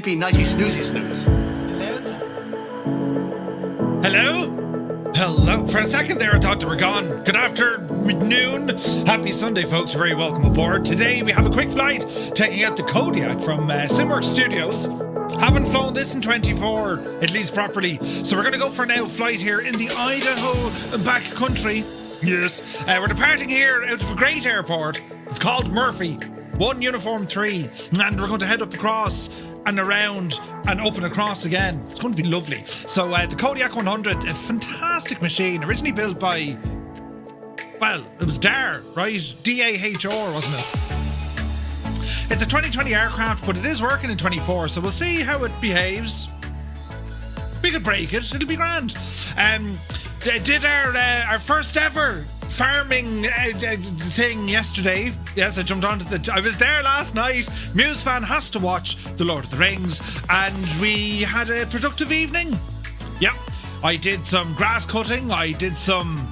sleepy, nighty, snoozy snooze. Hello? Hello. For a second there, I thought they were gone. Good afternoon. Happy Sunday, folks. You're very welcome aboard. Today, we have a quick flight taking out the Kodiak from Simworks Studios. Haven't flown this in 24, at least properly. So we're going to go for an out flight here in the Idaho Backcountry. Yes. We're departing here out of a great airport. It's called Murphy. 1 Uniform 3. And we're going to head up across and around and up and across again. It's going to be lovely. So the Kodiak 100, a fantastic machine, originally built by, well, it was DAR, right? DAHR, wasn't it? It's a 2020 aircraft, but it is working in 24, so we'll see how it behaves. We could break it. It'll be grand. Did our first ever farming thing yesterday. Yes, I jumped onto I was there last night. Muse fan has to watch The Lord of the Rings, and we had a productive evening. Yep. I did some grass cutting. I did some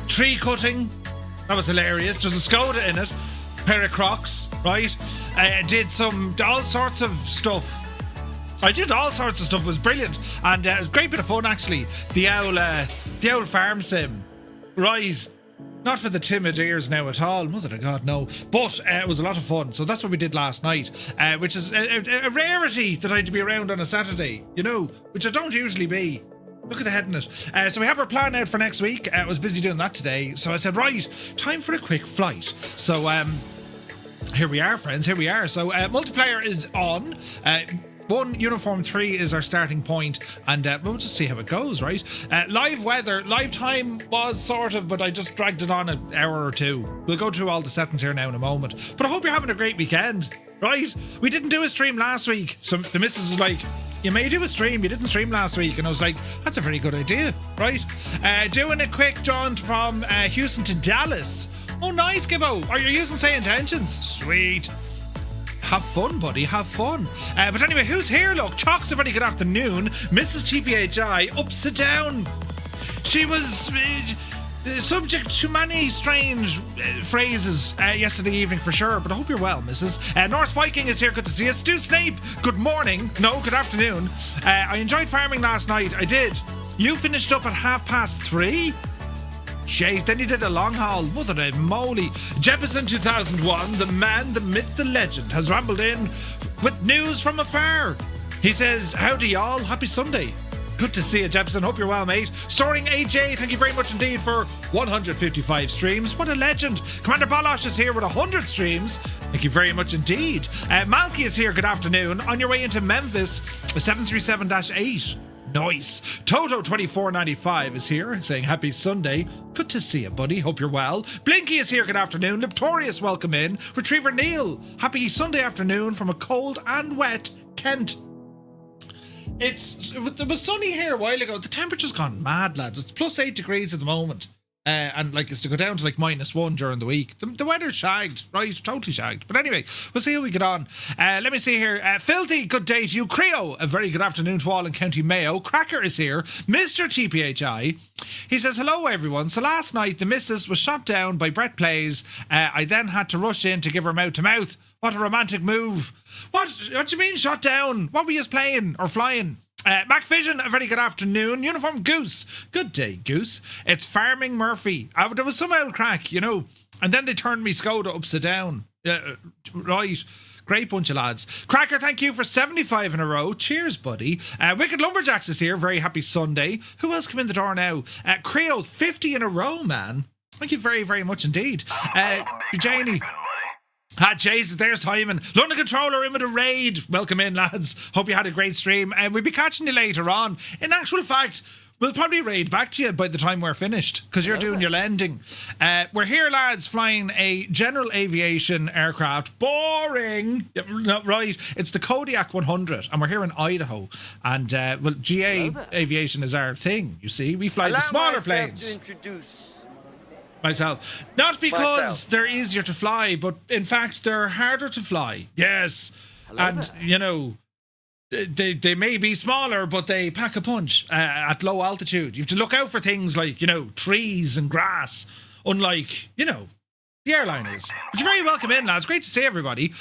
tree cutting. That was hilarious. There's a Skoda in it. Pair of Crocs, right? I did all sorts of stuff. I did all sorts of stuff. It was brilliant, and it was a great bit of fun actually. The owl farm sim, right? Not for the timid ears now at all. Mother of God, no. But it was a lot of fun. So that's what we did last night, which is a rarity that I had to be around on a Saturday, you know, which I don't usually be. Look at the head in it. So we have our plan out for next week. I was busy doing that today. So I said, right, time for a quick flight. So here we are, friends. Here we are. So multiplayer is on. 1 Uniform 3 is our starting point, and we'll just see how it goes, right? Live weather, live time was sort of, but I just dragged it on an hour or two. We'll go through all the settings here now in a moment. But I hope you're having a great weekend, right? We didn't do a stream last week. So the missus was like, you may do a stream, you didn't stream last week. And I was like, that's a very good idea, right? Doing a quick jaunt from Houston to Dallas. Oh, nice, Gibbo. Are you using say intentions? Sweet. Have fun, buddy, have fun. But anyway, who's here? Look, Chalk's a very good afternoon. Mrs. TPHI, ups and down. She was subject to many strange phrases yesterday evening for sure, but I hope you're well, Mrs. Norse Viking is here, good to see you. Stu Snape, good morning. No, good afternoon. I enjoyed farming last night, I did. You finished up at 3:30? Shit, then you did a long haul. Mother of moly. Jefferson 2001, the man, the myth, the legend, has rambled in with news from afar. He says, howdy y'all, happy Sunday. Good to see you, Jefferson. Hope you're well, mate. Soaring AJ, thank you very much indeed for 155 streams. What a legend. Commander Balosh is here with 100 streams. Thank you very much indeed. Malky is here, good afternoon. On your way into Memphis, 737-8. Nice. Toto2495 is here saying happy Sunday. Good to see you, buddy. Hope you're well. Blinky is here. Good afternoon. Liptorius, welcome in. Retriever Neil, happy Sunday afternoon from a cold and wet Kent. It was sunny here a while ago. The temperature's gone mad, lads. It's plus 8 degrees at the moment. And like it's to go down to like -1 during the week. The weather's shagged, right? Totally shagged. But anyway, we'll see how we get on. Let me see here. Filthy, good day to you. Creo, a very good afternoon to all in County Mayo. Cracker is here. Mr. TPHI. He says, hello everyone. So last night the missus was shot down by Brett Plays. I then had to rush in to give her mouth to mouth. What a romantic move. What do you mean shot down? What were you playing or flying? Mac Vision, a very good afternoon. Uniform Goose, good day, Goose. It's Farming Murphy. There was some old crack, you know, and then they turned me Skoda upside down. Right. Great bunch of lads. Cracker, thank you for 75 in a row. Cheers, buddy. Wicked Lumberjacks is here. Very happy Sunday. Who else come in the door now? Creo, 50 in a row, man. Thank you very, very much indeed. Janie. Jesus, there's timing. London Controller in with a raid. Welcome in, lads. Hope you had a great stream. We'll be catching you later on. In actual fact, we'll probably raid back to you by the time we're finished, because you're doing your lending. We're here, lads, flying a general aviation aircraft. Boring. Right. It's the Kodiak 100, and we're here in Idaho. And, well, GA aviation is our thing, you see. We fly the smaller planes. To introduce myself. Not because they're easier to fly, but in fact they're harder to fly. Yes. And you know, they may be smaller, but they pack a punch at low altitude. You have to look out for things like, you know, trees and grass, unlike, you know, the airliners. But you're very welcome in, lads. Great to see everybody.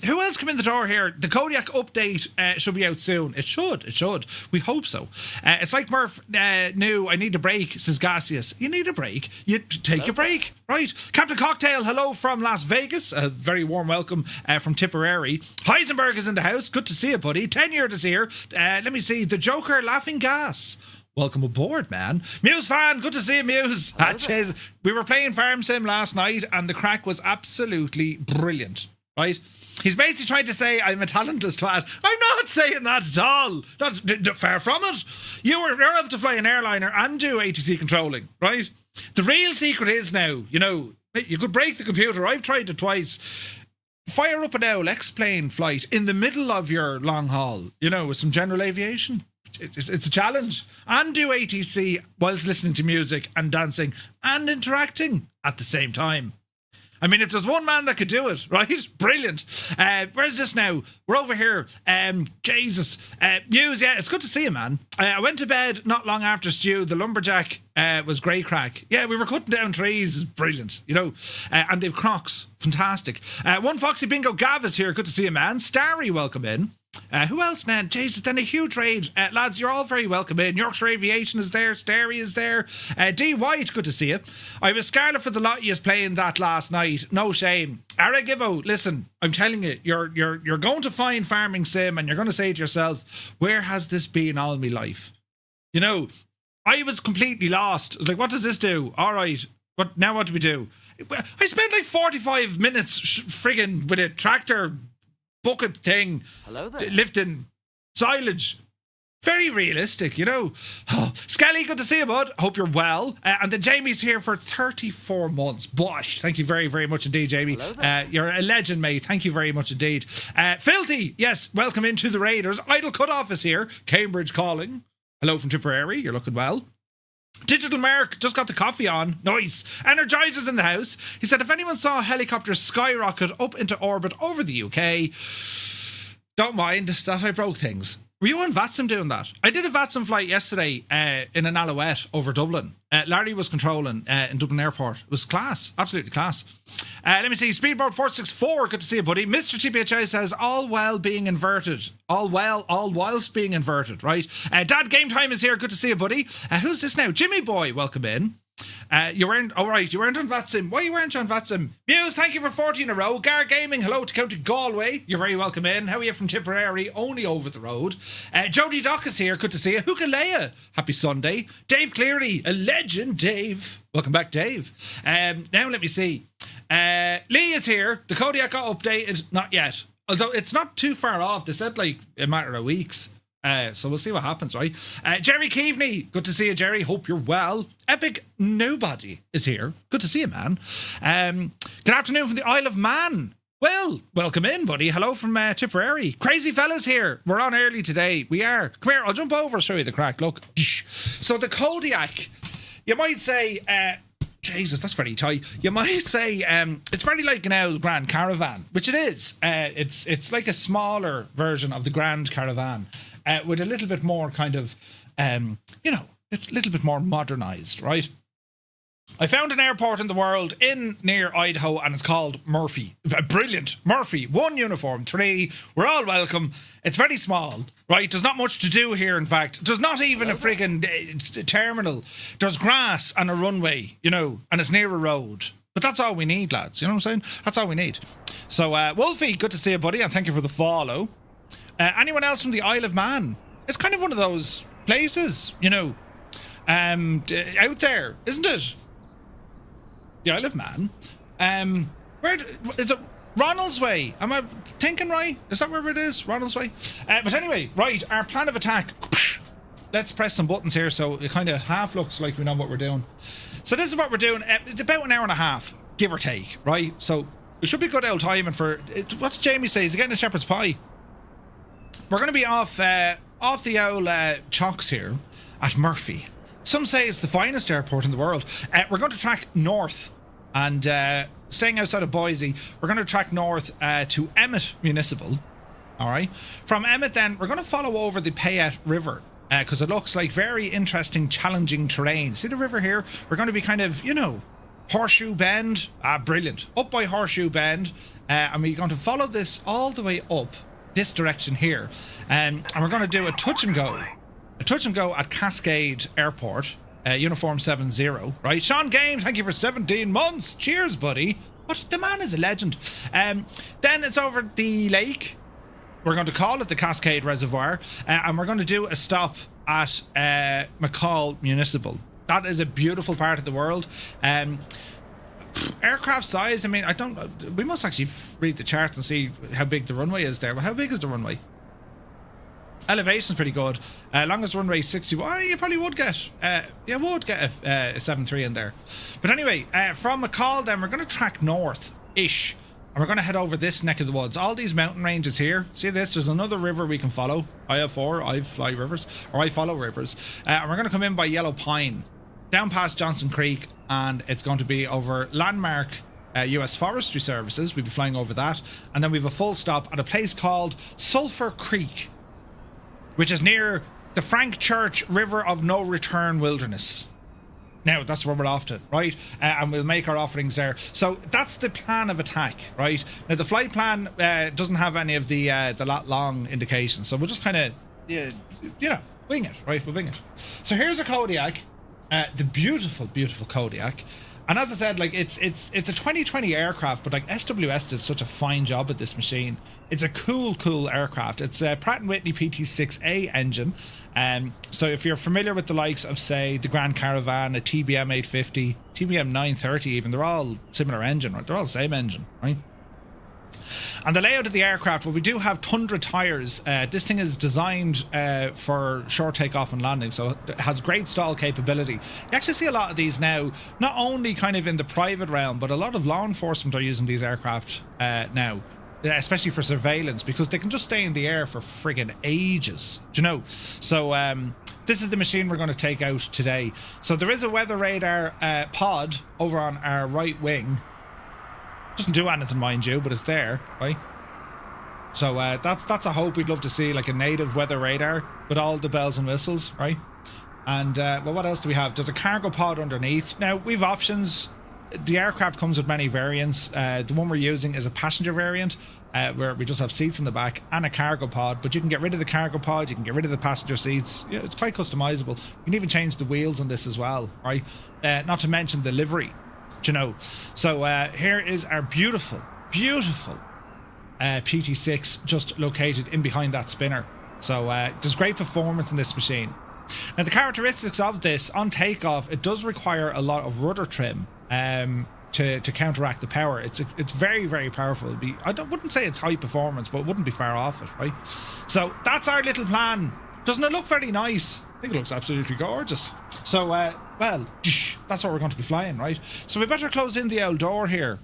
Who else come in the door here? The Kodiak update should be out soon. It should. We hope so. It's like Murph knew I need a break, says Gaseous. You need a break. You take a break. Right. Captain Cocktail, hello from Las Vegas. A very warm welcome from Tipperary. Heisenberg is in the house. Good to see you, buddy. 10 years is here. Let me see. The Joker Laughing Gas. Welcome aboard, man. Muse fan, good to see you, Muse. We were playing Farm Sim last night and the crack was absolutely brilliant, right? He's basically trying to say I'm a talentless twat. I'm not saying that at all. That's far from it. You're able to fly an airliner and do ATC controlling, right? The real secret is now, you know, you could break the computer. I've tried it twice. Fire up an owl X-plane flight in the middle of your long haul, you know, with some general aviation. It's a challenge. And do ATC whilst listening to music and dancing and interacting at the same time. I mean, if there's one man that could do it, right? Brilliant. Where's this now? We're over here. Jesus. Muse, yeah, it's good to see you, man. I went to bed not long after Stu. The lumberjack was great crack. Yeah, we were cutting down trees. It's brilliant, you know. And they've Crocs. Fantastic. One Foxy Bingo Gav is here. Good to see you, man. Starry, welcome in. Who else, Ned? Jesus, then a huge raid. Lads, you're all very welcome in. Yorkshire Aviation is there. Starry is there. D. White, good to see you. I was scarlet for the lot of yous playing that last night. No shame. Ara Gibbo, listen, I'm telling you, you're going to find Farming Sim and you're going to say to yourself, where has this been all my life? You know, I was completely lost. I was like, what does this do? All right, what do we do? I spent like 45 minutes friggin' with a tractor bucket thing. Hello there. Lifting silage. Very realistic, you know. Oh, Skelly, good to see you, bud. Hope you're well. And then Jamie's here for 34 months. Bosh. Thank you very, very much indeed, Jamie. You're a legend, mate. Thank you very much indeed. Filthy, yes, welcome into the Raiders. Idle Cutoff is here. Cambridge calling. Hello from Tipperary. You're looking well. Digital Merc just got the coffee on. Nice. Energizer's in the house. He said if anyone saw a helicopter skyrocket up into orbit over the UK, don't mind that I broke things. Were you on VATSIM doing that? I did a VATSIM flight yesterday in an Alouette over Dublin. Larry was controlling in Dublin Airport. It was class. Absolutely class. Let me see. Speedboat 464. Good to see you, buddy. Mr. TPHI says, all while being inverted. All whilst being inverted, right? Dad Game Time is here. Good to see you, buddy. Who's this now? Jimmy Boy, welcome in. You weren't on VATSIM. Why you weren't on VATSIM? Muse, thank you for 40 in a row. Gar Gaming, hello to County Galway. You're very welcome in. How are you from Tipperary? Only over the road. Jody Dock is here. Good to see you. Hukalea, happy Sunday. Dave Cleary, a legend, Dave. Welcome back, Dave. Now let me see. Lee is here. The Kodiak got updated. Not yet. Although it's not too far off. They said like a matter of weeks. So we'll see what happens, right? Jerry Keaveney, good to see you, Jerry. Hope you're well. Epic Nobody is here. Good to see you, man. Good afternoon from the Isle of Man. Well, welcome in, buddy. Hello from Tipperary. Crazy fellas here. We're on early today. We are. Come here, I'll jump over and show you the crack. Look. So the Kodiak, you might say... Jesus, that's very tight. You might say it's very like an old Grand Caravan, which it is. It's like a smaller version of the Grand Caravan with a little bit more kind of, you know, a little bit more modernized, right? I found an airport in the world near Idaho and it's called Murphy. Brilliant. Murphy. 1 uniform, 3. We're all welcome. It's very small, right? There's not much to do here, in fact. There's not even a friggin' terminal. There's grass and a runway, you know, and it's near a road. But that's all we need, lads. You know what I'm saying? That's all we need. So, Wolfie, good to see you, buddy, and thank you for the follow. Anyone else from the Isle of Man? It's kind of one of those places, you know, out there, isn't it? The Isle of Man. Where is it? Ronald's Way. Am I thinking right? Is that where it is? Ronald's Way. But anyway, right. Our plan of attack. Let's press some buttons here so it kind of half looks like we know what we're doing. So this is what we're doing. It's about an hour and a half, give or take, right? So it should be good old timing for. What's Jamie say? He's getting a shepherd's pie. We're going to be off the old chocks here at Murphy. Some say it's the finest airport in the world. We're going to track north and staying outside of Boise, we're going to track north to Emmett Municipal. All right. From Emmett, then we're going to follow over the Payette River because it looks like very interesting, challenging terrain. See the river here? We're going to be kind of, you know, Horseshoe Bend, brilliant. Up by Horseshoe Bend, and we're going to follow this all the way up this direction here, and we're going to do a touch and go at Cascade Airport, uniform 70, right? Sean Games, thank you for 17 months. Cheers, buddy. What, the man is a legend. Then it's over the lake. We're going to call it the Cascade Reservoir, and we're going to do a stop at McCall Municipal. That is a beautiful part of the world. Aircraft size, I mean, we must actually read the charts and see how big the runway is there. Well, how big is the runway? Elevation's pretty good. Longest runway 61. Well, you probably would get a 7.3 in there. But anyway, from McCall then we're going to track north-ish, and we're going to head over this neck of the woods. All these mountain ranges here. See this? There's another river we can follow. I have 4. I fly rivers, or I follow rivers. And we're going to come in by Yellow Pine, down past Johnson Creek, and it's going to be over landmark US Forestry Services. We'll be flying over that, and then we have a full stop at a place called Sulphur Creek, which is near the Frank Church River of No Return Wilderness. Now, that's where we're off to, right? And we'll make our offerings there. So that's the plan of attack, right? Now, the flight plan doesn't have any of the lat long indications, so we'll just kind of, wing it, right? We'll wing it. So here's a Kodiak, the beautiful, beautiful Kodiak. And as I said, like, it's a 2020 aircraft, but like SWS did such a fine job at this machine. It's a cool aircraft. It's a Pratt & Whitney PT6A engine. So if you're familiar with the likes of, say, the Grand Caravan, a TBM 850, TBM 930 even, they're all similar engine, right? They're all the same engine, right? And the layout of the aircraft, well, we do have Tundra tires. This thing is designed for short takeoff and landing, so it has great stall capability. You actually see a lot of these now, not only kind of in the private realm, but a lot of law enforcement are using these aircraft now, especially for surveillance, because they can just stay in the air for friggin' ages, do you know? So this is the machine we're going to take out today. So there is a weather radar pod over on our right wing. Doesn't do anything, mind you, but it's there, right? So that's a hope. We'd love to see, like, a native weather radar with all the bells and whistles, right? And well, what else do we have? There's a cargo pod underneath. Now, we've options. The aircraft comes with many variants. The one we're using is a passenger variant, where we just have seats in the back and a cargo pod, but you can get rid of the cargo pod, you can get rid of the passenger seats. Yeah, it's quite customizable. You can even change the wheels on this as well, right? Not to mention the livery. You know, so here is our beautiful PT6 just located in behind that spinner. So there's great performance in this machine. Now, the characteristics of this on takeoff, it does require a lot of rudder trim to counteract the power. It's very, very powerful. Wouldn't say it's high performance, but it wouldn't be far off it, right? So that's our little plan. Doesn't it look very nice? I think it looks absolutely gorgeous. So, well, that's what we're going to be flying, right? So we better close in the old door here.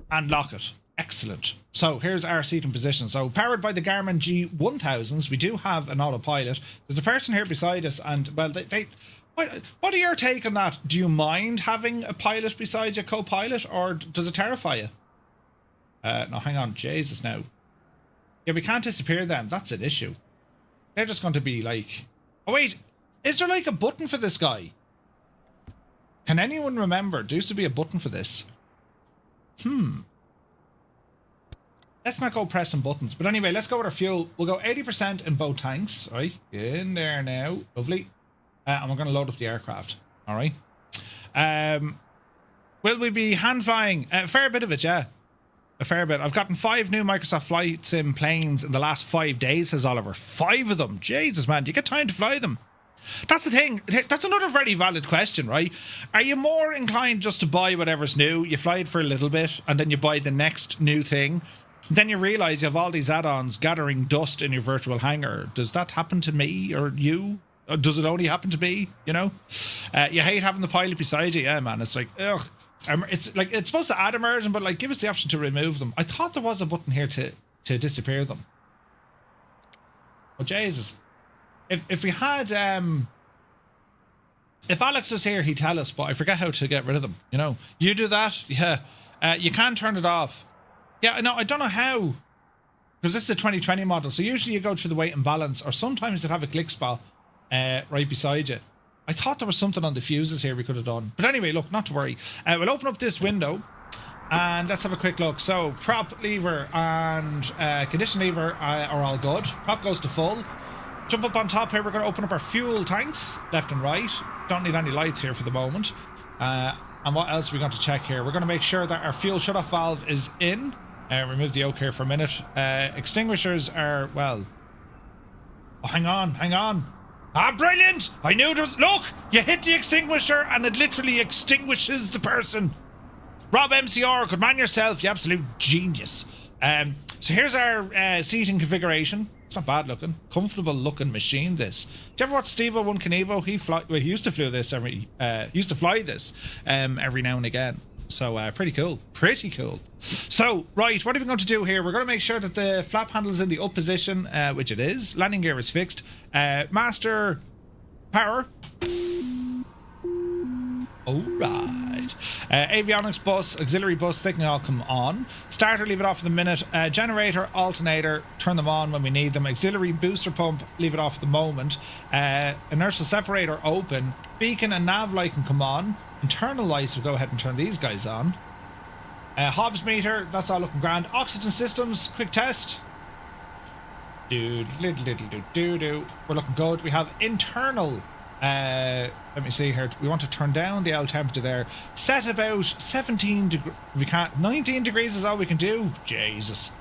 And lock it. Excellent. So here's our seating position. So powered by the Garmin G1000s, we do have an autopilot. There's a person here beside us, and, well, what are your take on that? Do you mind having a pilot beside you, co-pilot, or does it terrify you? No, hang on. Jesus, now. Yeah, we can't disappear them. That's an issue. They're just going to be like... Oh, wait. Is there like a button for this guy? Can anyone remember? There used to be a button for this. Let's not go pressing buttons. But anyway, let's go with our fuel. We'll go 80% in both tanks. All right. In there now. Lovely. And we're going to load up the aircraft. All right. Will we be hand flying? A fair bit of it, yeah. A fair bit. I've gotten 5 new Microsoft Flight Sim planes in the last 5 days, says Oliver. 5 of them. Jesus, man. Do you get time to fly them? That's the thing. That's another very valid question, right? Are you more inclined just to buy whatever's new? You fly it for a little bit, and then you buy the next new thing. Then you realise you have all these add-ons gathering dust in your virtual hangar. Does that happen to me or you? Or does it only happen to me? You know? You hate having the pilot beside you. Yeah, man. It's like, ugh. It's like, it's supposed to add immersion, but like, give us the option to remove them. I thought there was a button here to disappear them. Oh, Jesus. If we had if Alex was here, he'd tell us, but I forget how to get rid of them. You know, you do that, yeah. You can turn it off. Yeah, no, I don't know how, because this is a 2020 model. So usually you go through the weight and balance, or sometimes they have a click spot right beside you. I thought there was something on the fuses here we could have done. But anyway, look, not to worry. We'll open up this window and let's have a quick look. So prop lever and condition lever are all good. Prop goes to full. Jump up on top here. We're going to open up our fuel tanks left and right. Don't need any lights here for the moment. And what else are we going to check here? We're going to make sure that our fuel shutoff valve is in. Remove the yoke here for a minute. Extinguishers are, well... Oh, hang on. Ah, brilliant! I knew there was... Look! You hit the extinguisher and it literally extinguishes the person. Rob MCR, good man yourself, you absolute genius. So here's our seating configuration. It's not bad looking. Comfortable looking machine, this. Do you ever watch Steve-O One Knievo? He used to fly this every now and again. So pretty cool. So, right, what are we going to do here? We're going to make sure that the flap handle is in the up position, which it is. Landing gear is fixed. Master power. Alright. Avionics bus, auxiliary bus, thickening all come on. Starter, leave it off for the minute. Generator, alternator, turn them on when we need them. Auxiliary booster pump, leave it off at the moment. Inertial separator open. Beacon and nav light can come on. Internal lights, we'll go ahead and turn these guys on. Hobbs meter, that's all looking grand. Oxygen systems, quick test. We're looking good. We have internal, let me see here. We want to turn down the L temperature there. Set about 17 degrees. We can't. 19 degrees is all we can do. Jesus.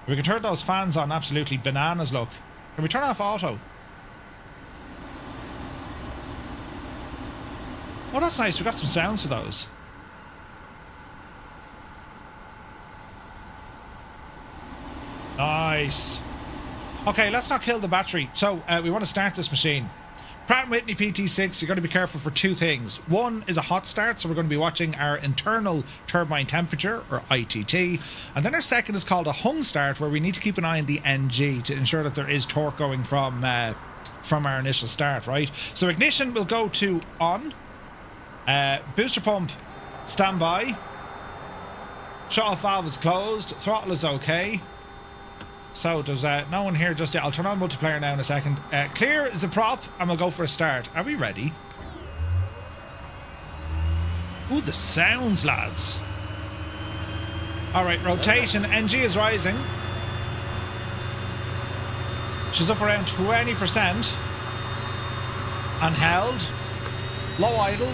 We can turn those fans on. Absolutely bananas. Look. Can we turn off auto? Oh, that's nice. We got some sounds for those. Nice. Okay, let's not kill the battery. So, we want to start this machine. Pratt & Whitney PT6, you're going to be careful for two things. One is a hot start, so we're going to be watching our internal turbine temperature, or ITT. And then our second is called a hung start, where we need to keep an eye on the NG to ensure that there is torque going from our initial start, right? So ignition will go to on. Booster pump, standby. Shut-off valve is closed. Throttle is okay. So there's no one here just yet. I'll turn on multiplayer now in a second. Clear is a prop, and we'll go for a start. Are we ready? Ooh, the sounds, lads. Alright, rotation. NG is rising. She's up around 20%. And held. Low idle.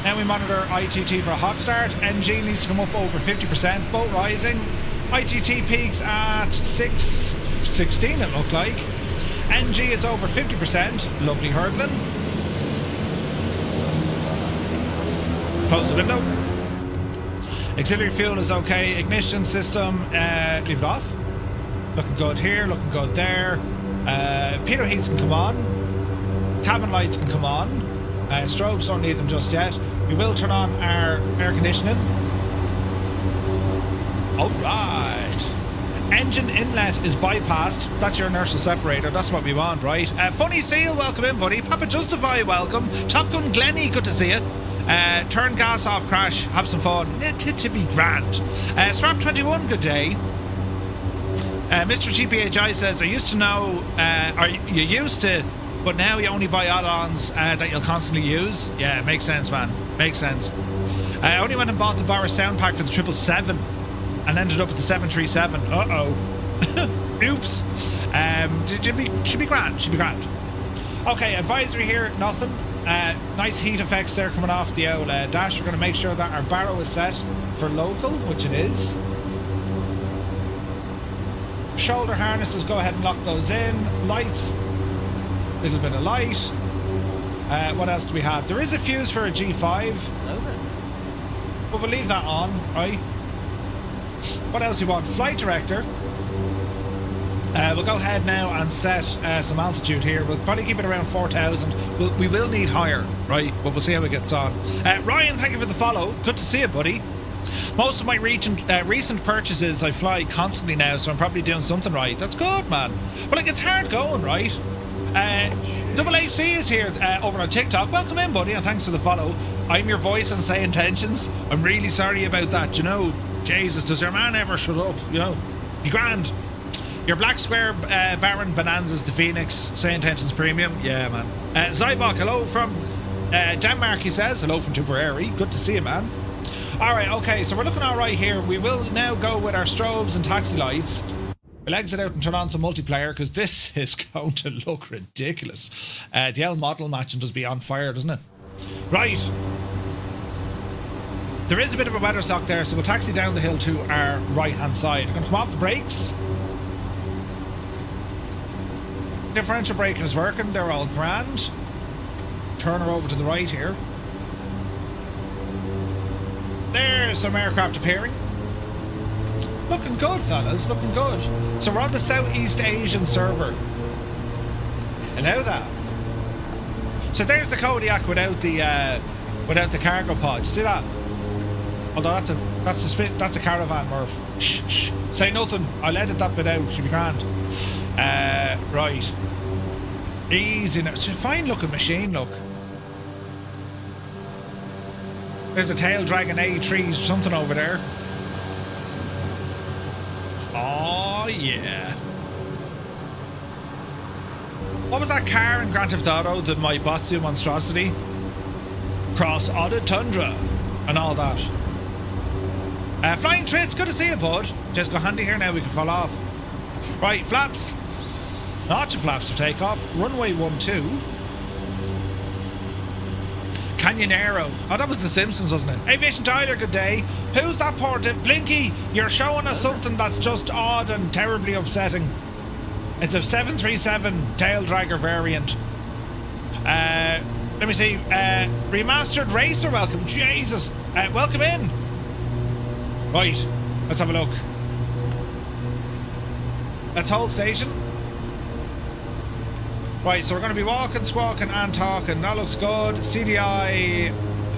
Now we monitor ITT for a hot start. NG needs to come up over 50%. Boat rising. ITT peaks at 616, it looked like. NG is over 50%. Lovely hurdling. Close the window. Auxiliary fuel is okay. Ignition system, leave it off. Looking good here, looking good there. Pitot heats can come on. Cabin lights can come on. Strobes, don't need them just yet. We will turn on our air conditioning. Alright. Engine inlet is bypassed. That's your inertial separator. That's what we want, right? Funny Seal, welcome in, buddy. Papa Justify, welcome. Top Gun Glenny, good to see you. Turn gas off, crash. Have some fun. To be grand. Strap21, good day. Mr. GPHI says, I used to know, or you used to, but now you only buy add-ons that you'll constantly use. Yeah, makes sense, man. Makes sense. I only went and bought the Boris sound pack for the 777 and ended up with the 737. Uh-oh. Oops. Should be grand. Should be grand. Okay, advisory here, nothing. Nice heat effects there coming off the old dash. We're going to make sure that our barrow is set for local, which it is. Shoulder harnesses, go ahead and lock those in. Lights, little bit of light. What else do we have? There is a fuse for a G5. Okay. But we'll leave that on, right? What else do we want? Flight director. We'll go ahead now and set some altitude here. We'll probably keep it around 4,000. We will need higher, right? But we'll see how it gets on. Ryan, thank you for the follow. Good to see you, buddy. Most of my recent purchases, I fly constantly now, so I'm probably doing something right. That's good, man. But like, it's hard going, right? Double AC is here over on TikTok. Welcome in, buddy, and thanks for the follow. I'm your voice and say intentions. I'm really sorry about that, you know. Jesus, does your man ever shut up? You know, be grand. Your Black Square Baron Bonanzas to Phoenix. Say Intentions Premium. Yeah, man. Zybok, hello from Denmark, he says. Hello from Tipperary. Good to see you, man. Alright, okay, so we're looking alright here. We will now go with our strobes and taxi lights. We'll exit out and turn on some multiplayer because this is going to look ridiculous. The L model matching does be on fire, doesn't it? Right. There is a bit of a weather sock there, so we'll taxi down the hill to our right-hand side. We're going to come off the brakes. Differential braking is working. They're all grand. Turn her over to the right here. There's some aircraft appearing. Looking good, fellas. Looking good. So we're on the Southeast Asian server. And now that. So there's the Kodiak without the cargo pod. You see that? Although that's a caravan, Murph. Shh, shh. Say nothing. I'll edit that bit out. Should be grand. Right. Easy now. It's a fine looking machine, look. There's a tail dragging A3 something over there. Oh yeah. What was that car in Grand Theft Auto, the Maibatsu monstrosity? Cross Audit Tundra and all that. Flying Trits, good to see you, bud. Just go handy here now, we can fall off. Right, flaps. Notch of flaps for takeoff. Runway 12. Canyonero. Oh, that was The Simpsons, wasn't it? Aviation Tyler, good day. Who's that poor Blinky, you're showing us something that's just odd and terribly upsetting. It's a 737 tail dragger variant. Let me see. Remastered Racer, welcome. Jesus. Welcome in. Right, let's have a look. Let's hold station. Right, so we're going to be walking, squawking and talking. That looks good. CDI,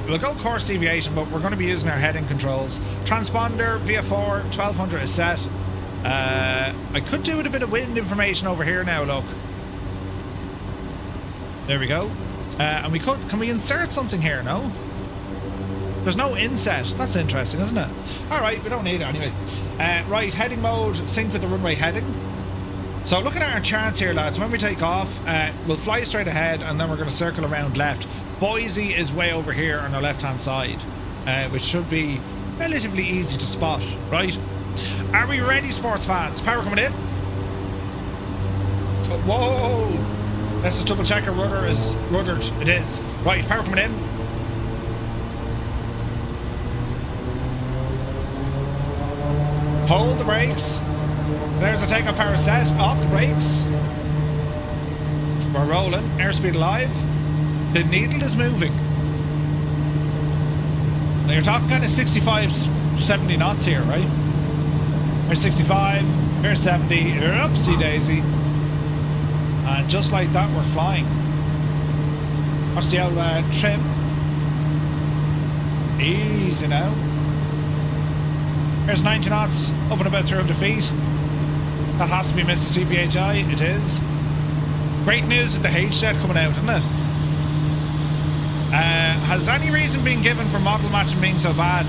we'll go course deviation, but we're going to be using our heading controls. Transponder, VF4, 1200 is set. I could do with a bit of wind information over here now, look. There we go. And we could, can we insert something here, no? There's no inset. That's interesting, isn't it? Alright, we don't need it anyway. Right, heading mode, sync with the runway heading. So looking at our charts here, lads, when we take off, we'll fly straight ahead and then we're going to circle around left. Boise is way over here on our left-hand side, which should be relatively easy to spot, right? Are we ready, sports fans? Power coming in. Oh, whoa! Let's just double check our rudder is ruddered. It is. Right, power coming in. Hold the brakes. There's the takeoff power set. Off the brakes. We're rolling. Airspeed alive. The needle is moving. Now you're talking kind of 65, 70 knots here, right? Here's 65. Here's 70. Oopsie daisy. And just like that, we're flying. Watch the old trim. Easy now. Here's 90 knots, up and about 300 feet. That has to be Mrs. GPHI. It is. Great news with the H-Jet coming out, isn't it? Has any reason been given for model matching being so bad?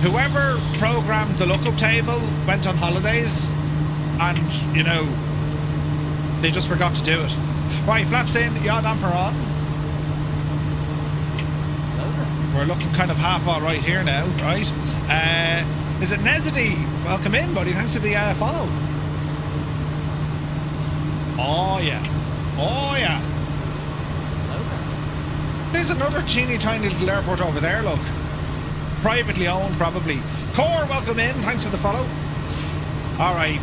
Whoever programmed the lookup table went on holidays and, you know, they just forgot to do it. Right, flaps in, yaw damper on. We're looking kind of half all right here now, right? Is it Nezity? Welcome in, buddy. Thanks for the follow. Oh, yeah. Oh, yeah. There's another teeny tiny little airport over there, look. Privately owned, probably. Core, welcome in. Thanks for the follow. All right.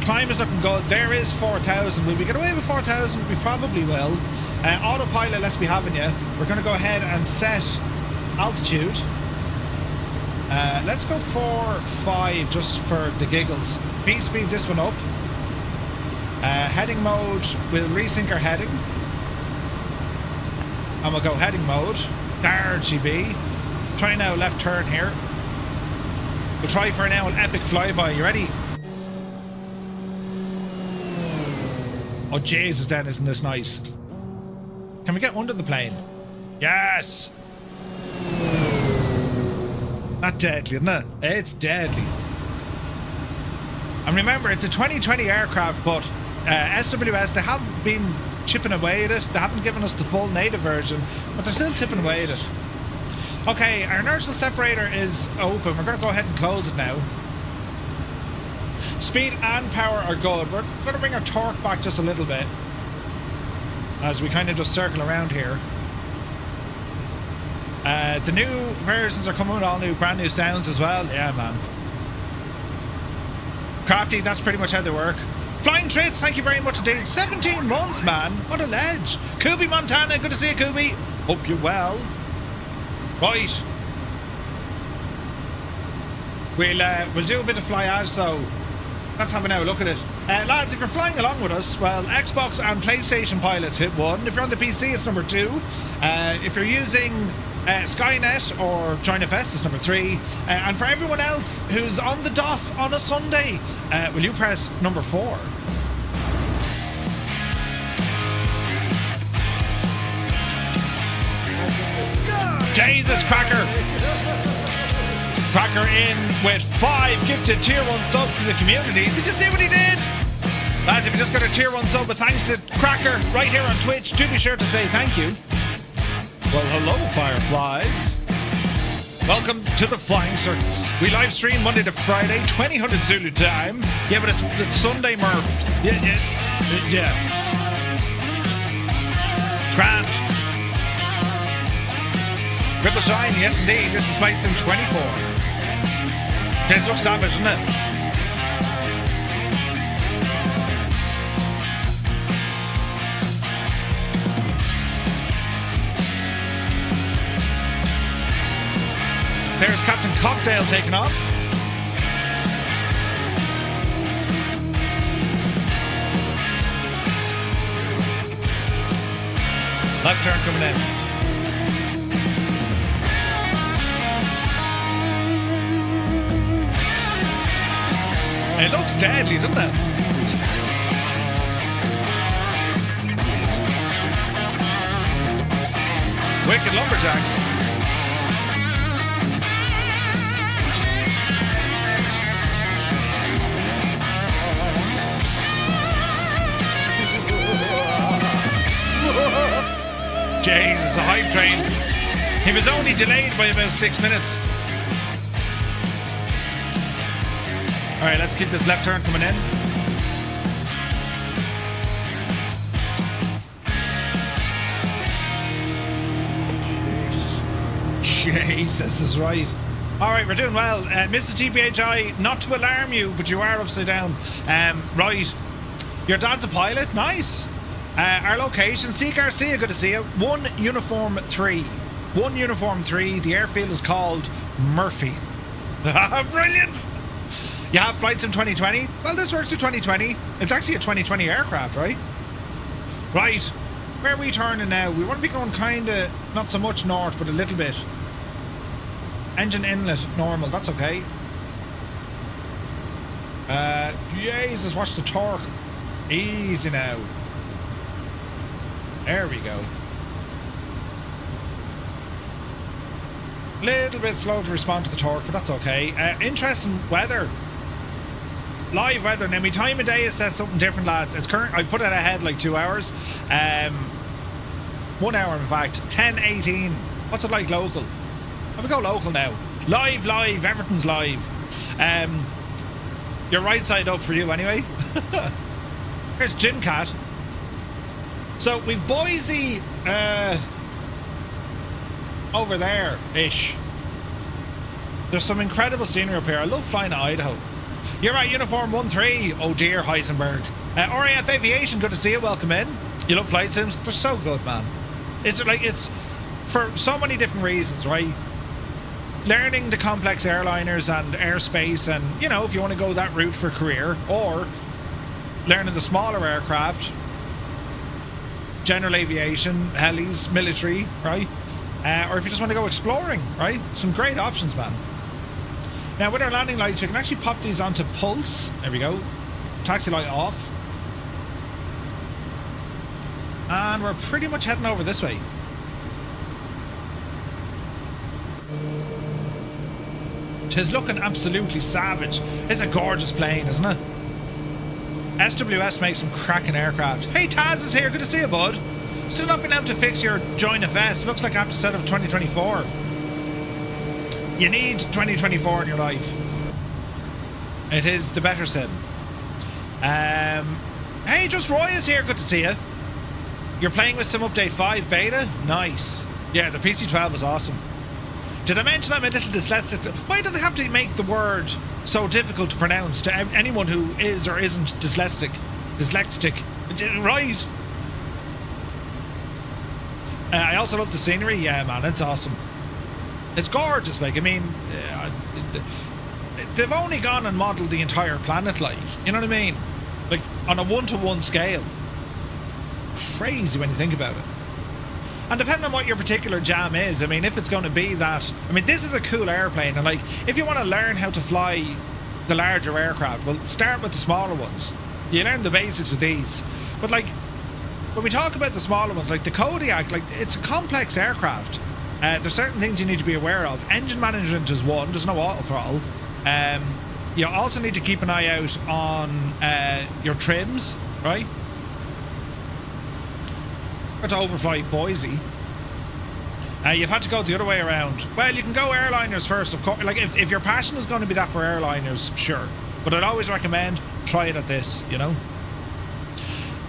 Climb is looking good. There is 4,000. Will we get away with 4,000? We probably will. Autopilot, let's be having you. We're going to go ahead and set altitude. Let's go 4-5 just for the giggles. V-speed this one up. Heading mode, we'll resync our heading. And we'll go heading mode. There she be. Try now left turn here. We'll try for now an epic flyby. You ready? Oh Jesus, then isn't this nice? Can we get under the plane? Yes! Not deadly, isn't it? It's deadly. And remember, it's a 2020 aircraft, but SWS, they have been chipping away at it. They haven't given us the full native version, but they're still chipping away at it. Okay, our inertial separator is open. We're going to go ahead and close it now. Speed and power are good. We're going to bring our torque back just a little bit as we kind of just circle around here. The new versions are coming with all new, brand new sounds as well. Yeah, man. Crafty, that's pretty much how they work. Flying Trades, thank you very much indeed. 17 months, man. What a ledge. Kubi Montana, good to see you, Kubi. Hope you're well. Right. We'll do a bit of flyage, so let's have a look at it. Lads, if you're flying along with us, well, Xbox and PlayStation pilots hit 1. If you're on the PC, it's number 2. If you're using Skynet or JoinFS, it's number 3. And for everyone else who's on the DOS on a Sunday, will you press number 4? Jesus, Cracker! Cracker in with 5 gifted tier 1 subs to the community. Did you see what he did? Lads, if you just got a tier 1 sub, but thanks to Cracker right here on Twitch, do be sure to say thank you. Well, hello, Fireflies. Welcome to the Flying Circus. We live stream Monday to Friday, 2000 Zulu time. Yeah, but it's Sunday, Murph. Yeah. Grand. Triple Shine, yes indeed. This is Flight Sim 24. This looks savage, doesn't it? There's Captain Cocktail taking off. Left turn coming in. It looks deadly, doesn't it? Wicked lumberjacks. Jesus, a hype train. He was only delayed by about 6 minutes. Alright, let's keep this left turn coming in. Jesus is right. Alright, we're doing well. Mr. TPHI, not to alarm you, but you are upside down. Right. Your dad's a pilot? Nice. Our location, C. Garcia, good to see you. 1 Uniform 3. 1 Uniform 3. The airfield is called Murphy. Brilliant. You have flights in 2020? Well, this works in 2020. It's actually a 2020 aircraft, right? Right. Where are we turning now? We want to be going kind of, not so much north, but a little bit. Engine inlet, normal. That's okay. Jesus, watch the torque. Easy now. There we go. Little bit slow to respond to the torque, but that's okay. Interesting weather. Live weather. Now, my time of day is set something different, lads. It's current. I put it ahead like 2 hours. 1 hour, in fact. 10:18. What's it like local? Have we go local now? Live. Everything's live. You're right side up for you anyway. Here's Gin Cat. So we've Boise over there-ish. There's some incredible scenery up here. I love flying to Idaho. You're right, Uniform 1-3. Oh dear, Heisenberg. RAF Aviation, good to see you. Welcome in. You love flight sims? They're so good, man. It's for so many different reasons, right? Learning the complex airliners and airspace, and you know, if you want to go that route for a career, or learning the smaller aircraft, general aviation, helis, military, right? Or if you just want to go exploring, right? Some great options, man. Now, with our landing lights, we can actually pop these onto pulse. There we go. Taxi light off. And we're pretty much heading over this way. Tis looking absolutely savage. It's a gorgeous plane, isn't it? SWS makes some cracking aircraft. Hey, Taz is here. Good to see you, bud. Still not been able to fix your join FS. Looks like I have to set up 2024. You need 2024 in your life. It is the better sim. Hey, just Roy is here. Good to see you. You're playing with some update 5 beta? Nice. Yeah, the PC12 was awesome. Did I mention I'm a little dyslexic? Why do they have to make the word so difficult to pronounce to anyone who is or isn't dyslexic? Right. I also love the scenery. Yeah, man, it's awesome. It's gorgeous. Like, I mean, they've only gone and modelled the entire planet, like, you know what I mean? Like, on a 1-to-1 scale. Crazy when you think about it. And depending on what your particular jam is, I mean, if it's going to be that... I mean, this is a cool airplane, and, like, if you want to learn how to fly the larger aircraft, well, start with the smaller ones. You learn the basics with these. But, like, when we talk about the smaller ones, like the Kodiak, like, it's a complex aircraft. There's certain things you need to be aware of. Engine management is one. There's no auto throttle. You also need to keep an eye out on your trims, right? To overfly Boise. You've had to go the other way around. Well, you can go airliners first, of course. Like, if your passion is going to be that for airliners, sure. But I'd always recommend try it at this, you know?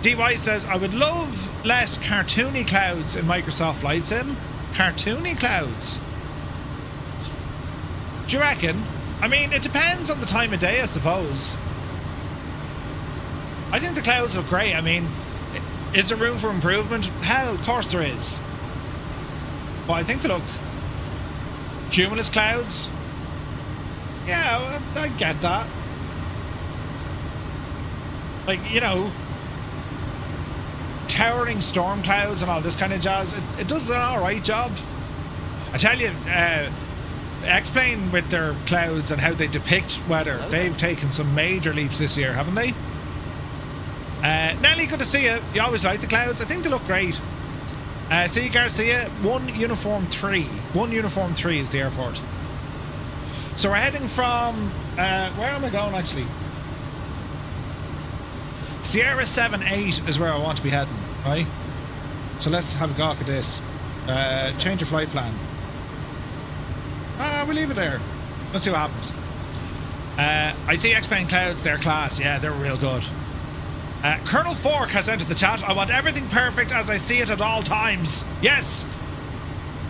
DY says, I would love less cartoony clouds in Microsoft Flight Sim. Cartoony clouds? Do you reckon? I mean, it depends on the time of day, I suppose. I think the clouds look great. I mean, is there room for improvement? Hell, of course there is. But I think they look... Cumulus clouds? Yeah, I get that. Like, you know... Towering storm clouds and all this kind of jazz. It does an alright job. I tell you, X-Plane with their clouds and how they depict weather, they've taken some major leaps this year, haven't they? Nelly, good to see you. You always like the clouds. I think they look great. See you, Garcia. 1 Uniform 3. 1 Uniform 3 is the airport. So we're heading from... where am I going, actually? Sierra 7-8 is where I want to be heading, right? So let's have a gawk at this. Change your flight plan. We'll leave it there. Let's see what happens. I see X-Plane clouds. They're class. Yeah, they're real good. Colonel Fork has entered the chat. I want everything perfect as I see it at all times. Yes.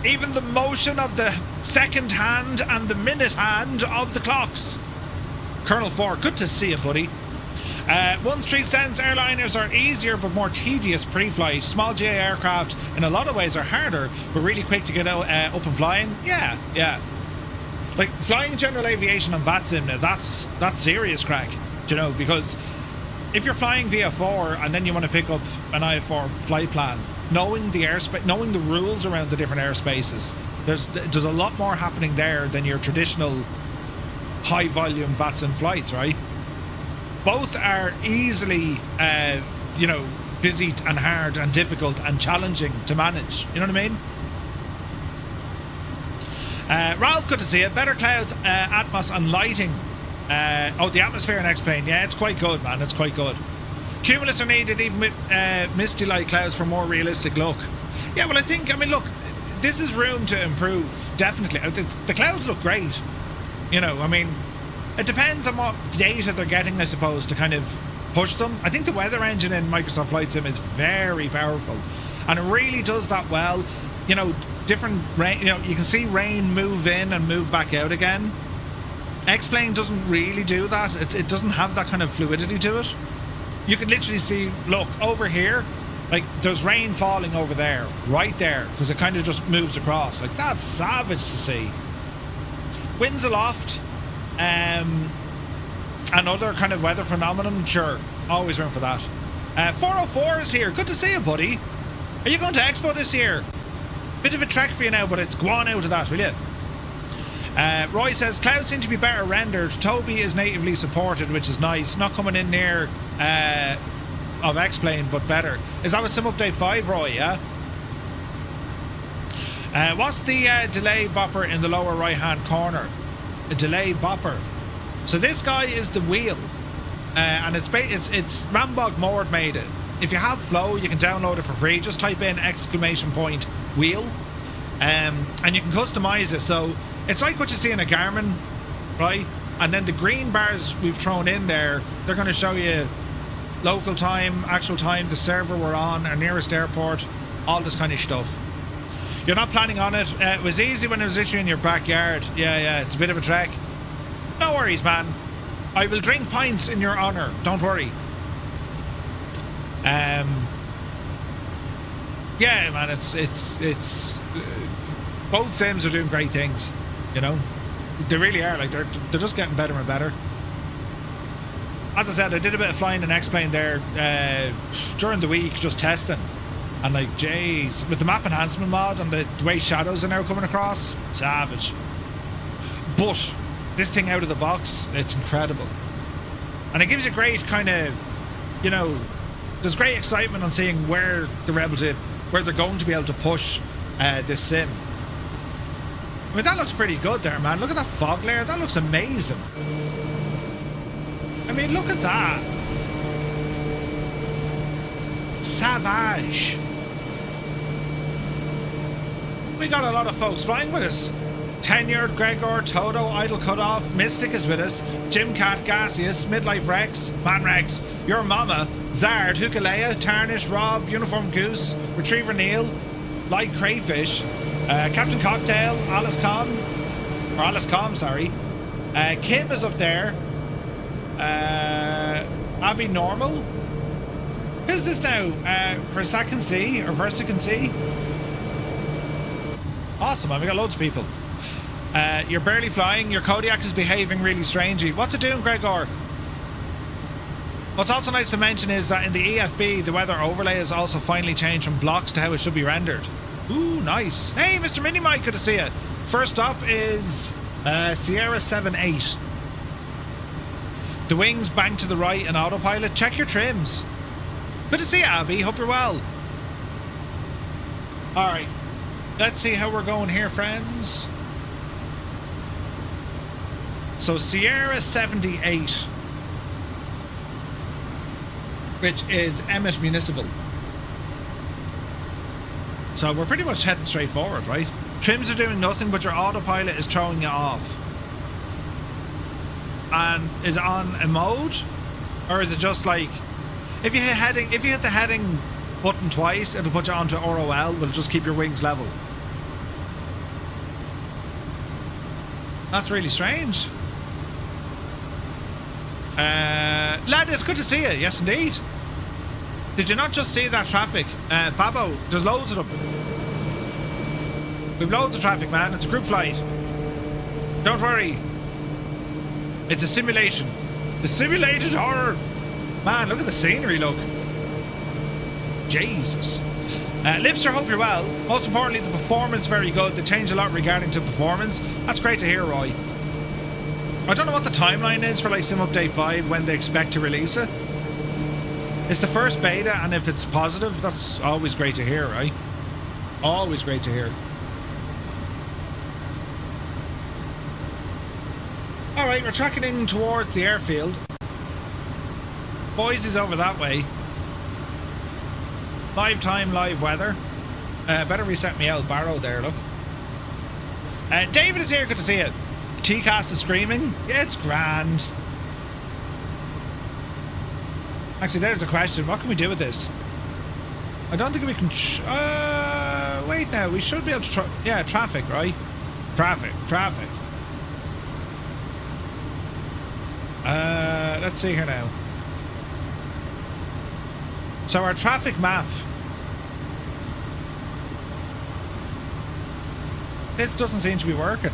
Even the motion of the second hand and the minute hand of the clocks. Colonel Fork, good to see you, buddy. 1 Street Sense airliners are easier but more tedious pre-flight. Small GA aircraft in a lot of ways are harder but really quick to get up and flying. Yeah. Like flying general aviation on VATSIM, now that's serious crack, do you know, because if you're flying VF4 and then you want to pick up an IF4 flight plan, knowing the airspace, knowing the rules around the different airspaces, there's a lot more happening there than your traditional high volume VATSIM flights, right? Both are easily, busy and hard and difficult and challenging to manage. You know what I mean? Ralph, good to see you. Better clouds, Atmos and lighting. The atmosphere in X-Plane. Yeah, it's quite good, man. It's quite good. Cumulus are needed even with misty light clouds for more realistic look. Yeah, well, I mean, look, this is room to improve. Definitely. The clouds look great. You know, I mean... It depends on what data they're getting, I suppose, to kind of push them. I think the weather engine in Microsoft Flight Sim is very powerful. And it really does that well. You know, different rain, you know, you can see rain move in and move back out again. X-Plane doesn't really do that. It doesn't have that kind of fluidity to it. You can literally see, look, over here, like, there's rain falling over there, right there, because it kind of just moves across. Like, that's savage to see. Winds aloft. Another kind of weather phenomenon, sure, always room for that. 404 is here. Good to see you, buddy. Are you going to Expo this year? Bit of a trek for you now, but it's go on out of that, will you? Roy says clouds seem to be better rendered. Toby is natively supported, which is nice. Not coming in near of X-Plane, but better. Is that with some update 5, Roy? Yeah. What's the delay bopper in the lower right hand corner? A delay bopper. So this guy is the wheel. and it's Rambog Mord made it. If you have Flow, you can download it for free. Just type in !wheel, and you can customize it. So it's like what you see in a Garmin, right? And then the green bars we've thrown in there, they're going to show you local time, actual time, the server we're on, our nearest airport, all this kind of stuff. You're not planning on it. It was easy when it was literally in your backyard. Yeah, it's a bit of a trek. No worries, man. I will drink pints in your honour. Don't worry. Yeah, man. It's both sims are doing great things. You know, they really are. Like they're just getting better and better. As I said, I did a bit of flying an X-plane there during the week, just testing. And like, jeez, with the map enhancement mod and the way shadows are now coming across, savage. But this thing out of the box, it's incredible. And it gives you great kind of, you know, there's great excitement on seeing where they're going to be able to push this sim. I mean, that looks pretty good there, man. Look at that fog layer. That looks amazing. I mean, look at that. Savage. We got a lot of folks flying with us. Tenured, Gregor, Toto, Idle Cutoff, Mystic is with us, Jim Cat, Gaseous, Midlife Rex, Man Rex, Your Mama, Zard, Hukalea, Tarnish, Rob, Uniform Goose, Retriever Neil, Light Crayfish, Captain Cocktail, Alice Com, sorry. Kim is up there. Abby Normal. Who's this now? Versacan C or Versacan C? Awesome, man. We got loads of people. You're barely flying. Your Kodiak is behaving really strangely. What's it doing, Gregor? What's also nice to mention is that in the EFB, the weather overlay has also finally changed from blocks to how it should be rendered. Ooh, nice. Hey, Mr. Mini Mike, good to see you. First up is Sierra 78. The wings bang to the right and autopilot. Check your trims. Good to see you, Abby. Hope you're well. Alright. Let's see how we're going here, friends. So Sierra 78, which is Emmett Municipal. So we're pretty much heading straight forward, right? Trims are doing nothing, but your autopilot is throwing you off. And is it on a mode? Or is it just like, if you hit the heading button twice, it'll put you onto ROL, will just keep your wings level. That's really strange. Lad, it's good to see you. Yes, indeed. Did you not just see that traffic? Babo, there's loads of them. We've loads of traffic, man. It's a group flight. Don't worry. It's a simulation. The simulated horror. Man, look at the scenery, look. Jesus. Lipster, hope you're well. Most importantly, the performance very good. They changed a lot regarding to performance. That's great to hear, Roy. I don't know what the timeline is for like Sim Update 5 when they expect to release it. It's the first beta, and if it's positive, that's always great to hear, right? Always great to hear. Alright, we're tracking in towards the airfield. Boys is over that way. Live time, live weather. Better reset me out Barrow there, look. David is here, good to see you. T-Cast is screaming. Yeah, it's grand. Actually, there's the question. What can we do with this? I don't think we can... wait now. We should be able to... yeah, traffic, right? Traffic. Let's see here now. So our traffic map. This doesn't seem to be working.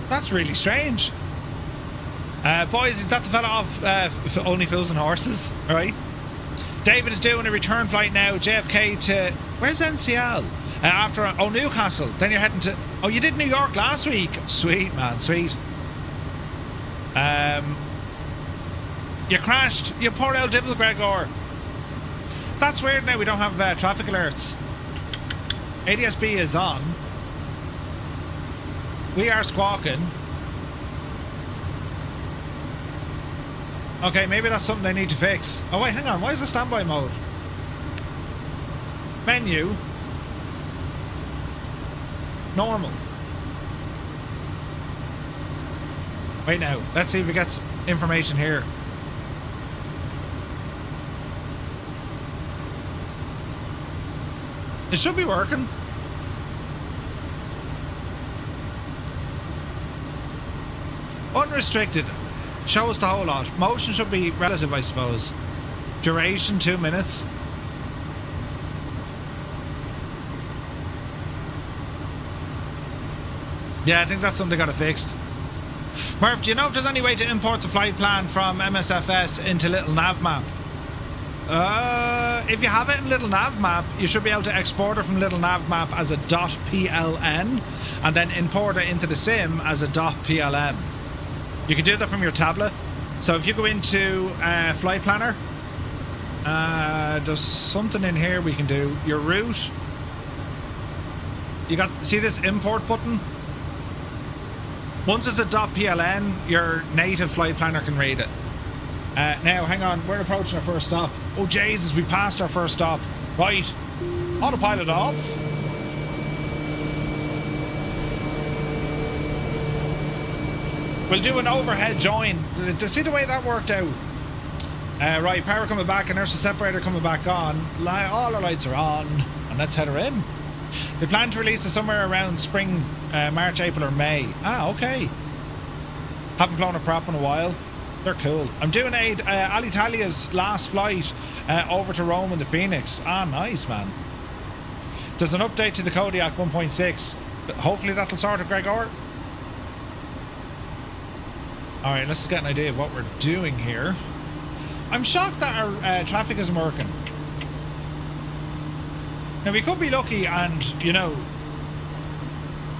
That's really strange. Boys, is that the fella off Only Fools and Horses? Alright. David is doing a return flight now. JFK to... Where's NCL? After... Oh, Newcastle. Then you're heading to... Oh, you did New York last week. Sweet, man. Sweet. You crashed. You poor old devil, Gregor. That's weird now. We don't have traffic alerts. ADSB is on. We are squawking. Okay, maybe that's something they need to fix. Oh wait, hang on. Why is the standby mode? Menu. Normal. Wait now. Let's see if we get some information here. It should be working. Unrestricted. Shows the whole lot. Motion should be relative, I suppose. Duration 2 minutes. Yeah, I think that's something they got it fixed. Murph, do you know if there's any way to import the flight plan from MSFS into Little Nav Map? If you have it in Little Nav Map, you should be able to export it from Little Nav Map as a .pln and then import it into the sim as a .plm. You can do that from your tablet. So if you go into Flight Planner, there's something in here we can do. Your route. You got, see this import button? Once it's a .pln, your native Flight Planner can read it. Now, hang on, we're approaching our first stop. Oh, Jesus, we passed our first stop. Right, autopilot off. We'll do an overhead join. To see the way that worked out. Right, power coming back, inertial separator coming back on. All our lights are on. And let's head her in. They plan to release it somewhere around spring, March, April or May. Ah, okay. Haven't flown a prop in a while. They're cool. I'm doing Alitalia's last flight over to Rome in the Phoenix. Ah, nice, man. There's an update to the Kodiak 1.6. Hopefully that'll sort it, Gregor. Alright, let's just get an idea of what we're doing here. I'm shocked that our traffic isn't working. Now, we could be lucky and, you know,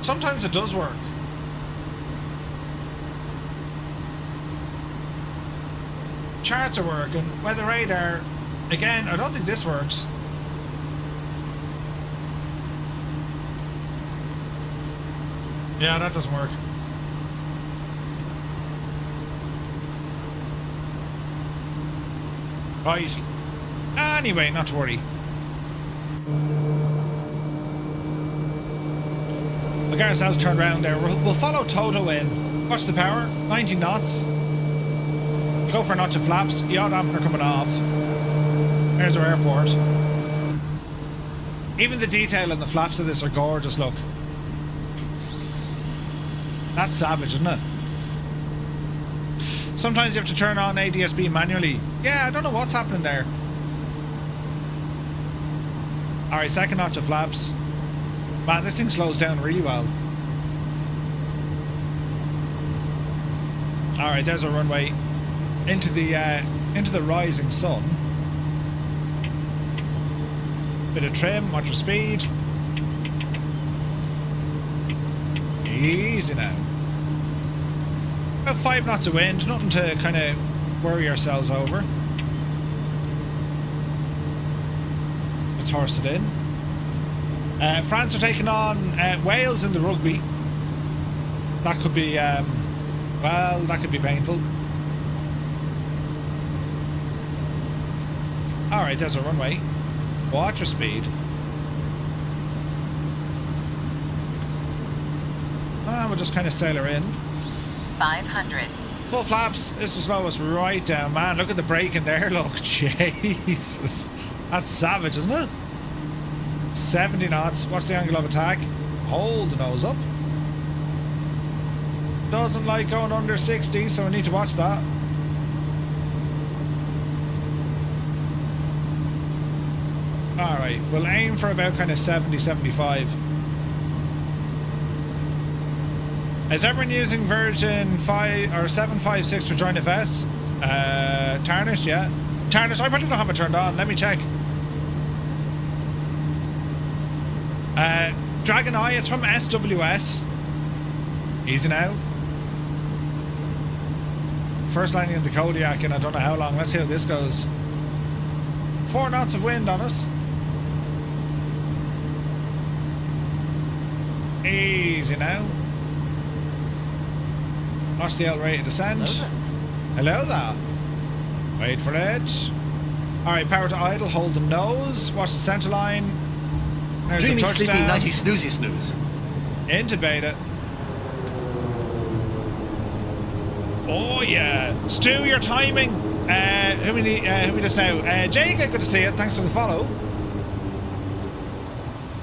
sometimes it does work. Charts are working. Weather radar, again, I don't think this works. Yeah, that doesn't work. Right. Anyway, not to worry. We'll get ourselves turned around there. We'll follow Toto in. Watch the power. 90 knots. Go for a notch of flaps. Yaw dampener coming off. There's our airport. Even the detail on the flaps of this are gorgeous, look. That's savage, isn't it? Sometimes you have to turn on ADSB manually. Yeah, I don't know what's happening there. Alright, second notch of flaps. Man, this thing slows down really well. Alright, there's our runway. Into the rising sun. Bit of trim, watch your speed. Easy now. About 5 knots of wind, nothing to kind of worry ourselves over. Let's horse it in. France are taking on Wales in the rugby. That could be, well, that could be painful. Alright, there's a runway. Watch your speed. We'll just kind of sail her in. 500. Full flaps. This will slow us right down. Man, look at the brake in there. Look, Jesus. That's savage, isn't it? 70 knots. What's the angle of attack? Hold the nose up. Doesn't like going under 60, so we need to watch that. Alright, we'll aim for about kind of 70, 75. Is everyone using version 5 or 7.56 for Join FS? Tarnished, yeah. Tarnished, I probably don't have it turned on. Let me check. Dragon Eye, it's from SWS. Easy now. First landing in the Kodiak in I don't know how long. Let's see how this goes. 4 knots of wind on us. Easy now. Watch the L rate of descent. Hello there. Wait for it. Alright, power to idle, hold the nose, watch the centre line. There's Dreamy, a touchdown. sleepy, nighty, snoozy, snooze. Intubate it. Oh yeah. Stu, your timing. Who we just now? Jake, good to see you. Thanks for the follow.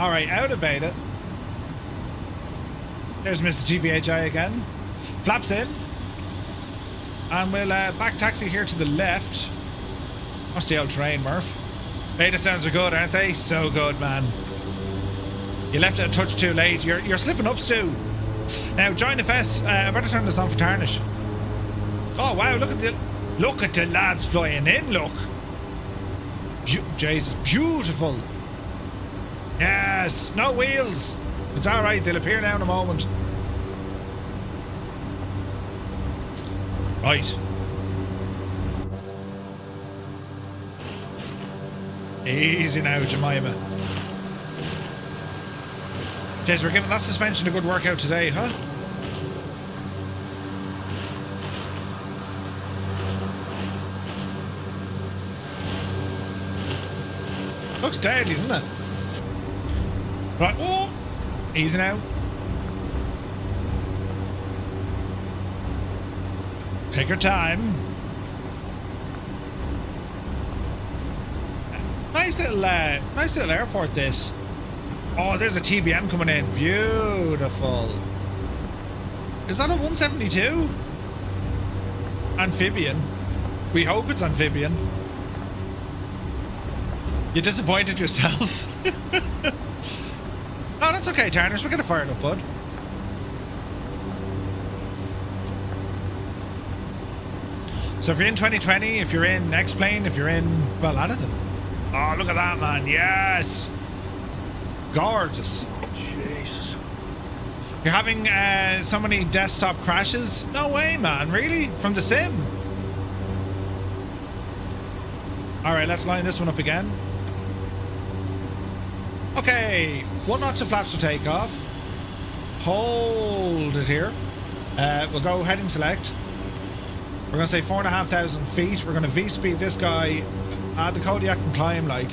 Alright, out of beta. There's Mr. GBHI again. Flaps in. And we'll back taxi here to the left. What's the old terrain, Murph? Beta sounds are good, aren't they? So good, man. You left it a touch too late. You're slipping up, Stu. Now, join FS. I better turn this on for tarnish. Oh wow! Look at the lads flying in. Look. Jesus, beautiful. Yes, no wheels. It's all right. They'll appear now in a moment. Right. Easy now, Jemima. Jeez, we're giving that suspension a good workout today, huh? Looks deadly, doesn't it? Right, oh! Easy now. Take your time. Nice little airport, this. Oh, there's a TBM coming in. Beautiful. Is that a 172? Amphibian. We hope it's amphibian. You disappointed yourself? No, that's okay, Tarnish. We're gonna fire it up, bud. So if you're in 2020, if you're in X-Plane, if you're in, well, anything. Oh, look at that, man. Yes. Gorgeous. Jesus. You're having so many desktop crashes? No way, man. Really? From the sim? Alright, let's line this one up again. Okay. 1 knot to flaps for takeoff. Hold it here. We'll go heading select. We're going to say 4,500 feet. We're going to V-speed this guy. The Kodiak can climb, like.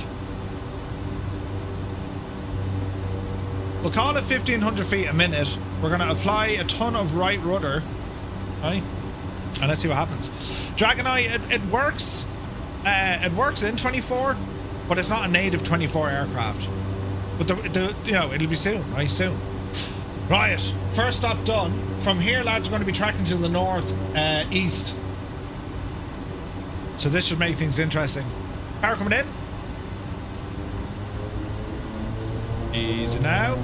We'll call it 1,500 feet a minute. We're going to apply a ton of right rudder. Right? And let's see what happens. Dragon Eye, it works. It works in 24, but it's not a native 24 aircraft. But you know, it'll be soon, right? Soon. Right. First stop done. From here, lads, we're going to be tracking to the north east. So this should make things interesting. Power coming in. Easy now.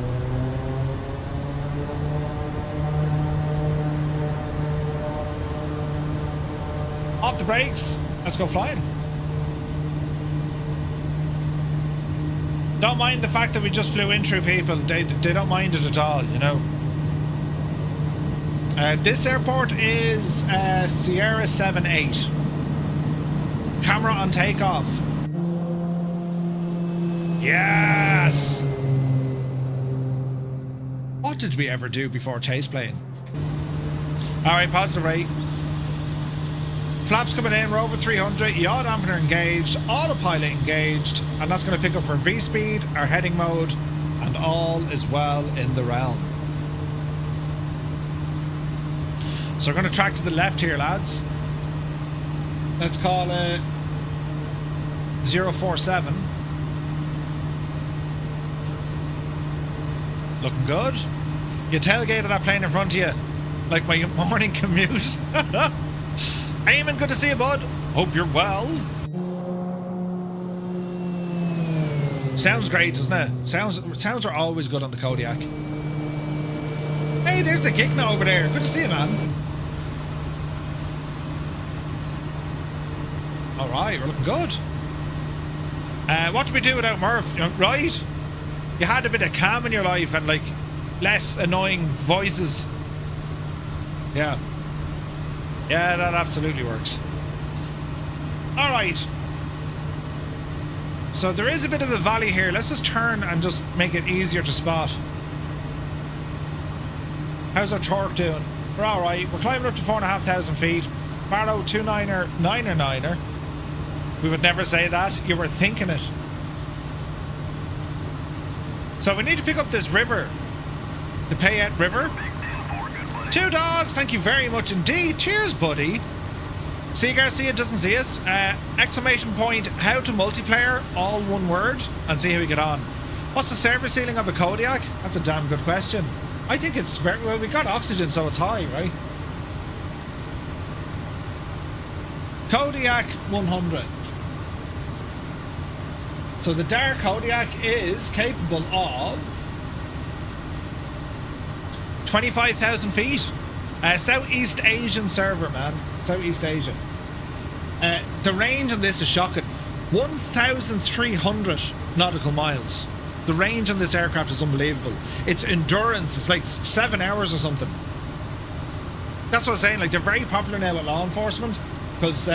Off the brakes. Let's go flying. Don't mind the fact that we just flew in through people. They don't mind it at all, you know. This airport is Sierra 78. Camera on takeoff. Yes! What did we ever do before chase plane? Alright, positive rate. Flaps coming in, we're over 300. Yaw dampener engaged, autopilot engaged, and that's going to pick up our V-speed, our heading mode, and all is well in the realm. So we're going to track to the left here, lads. Let's call it 047. Looking good. You tailgated that plane in front of you like my morning commute. Eamon, good to see you, bud. Hope you're well. Sounds great, doesn't it? Sounds are always good on the Kodiak. Hey, there's the Gigna over there. Good to see you, man. Alright, we're looking good. What do we do without Murph? You know, right? You had a bit of calm in your life and like less annoying voices. Yeah. Yeah, that absolutely works. Alright. So there is a bit of a valley here. Let's just turn and just make it easier to spot. How's our torque doing? We're all right. We're climbing up to 4,500 feet. Barrow 29er, 9er, 9er. We would never say that. You were thinking it. So we need to pick up this river. The Payette River. 2 dogs. Thank you very much indeed. Cheers, buddy. See Garcia doesn't see us. Exclamation point, how to multiplayer, all one word, and see how we get on. What's the service ceiling of a Kodiak? That's a damn good question. I think it's very well, we got oxygen, so it's high, right? Kodiak 100. So the dark Kodiak is capable of 25,000 feet. Southeast Asian server, man. Southeast Asia. The range on this is shocking. 1,300 nautical miles. The range on this aircraft is unbelievable. Its endurance is like 7 hours or something. That's what I'm saying. Like, they're very popular now with law enforcement because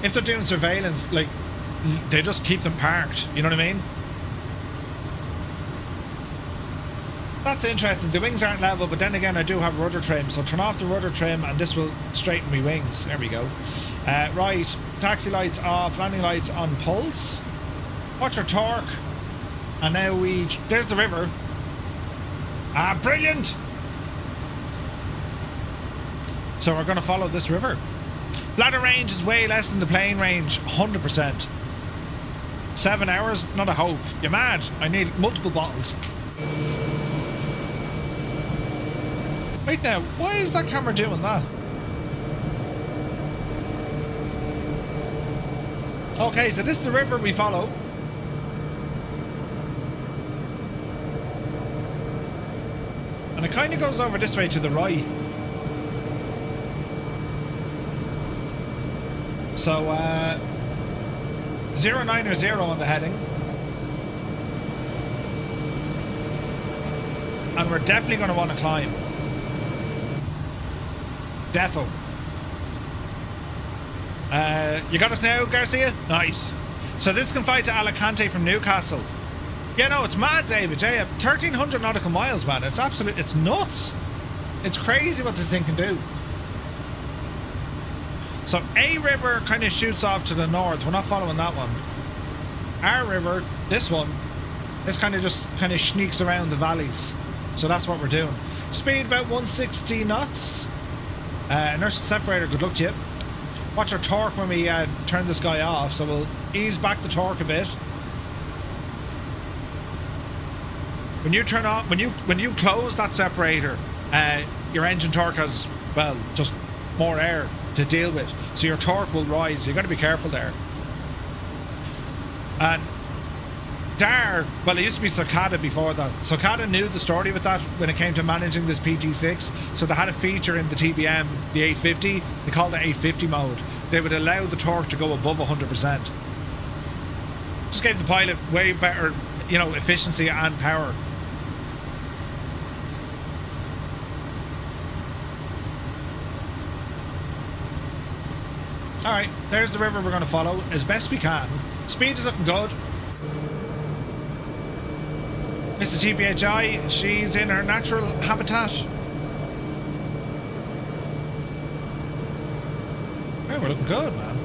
if they're doing surveillance, like, they just keep them parked. You know what I mean? That's interesting. The wings aren't level, but then again, I do have rudder trim, so turn off the rudder trim and this will straighten my wings. There we go. Right, taxi lights off, landing lights on pulse. Watch your torque. And now there's the river. Ah, brilliant! So we're going to follow this river. Bladder range is way less than the plane range, 100%. 7 hours? Not a hope. You're mad. I need multiple bottles. Wait now, why is that camera doing that? Okay, so this is the river we follow. And it kind of goes over this way to the right. So, 090 on the heading. And we're definitely going to want to climb. Defo. You got us now, Garcia? Nice. So this can fly to Alicante from Newcastle. Yeah, no, it's mad, David. 1,300 nautical miles, man. It's absolute. It's nuts. It's crazy what this thing can do. So a river kind of shoots off to the north. We're not following that one. Our river, this one, this kind of sneaks around the valleys. So that's what we're doing. Speed about 160 knots. Inertial separator, good luck to you. Watch our torque when we turn this guy off, so we'll ease back the torque a bit. When you turn on, when you close that separator, your engine torque has, well, just more air to deal with, so your torque will rise. You got to be careful there. And DAR, well, it used to be Cicada before that. Cicada knew the story with that when it came to managing this PT6. So they had a feature in the TBM, the 850. They called it 850 mode. They would allow the torque to go above 100%. Just gave the pilot way better, you know, efficiency and power. Alright, there's the river we're going to follow as best we can. Speed is looking good. Mr. GPHI, she's in her natural habitat. Hey, we're looking good, man.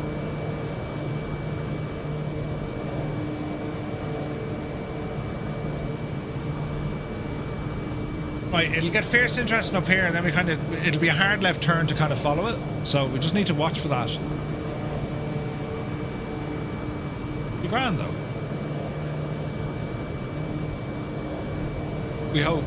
Right, it'll get fierce interesting up here, and then it'll be a hard left turn to kind of follow it. So we just need to watch for that. Be grand though. We hope.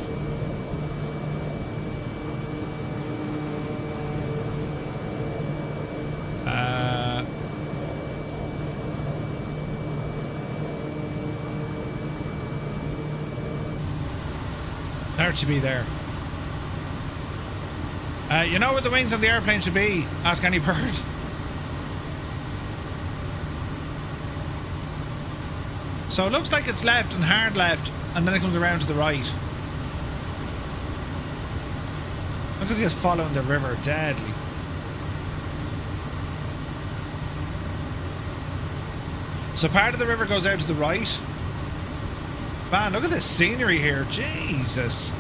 There to be there. You know where the wings of the airplane should be? Ask any bird. So it looks like it's left and hard left, and then it comes around to the right. Look at he's following the river, deadly. So part of the river goes out to the right. Man, look at this scenery here, Jesus.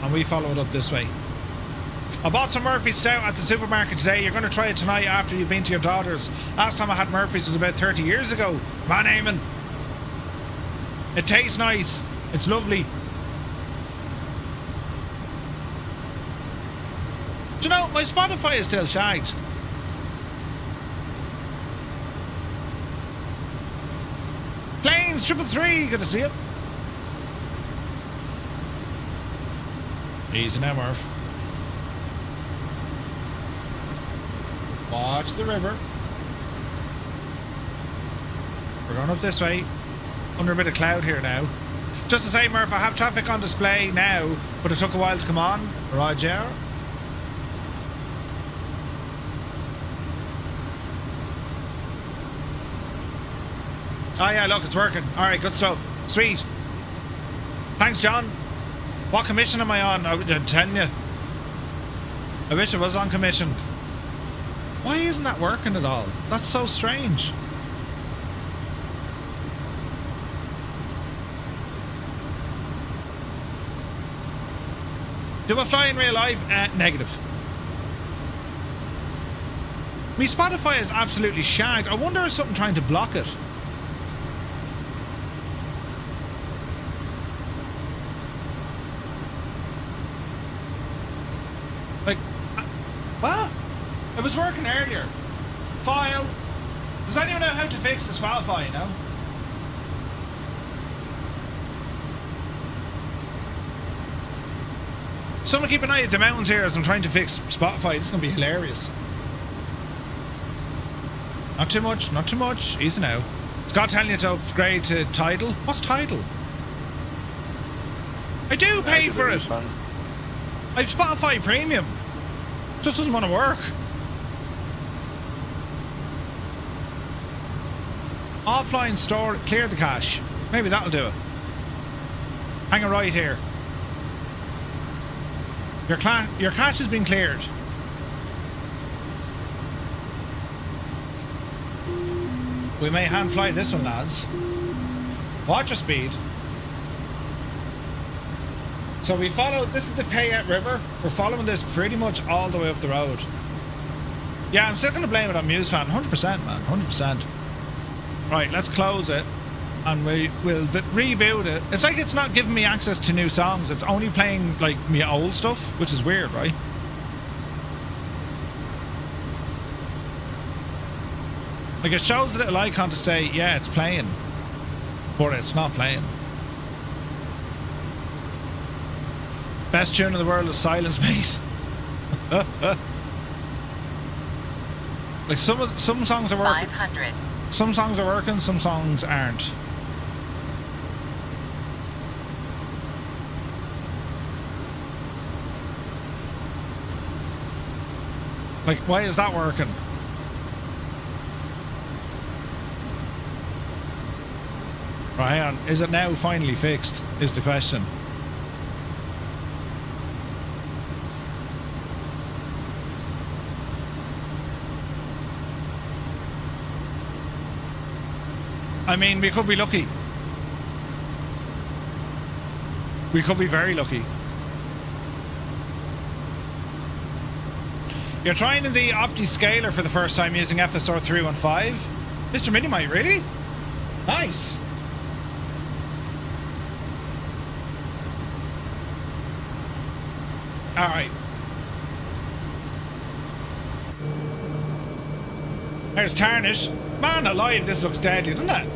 and we follow it up this way. I bought some Murphy's Stout at the supermarket today. You're going to try it tonight after you've been to your daughter's. Last time I had Murphy's was about 30 years ago. Man, Eamon. It tastes nice. It's lovely. Do you know, my Spotify is still shagged. Planes 333, good to see it. Easy now, Murph. Watch the river. We're going up this way. Under a bit of cloud here now. Just to say, Murph, I have traffic on display now, but it took a while to come on. Roger. Oh yeah, look, it's working. Alright, good stuff. Sweet. Thanks, John. What commission am I on? I'm telling you. I wish I was on commission. Why isn't that working at all? That's so strange. Do I fly in real life? Negative. My Spotify is absolutely shagged. I wonder if something trying to block it. Like, what? It was working earlier. File. Does anyone know how to fix the Spotify, you know? Someone keep an eye at the mountains here as I'm trying to fix Spotify. This is going to be hilarious. Not too much, not too much. Easy now. Scott telling you to upgrade to Tidal. What's Tidal? I do pay for it. I've Spotify Premium. Just doesn't want to work. Offline store, clear the cache. Maybe that'll do it. Hang it right here. Your cache has been cleared. We may hand fly this one, lads. Watch your speed. So we follow, this is the Payette River. We're following this pretty much all the way up the road. Yeah, I'm still going to blame it on MuseFan. 100%, man. 100%. Right, let's close it. And we'll reboot it. It's like it's not giving me access to new songs. It's only playing, like, me old stuff, which is weird, right? Like, it shows the little icon to say, yeah, it's playing. But it's not playing. Best tune in the world is Silence, mate. Like, some songs are working. 500. Some songs are working, some songs aren't. Like, why is that working? Right, hang on. Is it now finally fixed? Is the question. I mean, we could be lucky. We could be very lucky. You're trying in the OptiScaler for the first time using FSR 315? Mr. Minimite, really? Nice. Alright. There's Tarnish. Man alive, this looks deadly, doesn't it?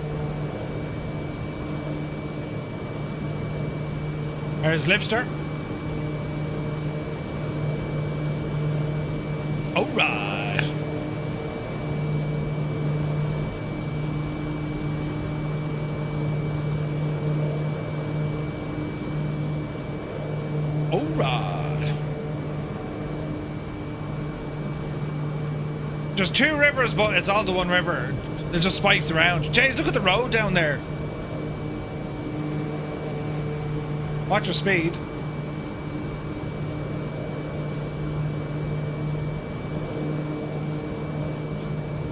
There's Lipster. Alright. Alright. There's two rivers, but it's all the one river. It just spikes around. James, look at the road down there. Watch your speed.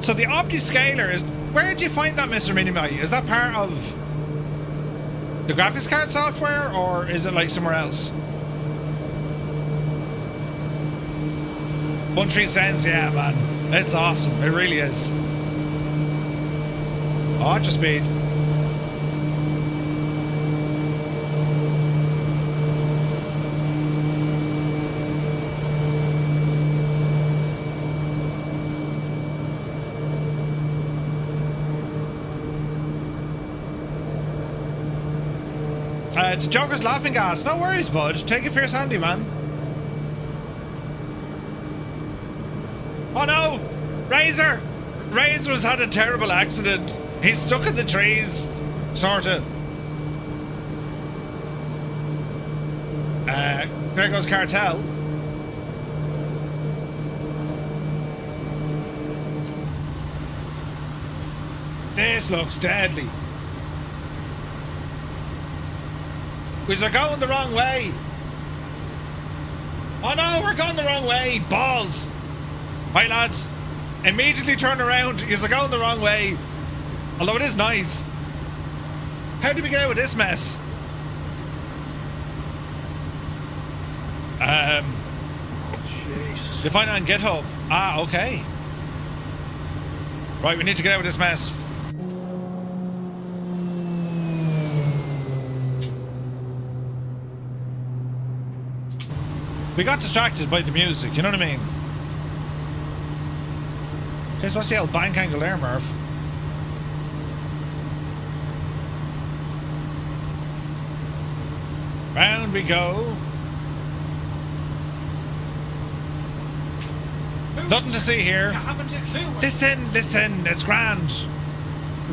So the OptiScaler is... Where do you find that, Mr. Minimite? Is that part of the graphics card software, or is it like somewhere else? One tree cents, yeah, man. It's awesome. It really is. Watch your speed. To Joker's laughing gas. No worries, bud. Take it fierce handy, man. Oh no! Razor! Razor's had a terrible accident. He's stuck in the trees. Sorta. There goes Cartel. This looks deadly. We're going the wrong way. Oh no, we're going the wrong way. Balls. Right, lads. Immediately turn around. You're going the wrong way. Although it is nice. How did we get out of this mess? Jesus. You find it on GitHub. Ah, okay. Right, we need to get out of this mess. We got distracted by the music, you know what I mean? Just what's the old bank angle there, Murph? Round we go. Nothing to see here. Listen, listen, it's grand.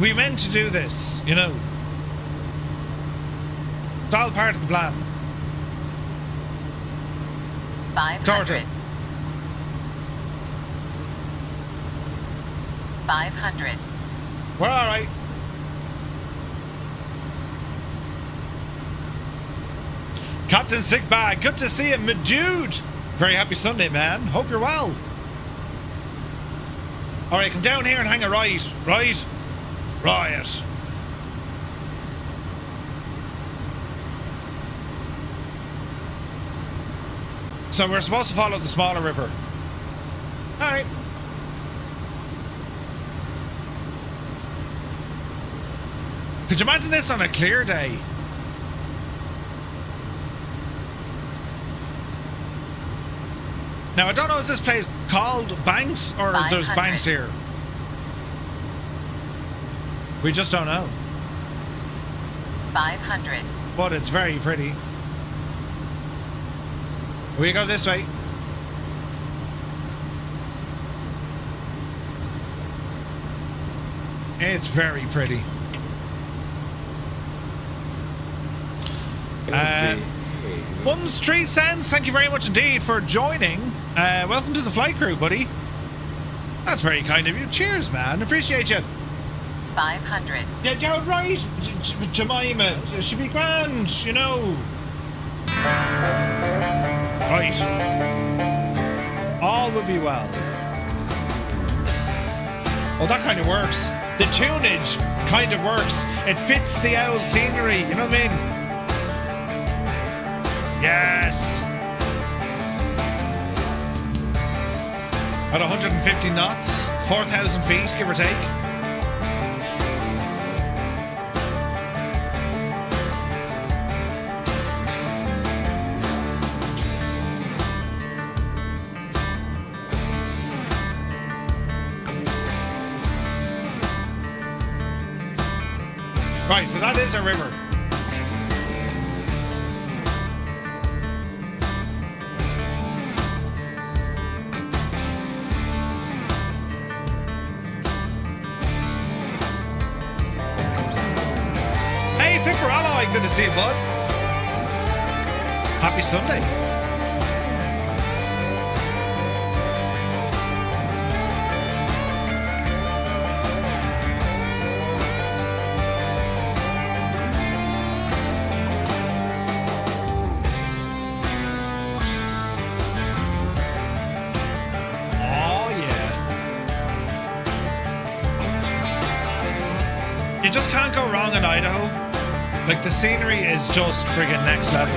We meant to do this, you know. It's all part of the plan. 500. 500. We're all right. Captain Sickbag, good to see you, my dude. Very happy Sunday, man. Hope you're well. All right, come down here and hang a right. Right? Riot. So we're supposed to follow the smaller river. All right. Could you imagine this on a clear day? Now, I don't know if this place called Banks or there's banks here. We just don't know. 500. But it's very pretty. We go this way. It's very pretty. One Street Sense, thank you very much indeed for joining. Welcome to the flight crew, buddy. That's very kind of you. Cheers, man. Appreciate you. 500. Yeah, right, Jemima. It should be grand, you know. Right. All will be well. Well, that kind of works. The tunage kind of works. It fits the old scenery, you know what I mean? Yes. At 150 knots, 4,000 feet, give or take. Right, so that is a river. Hey, Fit for Alloy, good to see you, bud. Happy Sunday. You just can't go wrong in Idaho. Like, the scenery is just friggin' next level.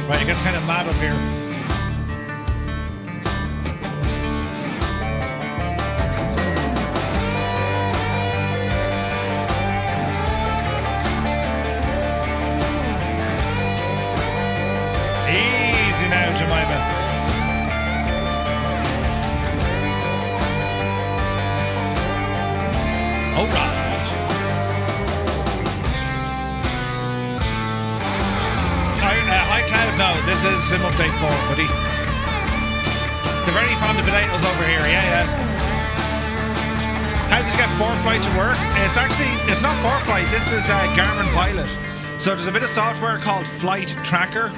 Right, it gets kind of mad up here. Easy now, Jemima. All right. High Cloud, no, this is Sim Update 4, buddy. They're very fond of potatoes over here, yeah. How does it get ForeFlight to work? It's not ForeFlight, this is Garmin Pilot. So there's a bit of software called Flight Tracker,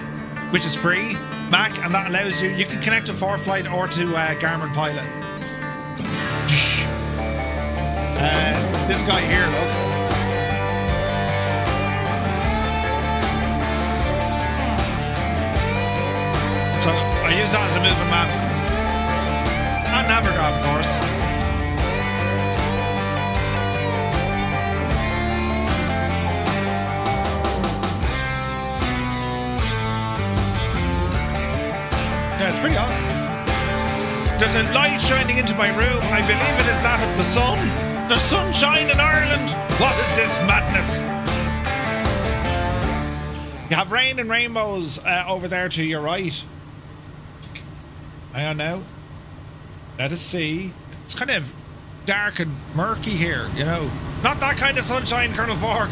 which is free, Mac, and that allows you can connect to ForeFlight or to Garmin Pilot. This guy here, look. So I use that as a moving map. And Navigraph, of course. Yeah, it's pretty odd. There's a light shining into my room. I believe it is that of the sun. The sunshine in Ireland. What is this madness? You have rain and rainbows over there to your right. Hang on now. Let us see. It's kind of dark and murky here, you know. Not that kind of sunshine, Colonel Fork.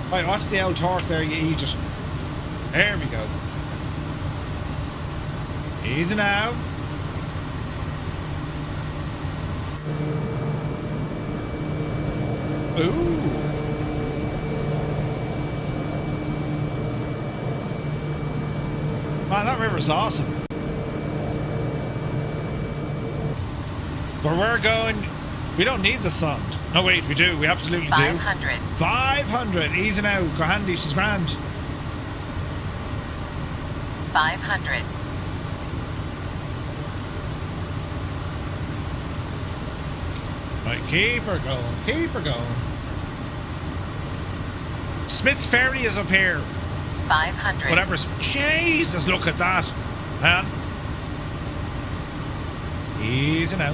Right, what's the old torque there? You eat it. There we go. Easy now. Ooh. Man, that river's awesome. Where we're going, we don't need the sun. No, wait, we do. We absolutely do. 500. 500. Easy now. Go handy. She's grand. 500. Right, keep her going. Keep her going. Smith's Ferry is up here. 500. Whatever. Jesus, look at that. Man. Easy now.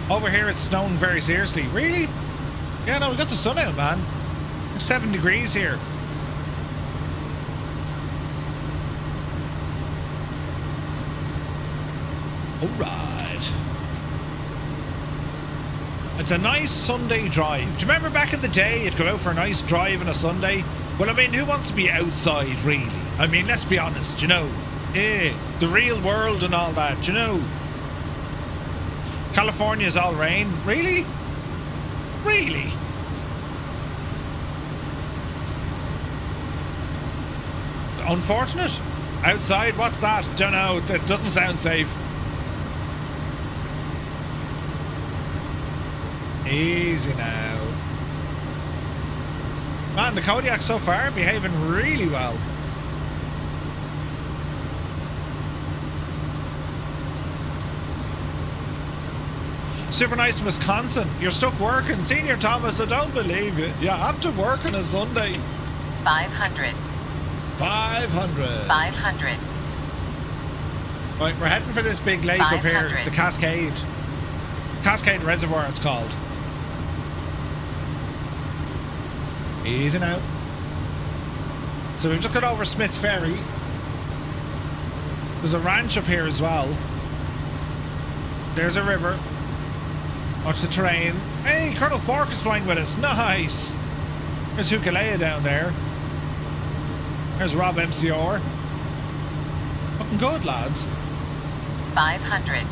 Over here it's snowing very seriously. Really? Yeah, no, we got the sun out, man. It's 7 degrees here. Alright. It's a nice Sunday drive. Do you remember back in the day you'd go out for a nice drive on a Sunday? Well, I mean, who wants to be outside, really? I mean, let's be honest, you know. The real world and all that, you know. California's all rain. Really? Really? Unfortunate. Outside, what's that? Don't know. That doesn't sound safe. Easy now. Man, the Kodiak so far behaving really well. Super nice in Wisconsin. You're stuck working. Senior Thomas, I don't believe you. You have to work on a Sunday. 500. 500. 500. Right, we're heading for this big lake up here. The Cascade. Cascade Reservoir it's called. Easy now. So we've just got over Smith Ferry. There's a ranch up here as well. There's a river. Watch the terrain. Hey, Colonel Fork is flying with us. Nice. There's Hukalea down there. There's Rob MCR. Looking good, lads. 500.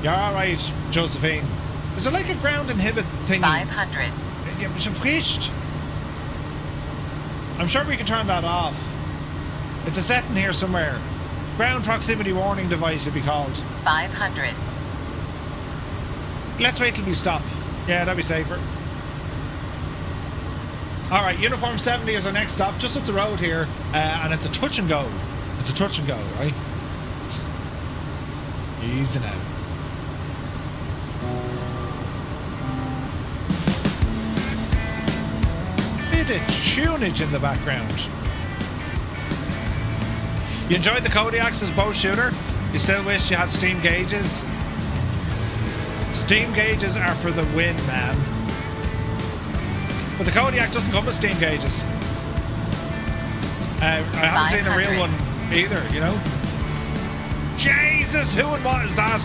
You're alright, Josephine. Is there like a ground inhibit thingy? 500. Yeah, but you've reached. I'm sure we can turn that off. It's a setting here somewhere. Ground proximity warning device it'd be called. 500. Let's wait till we stop. Yeah, that'd be safer. Alright, Uniform 70 is our next stop, just up the road here. And it's a touch and go. It's a touch and go, right? Easy now. Bit of tunage in the background. You enjoyed the Kodiaks as bow shooter? You still wish you had steam gauges? Steam gauges are for the win, man. But the Kodiak doesn't come with steam gauges. I haven't seen a real one either, you know? Jesus, who and what is that?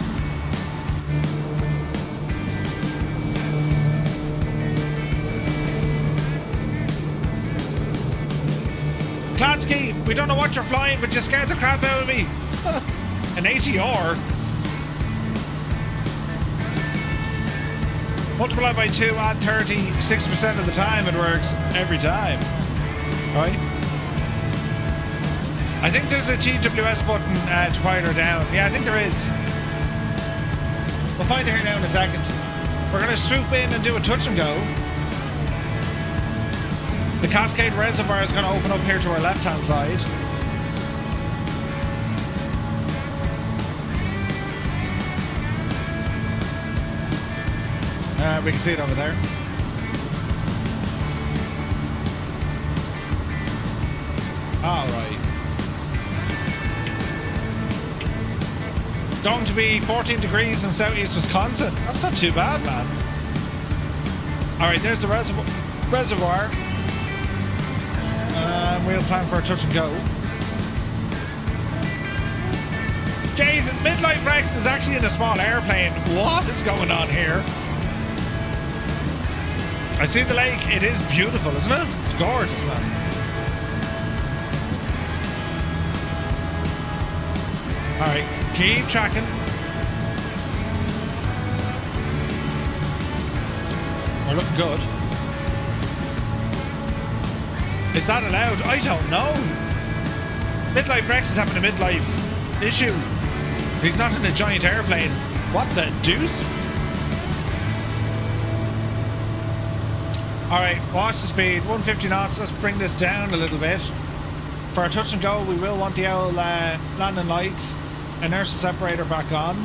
Kladsky, we don't know what you're flying, but you scared the crap out of me. An ATR. Multiply by 2, add 30, 6% of the time it works every time. Right? I think there's a TWS button to quiet her down. Yeah, I think there is. We'll find it here now in a second. We're going to swoop in and do a touch and go. The Cascade Reservoir is going to open up here to our left-hand side. We can see it over there. All right. Going to be 14 degrees in southeast Wisconsin. That's not too bad, man. All right, there's the reservoir. We'll plan for a touch and go. Jason, Midlife Rex is actually in a small airplane. What is going on here? I see the lake. It is beautiful, isn't it? It's gorgeous, man. All right, keep tracking. We're looking good. Is that allowed? I don't know. Midlife Rex is having a midlife issue. He's not in a giant airplane. What the deuce? Alright, watch the speed. 150 knots. Let's bring this down a little bit. For our touch and go, we will want the old landing lights. Inertial separator back on.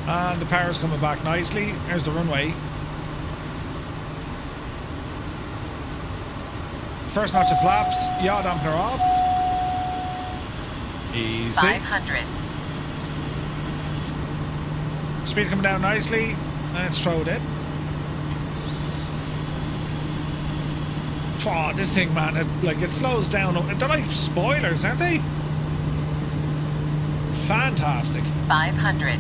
And the power's coming back nicely. There's the runway. First notch of flaps, yaw dampener off. Easy. 500. Speed coming down nicely. Let's throw it in. Oh, this thing, man, it slows down. They're like spoilers, aren't they? Fantastic. 500.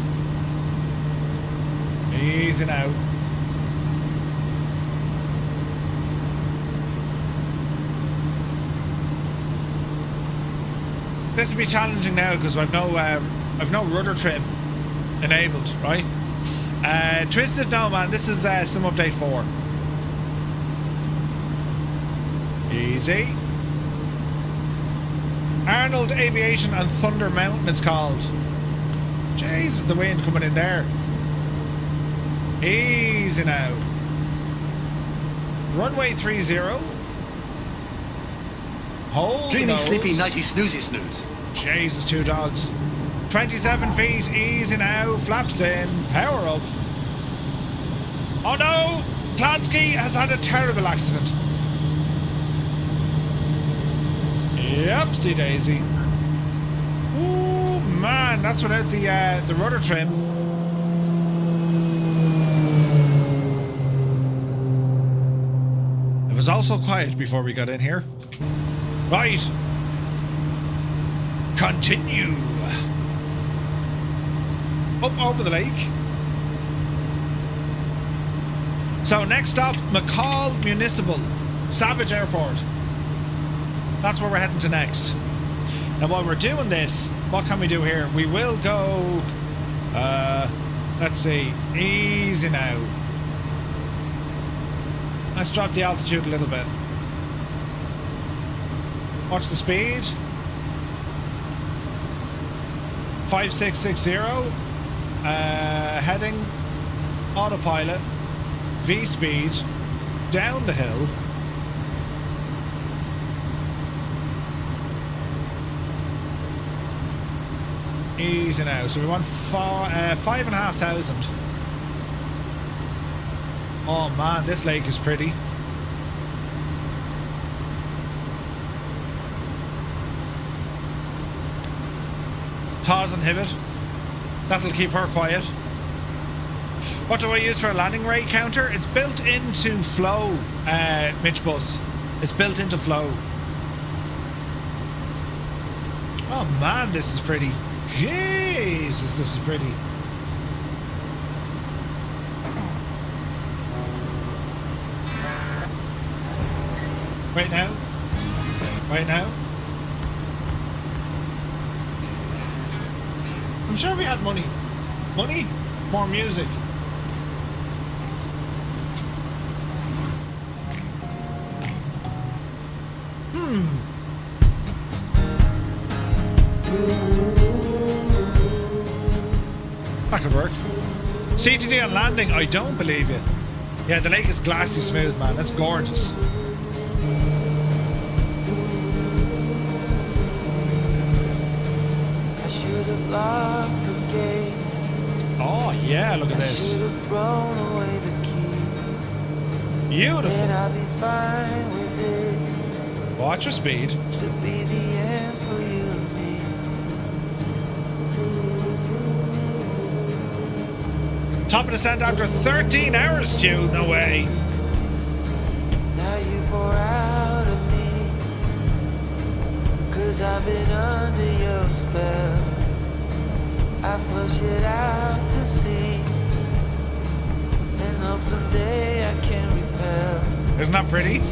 Easy now. This will be challenging now because I've no rudder trim enabled, right? Twisted, no man, this is some update 4. Easy. Arnold Aviation and Thunder Mountain it's called. Jesus, the wind coming in there. Easy now. Runway 30. Hold Dreamy, those. sleepy, nighty, snoozy, snooze. Jesus, 2 dogs. 27 feet, easy now. Flaps in, power up. Oh no! Kladsky has had a terrible accident. Yepsy daisy. Ooh, man, that's without the rudder trim. It was also quiet before we got in here. Right. Continue. Up over the lake. So next stop, McCall Municipal, Savage Airport. That's where we're heading to next. Now while we're doing this, what can we do here? We will go, let's see, easy now. Let's drop the altitude a little bit. Watch the speed. 5660. Heading. Autopilot. V speed. Down the hill. Easy now. So we want 5,500. Oh man, this lake is pretty. Pause inhibit. That'll keep her quiet. What do I use for a landing rate counter? It's built into Flow, Mitch Bus. It's built into Flow. Oh man, this is pretty. Jesus, this is pretty. Right now. Right now. I'm sure we had money. Money? More music. That could work. CTD on landing, I don't believe you. Yeah, the lake is glassy smooth, man. That's gorgeous. I should have locked the gate. Oh, yeah, look at this. Should have thrown away the key. Beautiful. And I'll be fine with it. Watch your speed. To be the end for you and me. Top of the sand after 13 hours, Stu. No way. Now you pour out of me. 'Cause I've been under your spell. I flush it out to sea. And hope someday I can repel. Isn't that pretty?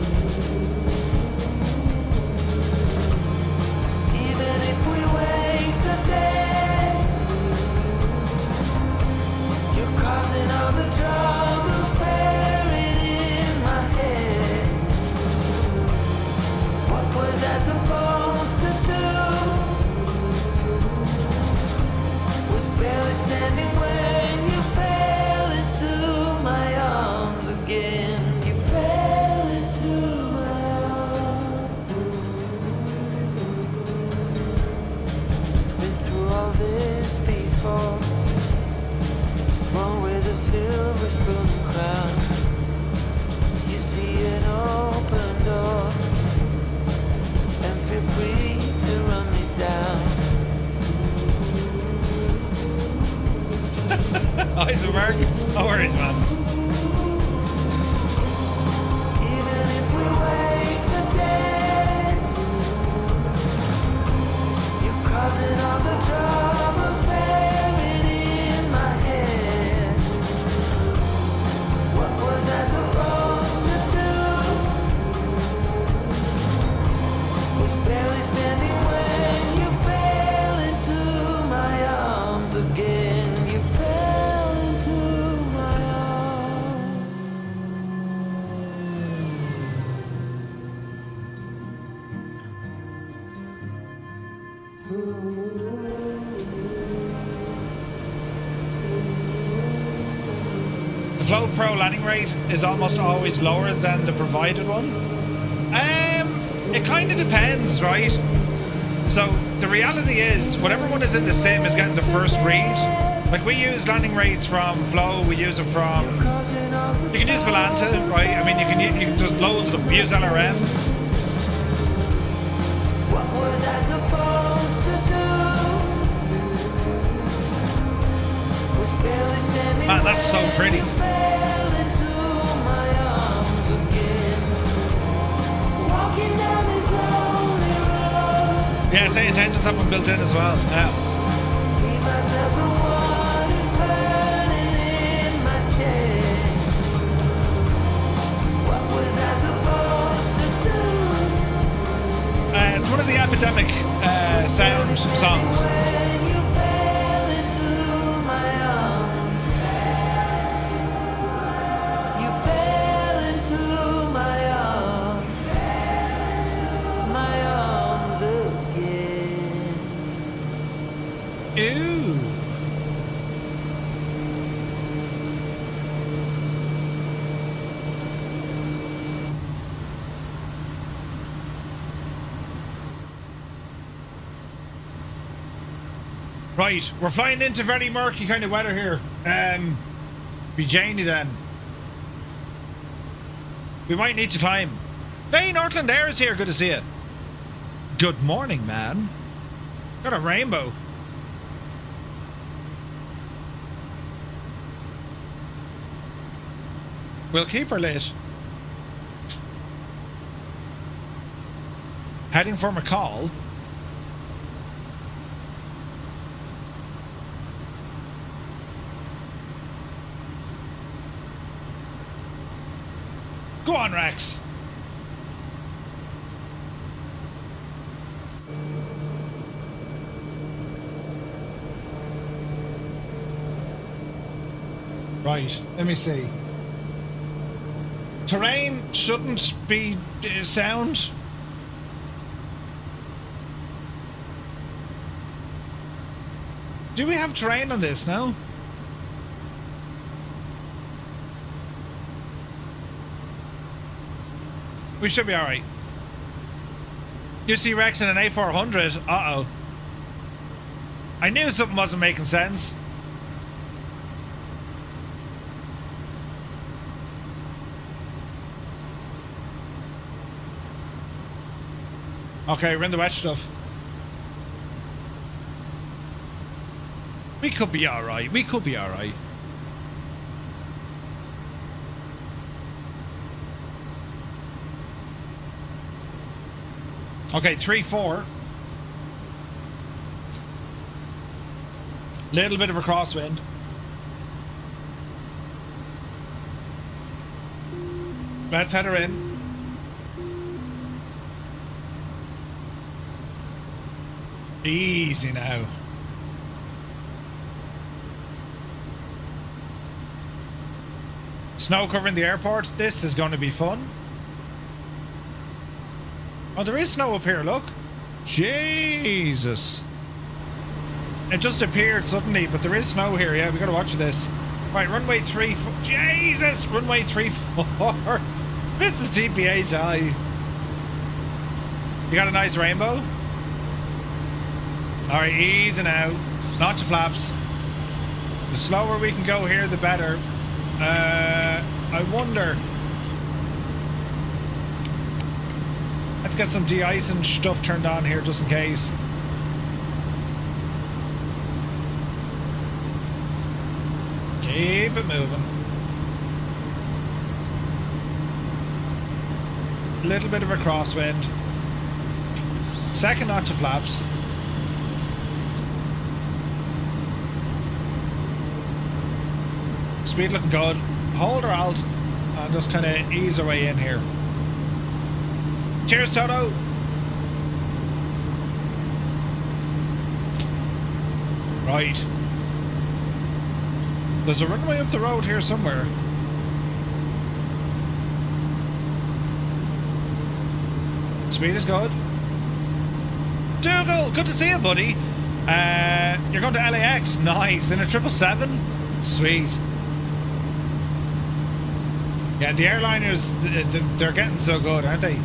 Even if we wake the day, you're causing all the troubles buried in my head. What was I supposed to do? Was barely standing when you fell into my arms again. You fell into my arms. Been through all this before. One with a silver spoon and crown. You see an open door and feel free to run me down. Eisenberg. No worries, man. Even if we wake the dead, you're causing all the troubles buried in my head. What was I supposed to do? Was barely standing when you fell into my arms again. You fell into my arms. The Flow Pro landing rate is almost always lower than the provided one. It kind of depends, right? So the reality is, whatever one is in the sim is getting the first read. Like we use landing rates from Flow, we use it from. You can use Volanta, right? I mean, you can just loads of them. We use LRM. What was I supposed to do? Was barely standing. Man, that's so pretty. Fell into my arms again. Walking down this lonely road. Yeah, say intentions have been built in as well. Yeah. Leave myself and what is burning in my chest. What was I supposed to do? It's one of the Epidemic sound songs. When you fell into my arms, you fell into my arms again. Ooh. Right, we're flying into very murky kind of weather here. Be Janey then. We might need to climb. Hey, Northland Air is here. Good to see you. Good morning, man. Got a rainbow. We'll keep her lit. Heading for McCall. Go on, Rex. Right, let me see. Terrain shouldn't be sound. Do we have terrain on this now? We should be alright. You see Rex in an A400? Uh-oh. I knew something wasn't making sense. Okay, we're in the wet stuff. We could be alright. We could be alright. Okay, 3-4. Little bit of a crosswind. Let's head her in. Easy now. Snow covering the airport. This is going to be fun. Oh, there is snow up here, look. Jesus. It just appeared suddenly, but there is snow here. Yeah, we gotta watch for this. Right, runway 34. Jesus! Runway 34. This is GPHI. You got a nice rainbow? Alright, easy now. Notch of flaps. The slower we can go here, the better. I wonder. Let's get some de-icing stuff turned on here just in case. Keep it moving. A little bit of a crosswind. Second notch of flaps. Speed looking good. Hold her alt and just kind of ease our way in here. Cheers, Toto. Right. There's a runway up the road here somewhere. Speed is good. Dougal, good to see you, buddy. You're going to LAX. Nice. In a 777? Sweet. Yeah, the airliners, they're getting so good, aren't they?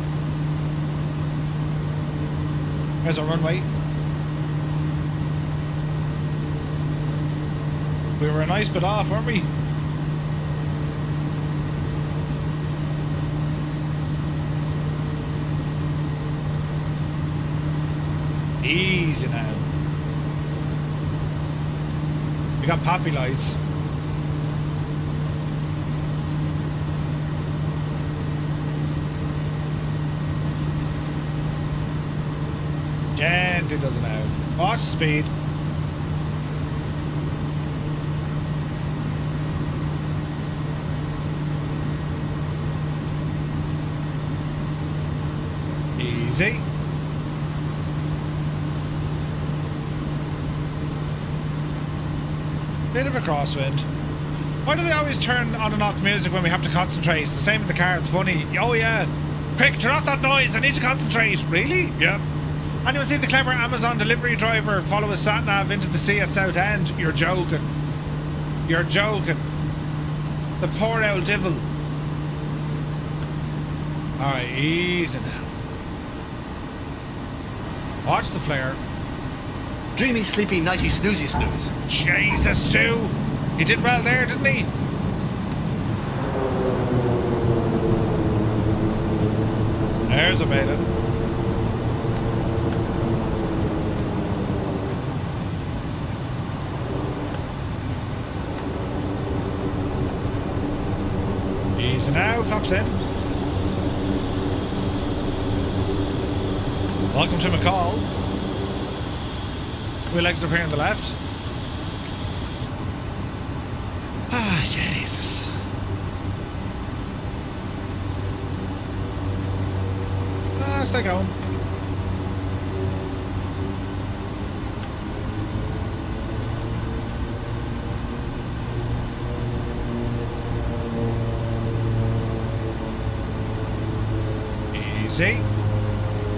There's our runway. We were a nice bit off, weren't we? Easy now. We got poppy lights. Gently does it now. Watch the speed. Easy. Bit of a crosswind. Why do they always turn on and off the music when we have to concentrate? It's the same in the car, it's funny. Oh yeah. Quick, turn off that noise, I need to concentrate. Really? Yep. Anyone see the clever Amazon delivery driver follow a sat-nav into the sea at Southend? You're joking. You're joking. The poor old devil. Alright, easy now. Watch the flare. Dreamy, sleepy, nighty, snoozy, snooze. Jesus, Stu. He did well there, didn't he? There's a made it. Easy now, flaps in. Welcome to McCall. Wheel exit up here on the left. Ah, Jesus. Ah, stay going. Easy.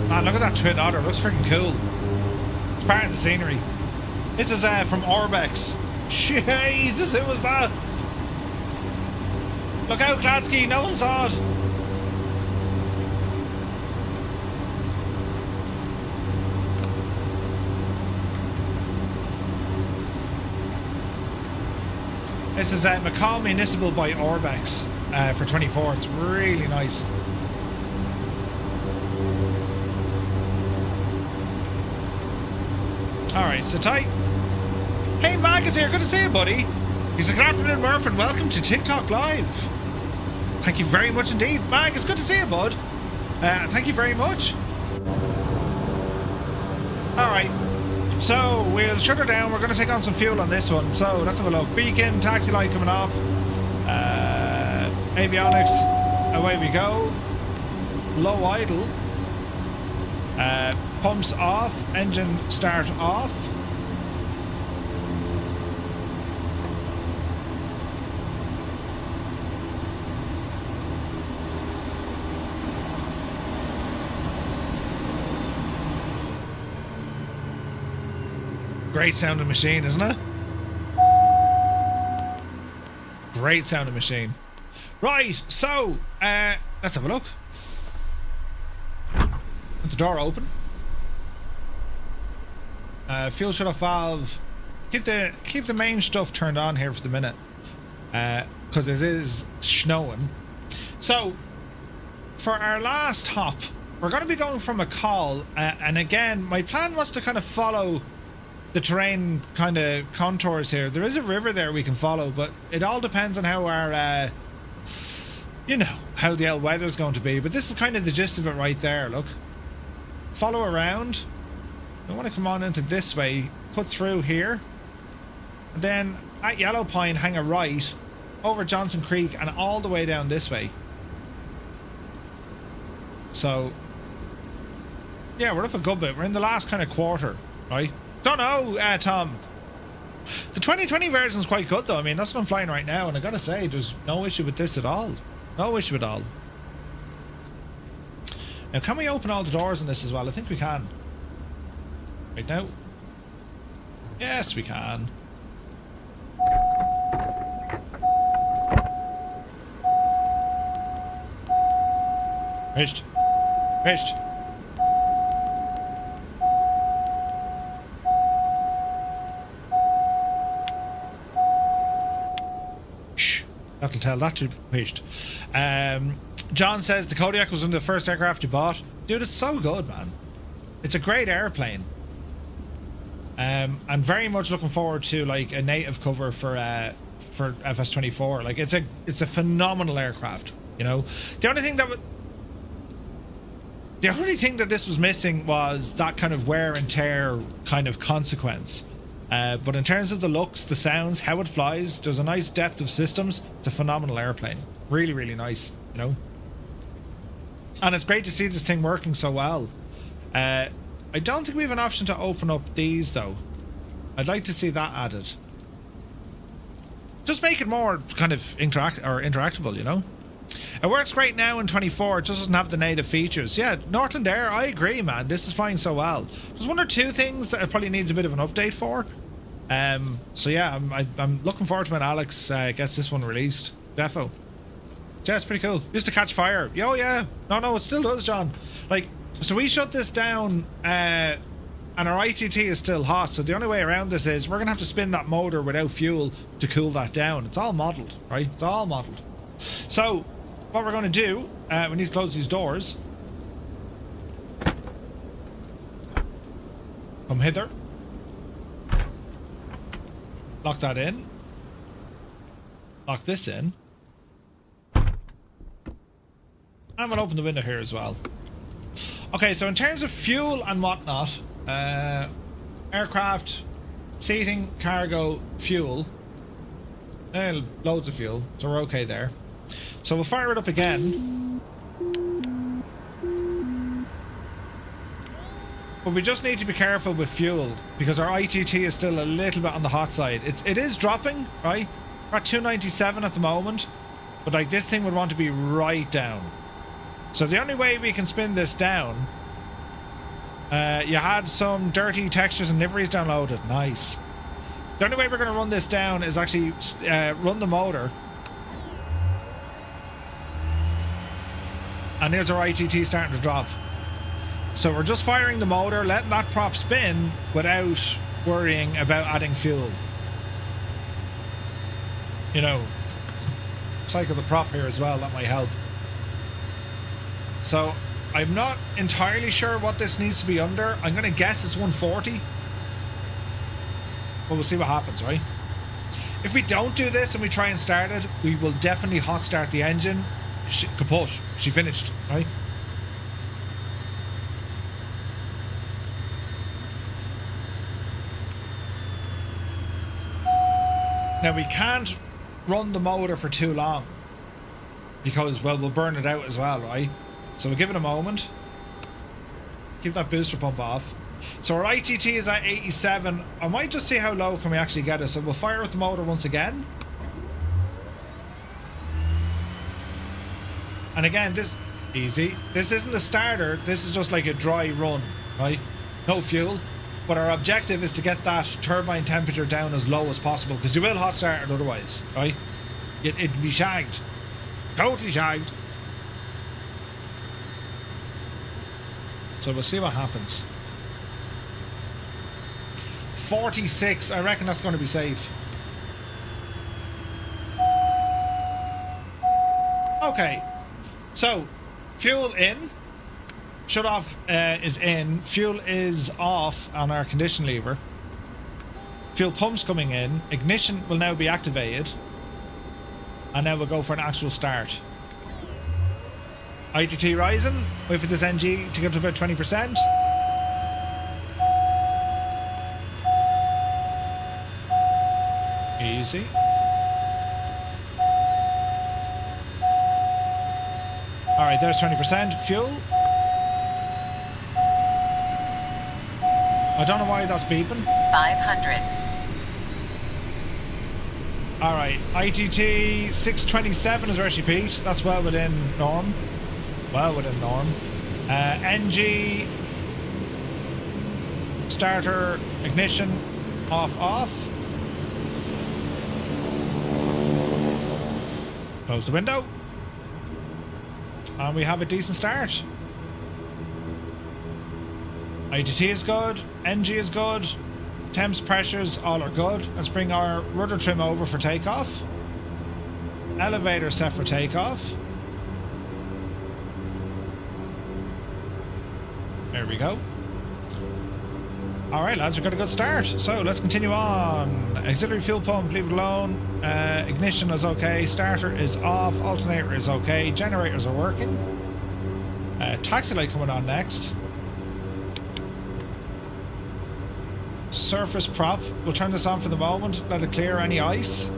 Man, look at that twin otter. It looks freaking cool. It's part of the scenery. This is from Orbex. Jesus, who was that? Look out, Kladsky. No one saw it. This is McCall Municipal by Orbex for 24. It's really nice. Alright, so tight. Hey, Mag is here. Good to see you, buddy. He's like, good afternoon, Murph, and welcome to TikTok Live. Thank you very much indeed. Mag, it's good to see you, bud. Thank you very much. Alright, so we'll shut her down. We're going to take on some fuel on this one. So let's have a look. Beacon, taxi light coming off. Avionics, away we go. Low idle. Pumps off, engine start off. Great sounding machine, isn't it? Great sounding machine. Right, so let's have a look. Let the door open. Fuel shut off valve. Keep the main stuff turned on here for the minute, because it is snowing. So for our last hop, we're going to be going from McCall, and again, my plan was to kind of follow the terrain kind of contours here. There is a river there we can follow, but it all depends on how our you know, how the weather's going to be. But this is kind of the gist of it right there. Look, follow around. I want to come on into this way, put through here, and then at Yellow Pine hang a right over Johnson Creek and all the way down this way. So yeah, we're up a good bit. We're in the last kind of quarter, right? Don't know, Tom. The 2020 version is quite good though. I mean, that's what I'm flying right now, and I gotta say, there's no issue with this at all. No issue at all. Now, can we open all the doors in this as well? I think we can. Right now? Yes, we can. Finished. Finished. Shh. That'll tell that to be finished. John says the Kodiak was one of the first aircraft you bought. Dude, it's so good, man. It's a great airplane. I'm very much looking forward to like a native cover for FS24. Like it's a phenomenal aircraft, you know. The only thing that this was missing was that kind of wear and tear kind of consequence. But in terms of the looks, the sounds, how it flies, there's a nice depth of systems. It's a phenomenal airplane. Really, really nice, you know. And it's great to see this thing working so well. I don't think we have an option to open up these though. I'd like to see that added. Just make it more kind of interactable, you know. It works great now in 24. It just doesn't have the native features. Yeah, Northland Air, I agree, man. This is flying so well. There's one or two things that it probably needs a bit of an update for. So yeah, I'm looking forward to when Alex gets this one released. Defo. Yeah, it's pretty cool. Used to catch fire. Yo, yeah. No, it still does, John. Like, so we shut this down, and our ITT is still hot. So the only way around this is we're gonna have to spin that motor without fuel to cool that down. It's all modelled, right? It's all modelled. So what we're gonna do, we need to close these doors. Come hither. Lock that in. Lock this in. I'm gonna open the window here as well. Okay, so in terms of fuel and whatnot, aircraft, seating, cargo, fuel, loads of fuel, so we're okay there. So we'll fire it up again. But we just need to be careful with fuel because our ITT is still a little bit on the hot side. It is dropping, right? We're at 297 at the moment, but like this thing would want to be right down. So the only way we can spin this down, you had some dirty textures and liveries downloaded. Nice. The only way we're going to run this down is actually run the motor. And there's our ITT starting to drop. So we're just firing the motor, letting that prop spin without worrying about adding fuel. You know, cycle the prop here as well, that might help. So I'm not entirely sure what this needs to be under. I'm going to guess it's 140. But we'll see what happens, right? If we don't do this and we try and start it, we will definitely hot start the engine. Kaput. She finished, right? Now we can't run the motor for too long because, well, we'll burn it out as well, right? So we'll give it a moment. Keep that booster pump off. So our ITT is at 87. I might just see how low can we actually get it. So we'll fire up the motor once again. And again, this easy. This isn't a starter. This is just like a dry run, right? No fuel. But our objective is to get that turbine temperature down as low as possible because you will hot start it otherwise, right? It'd be shagged. Totally shagged. So we'll see what happens. 46. I reckon that's going to be safe. Okay. So, fuel in. Shut off is in. Fuel is off on our condition lever. Fuel pump's coming in. Ignition will now be activated. And now we'll go for an actual start. ITT rising. Wait for this NG to get to about 20%. Easy. Alright, there's 20%. Fuel. I don't know why that's beeping. 500. Alright, ITT 627 is Hershey Pete. That's well within norm. Well within norm. NG. Starter. Ignition. Off, off. Close the window. And we have a decent start. ITT is good. NG is good. Temps, pressures, all are good. Let's bring our rudder trim over for takeoff. Elevator set for takeoff. There we go. Alright lads, we've got a good start. So let's continue on. Auxiliary fuel pump, leave it alone. Ignition is okay. Starter is off. Alternator is okay. Generators are working. Taxi light coming on next. Surface prop. We'll turn this on for the moment. Let it clear any ice.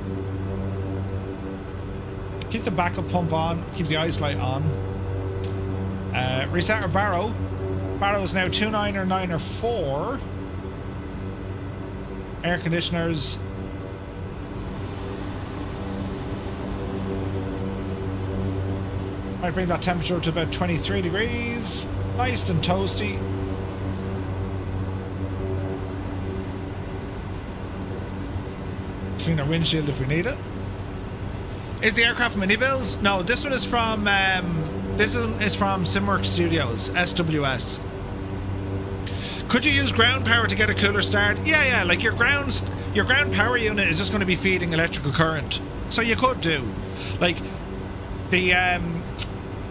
Keep the backup pump on. Keep the ice light on. Reset our barrow. Barrow is now 2994. Air conditioners. Might bring that temperature to about 23 degrees. Nice and toasty. Clean our windshield if we need it. Is the aircraft mini builds? No, this one is from Simwork Studios, SWS. Could you use ground power to get a cooler start? Yeah, like your ground power unit is just going to be feeding electrical current. So you could do. Like the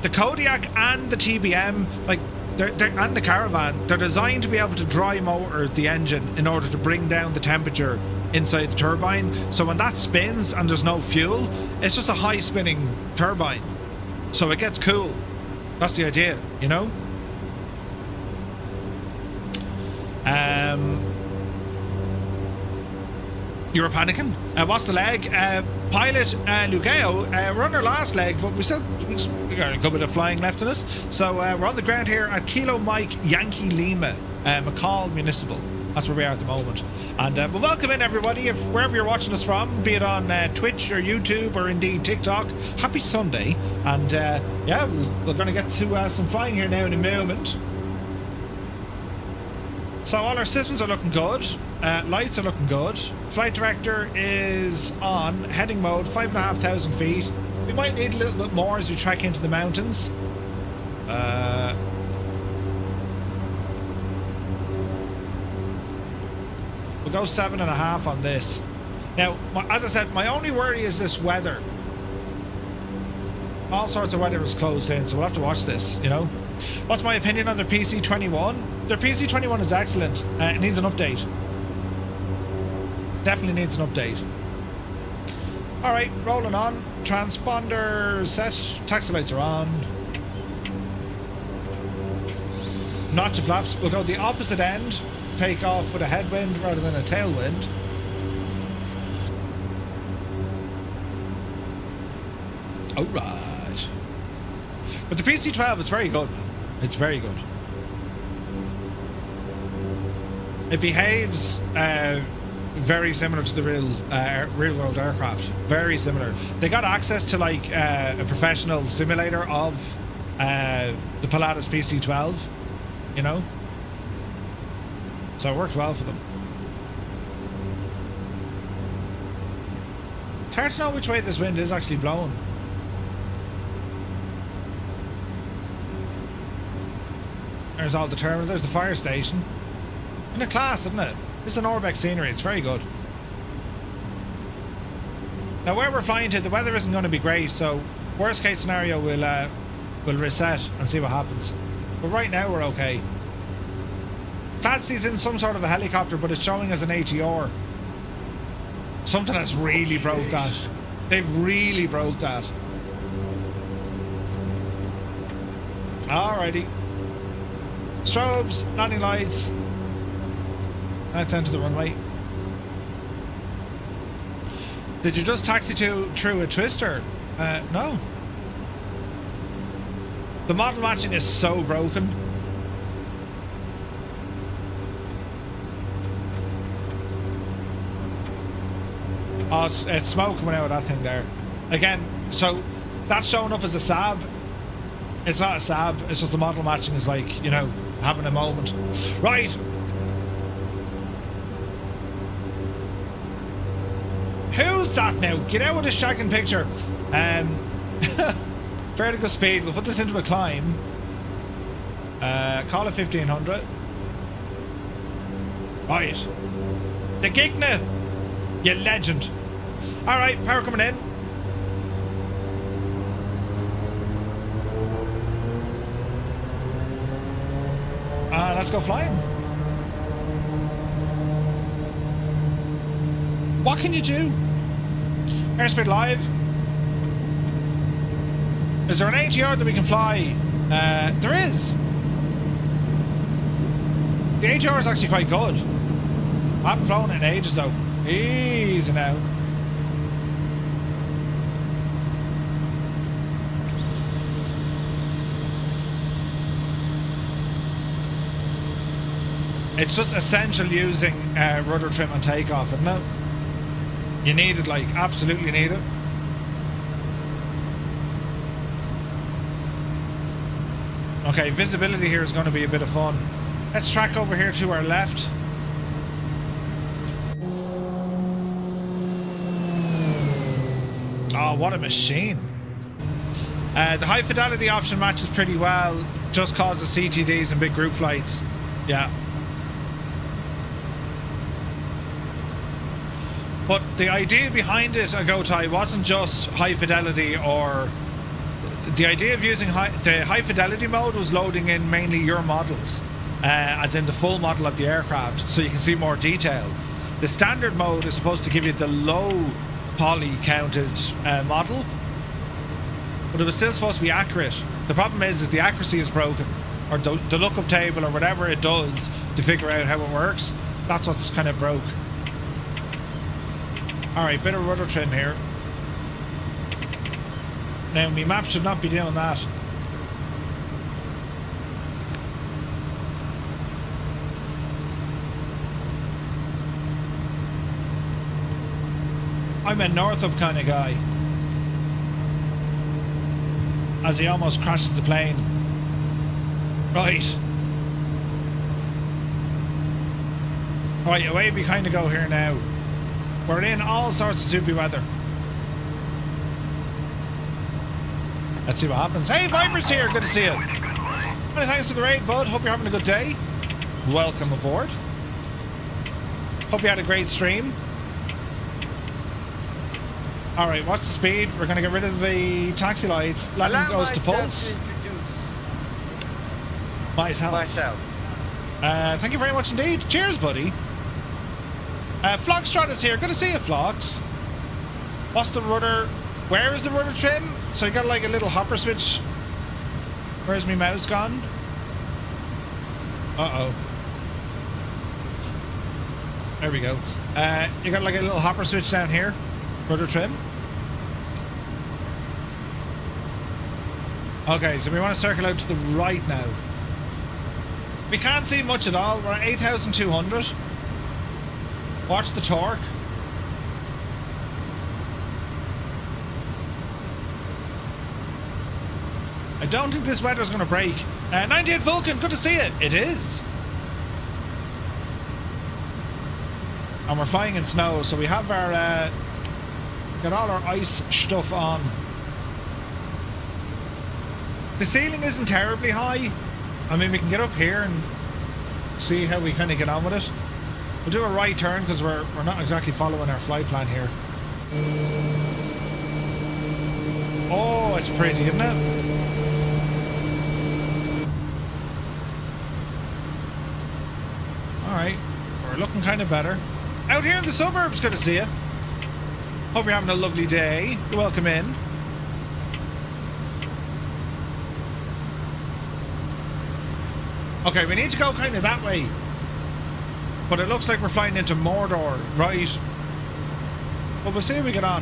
Kodiak and the TBM, like and the Caravan, they're designed to be able to dry motor the engine in order to bring down the temperature inside the turbine. So when that spins and there's no fuel, it's just a high spinning turbine. So it gets cool. That's the idea, you know? You were panicking? What's the leg? Pilot Lugao, we're on our last leg, but we got a good bit of flying left in us. So we're on the ground here at Kilo Mike Yankee Lima, McCall Municipal. That's where we are at the moment. And well, welcome in everybody, if wherever you're watching us from, be it on Twitch or YouTube or indeed TikTok. Happy Sunday. And yeah, we're going to get to some flying here now in a moment. So all our systems are looking good. Lights are looking good. Flight director is on heading mode, 5,500 feet. We might need a little bit more as we trek into the mountains. We'll go 7.5 on this. Now, as I said, my only worry is this weather. All sorts of weather is closed in, so we'll have to watch this, you know. What's my opinion on their PC-21? Their PC-21 is excellent. It needs an update. Definitely needs an update. Alright, rolling on. Transponder set. Taxi lights are on. Notch of flaps. We'll go the opposite end. Take off with a headwind rather than a tailwind. Alright. But the PC-12 is very good. It's very good. It behaves very similar to the real world aircraft. Very similar. They got access to like a professional simulator of the Pilatus PC-12, you know? So it worked well for them. It's hard to know which way this wind is actually blowing. There's all the terminal. There's the fire station. In a class, isn't it? It's an Orbeck scenery. It's very good. Now, where we're flying to, the weather isn't going to be great. So, worst case scenario, we'll reset and see what happens. But right now, we're okay. Clancy's in some sort of a helicopter, but it's showing as an ATR. Something has really broke that. They've really broke that. Alrighty. Strobes, landing lights. Let's enter the runway. Did you just taxi through a twister? No. The model matching is so broken. Oh, it's smoke coming out of that thing there. Again, so that's showing up as a SAB. It's not a SAB, it's just the model matching is like, you know, having a moment. Right. Who's that now? Get out with this shagging picture. Fairly good speed. We'll put this into a climb. Call it 1500. Right. The Gigna. You legend. Alright, power coming in. Let's go flying. What can you do? Airspeed live. Is there an ATR that we can fly? There is. The ATR is actually quite good. I haven't flown it in ages though. Easy now. It's just essential using rudder trim on takeoff, isn't it? You need it, like, absolutely need it. Okay, visibility here is going to be a bit of fun. Let's track over here to our left. Oh, what a machine. The high fidelity option matches pretty well, just causes CTDs and big group flights. Yeah. But the idea behind it, Agotai, wasn't just high fidelity, or the idea of using the high fidelity mode was loading in mainly your models, as in the full model of the aircraft, so you can see more detail. The standard mode is supposed to give you the low poly counted model, but it was still supposed to be accurate. The problem is the accuracy is broken, or the lookup table or whatever it does to figure out how it works. That's what's kind of broke. Alright, bit of rudder trim here. Now, my map should not be doing that. I'm a north up kind of guy. As he almost crashes the plane. Right. Right, away we kind of go here now. We're in all sorts of soupy weather. Let's see what happens. Hey, Viper's here. Good to see you. Many thanks for the raid, bud. Hope you're having a good day. Welcome aboard. Hope you had a great stream. Alright, what's the speed? We're going to get rid of the taxi lights. Landing goes to pulse. Myself. Thank you very much indeed. Cheers, buddy. Floxtrot is here. Good to see you, Flox. What's the rudder? Where is the rudder trim? So you got like a little hopper switch. Where's my mouse gone? Uh-oh. There we go. You got like a little hopper switch down here. Rudder trim. Okay, so we want to circle out to the right now. We can't see much at all. We're at 8,200. Watch the torque. I don't think this weather's going to break. 98 Vulcan, good to see it. It is. And we're flying in snow, so we have our... got all our ice stuff on. The ceiling isn't terribly high. I mean, we can get up here and see how we kind of get on with it. We'll do a right turn because we're not exactly following our flight plan here. Oh, it's pretty, isn't it? Alright, we're looking kind of better. Out here in the suburbs, good to see you. Hope you're having a lovely day. You're welcome in. Okay, we need to go kind of that way. But it looks like we're flying into Mordor, right? But we'll see how we get on.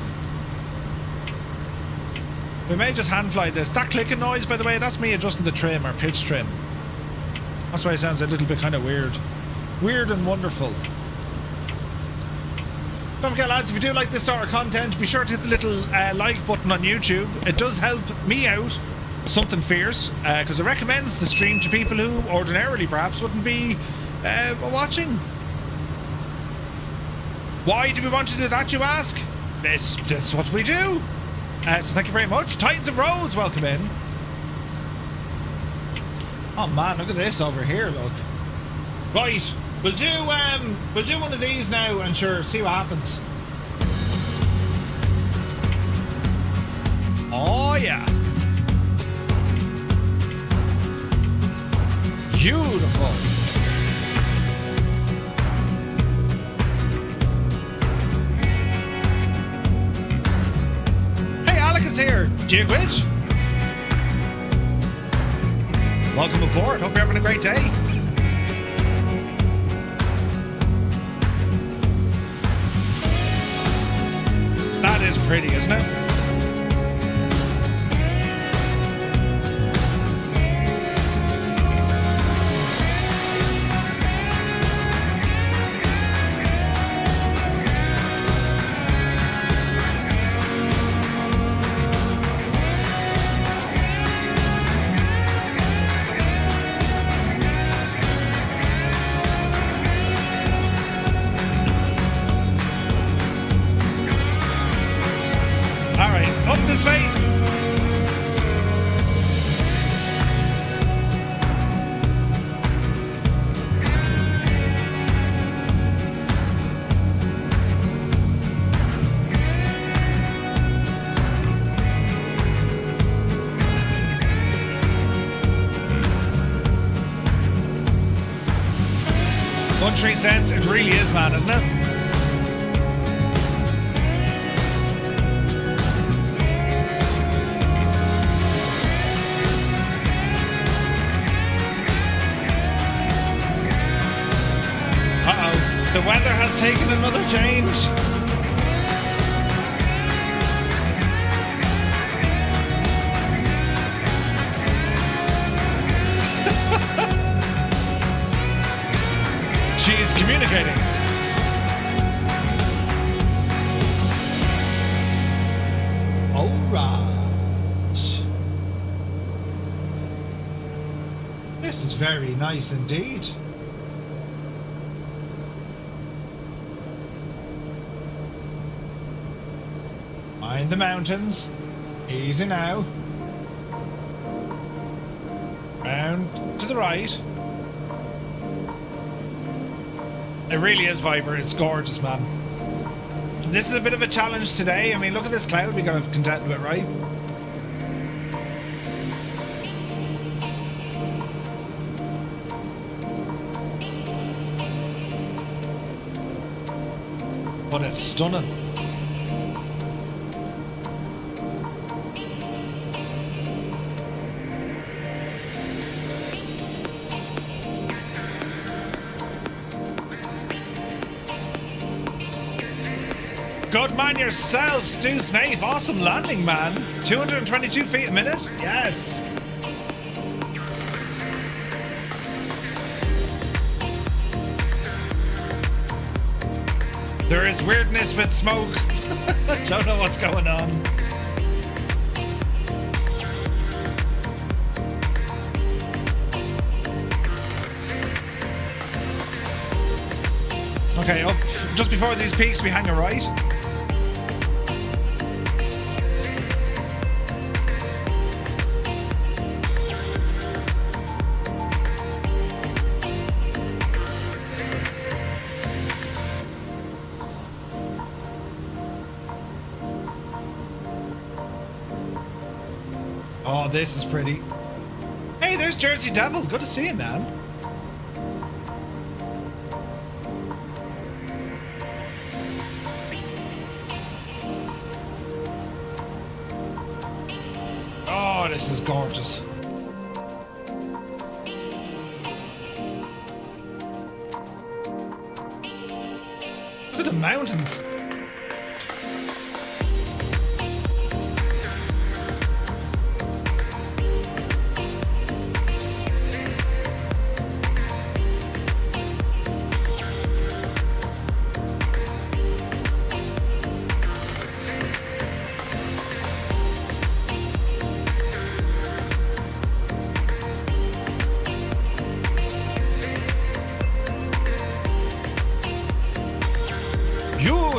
We may just hand fly this. That clicking noise, by the way, that's me adjusting the trim, or pitch trim. That's why it sounds a little bit kind of weird. Weird and wonderful. Don't forget, lads, if you do like this sort of content, be sure to hit the little like button on YouTube. It does help me out something fierce, because it recommends the stream to people who ordinarily perhaps wouldn't be watching. Why do we want to do that, you ask? It's what we do. So thank you very much. Titans of Roads, welcome in. Oh man, look at this over here, look. Right, we'll do one of these now and sure, see what happens. Oh yeah. Beautiful. Hey, Alec is here. Jigwitch. Welcome aboard. Hope you're having a great day. That is pretty, isn't it? $0.03, it really is, man, isn't it? very nice indeed. Mind the mountains. Easy now. Round to the right. It really is Viper. It's gorgeous, man. This is a bit of a challenge today. I mean, look at this cloud we got to contend with, right? But it's stunning. Good man yourself, Stu Snape. Awesome landing, man. 222 feet a minute. Yes. There is weirdness with smoke. Don't know what's going on. Okay, up just before these peaks we hang a right. Oh, this is pretty. Hey, there's Jersey Devil. Good to see you, man. Oh, this is gorgeous. Look at the mountains.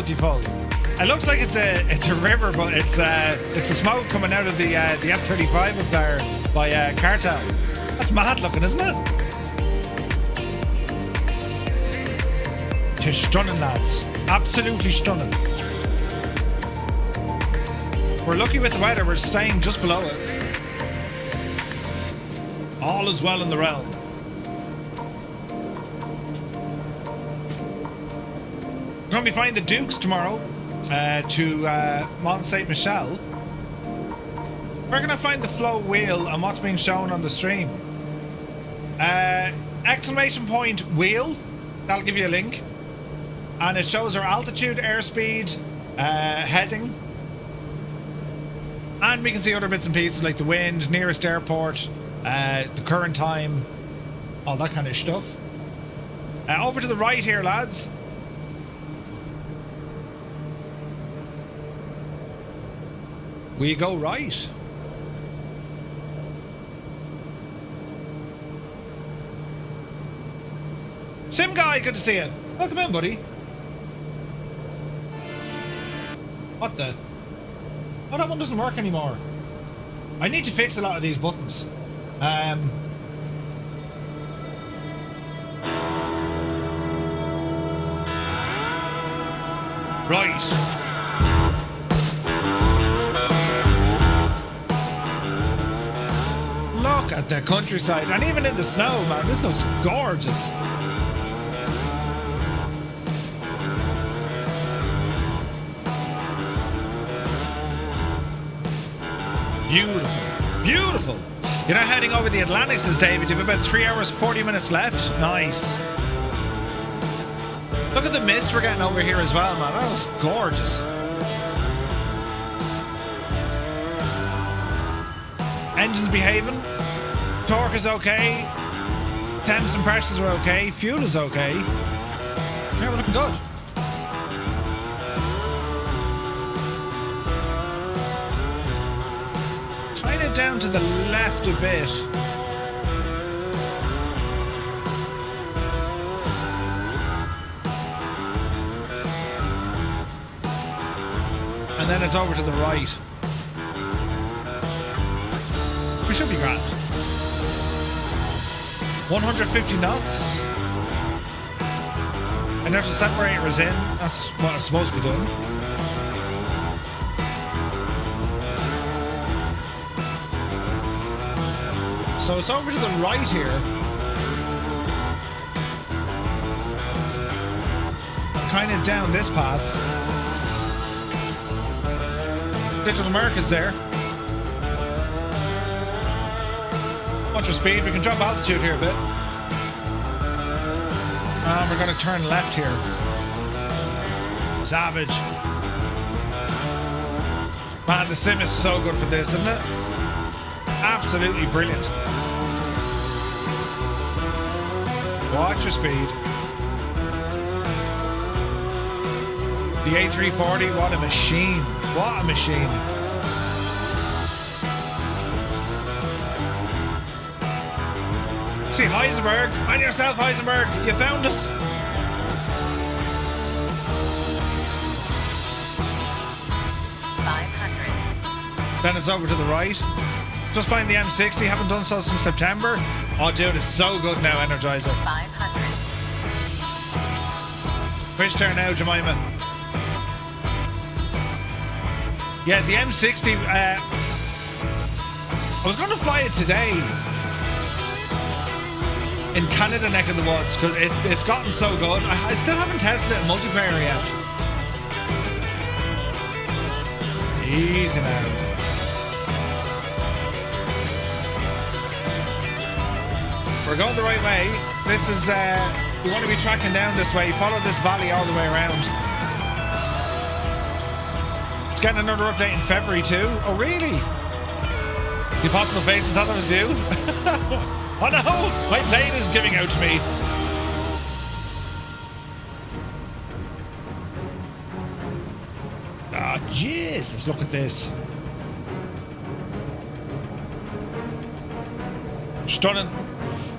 Beautiful. It looks like it's a river, but it's the smoke coming out of the F-35 up there by Cartel. That's mad looking, isn't it? It's stunning, lads. Absolutely stunning. We're lucky with the weather. We're staying just below it. All is well in the realm. We're going to be flying the Dukes tomorrow to Mont Saint Michel. We're going to find the flow wheel and what's being shown on the stream. Exclamation point wheel. That'll give you a link. And it shows our altitude, airspeed, heading. And we can see other bits and pieces like the wind, nearest airport, the current time, all that kind of stuff. Over to the right here, lads. We go right. Sim Guy, good to see you. Welcome in, buddy. What the? Oh, that one doesn't work anymore. I need to fix a lot of these buttons. Right. Look at the countryside, and even in the snow, man, this looks gorgeous. Beautiful, beautiful. You're now heading over the Atlantic, says David. You have about 3 hours, 40 minutes left. Nice. Look at the mist we're getting over here as well, man. That looks gorgeous. Engine's behaving. Torque is okay. Temps and pressures are okay. Fuel is okay. Yeah, we're looking good. Kind of down to the left a bit. and then it's over to the right. We should be grand. 150 knots. Inertial separator is in. That's what I'm supposed to be doing. So it's over to the right here. Kind of down this path. Digital markers there. Watch your speed. We can drop altitude here a bit. And we're going to turn left here. Savage. Man, the sim is so good for this, isn't it? Absolutely brilliant. Watch your speed. The A340, what a machine. What a machine. See, Heisenberg, on yourself, Heisenberg, you found us. Then it's over to the right. Just flying the M60, haven't done so since September. Oh, dude, it's so good now, Energizer. 500. Fish there now, Jemima. Yeah, the M60, I was going to fly it today in Canada neck of the woods because it's gotten so good. I still haven't tested it in multiplayer yet. Easy now. We're going the right way. This is, we want to be tracking down this way. Follow this valley all the way around. It's getting another update in February too. Oh, really? The possible face, I thought that was you. Oh no, my plane is giving out to me. Ah, Jesus, look at this. Stunning.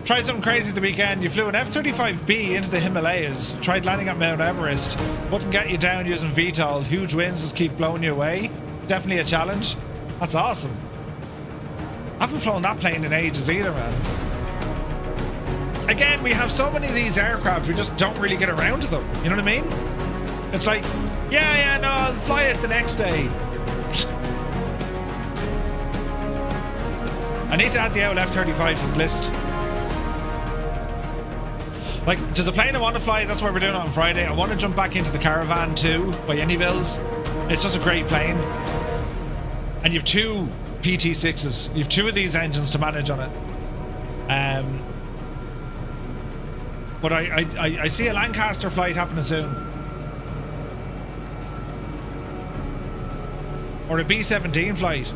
Tried something crazy the weekend. You flew an F-35B into the Himalayas. Tried landing at Mount Everest. Wouldn't get you down using VTOL. Huge winds just keep blowing you away. Definitely a challenge. That's awesome. I haven't flown that plane in ages either, man. Again, we have so many of these aircraft, we just don't really get around to them. You know what I mean? It's like, yeah, no, I'll fly it the next day. I need to add the old F-35 to the list. Like, there's a plane I want to fly, that's why we're doing it on Friday. I want to jump back into the Caravan too, by any bills. It's just a great plane. And you have two PT6s. You have two of these engines to manage on it. But I see a Lancaster flight happening soon. Or a B-17 flight.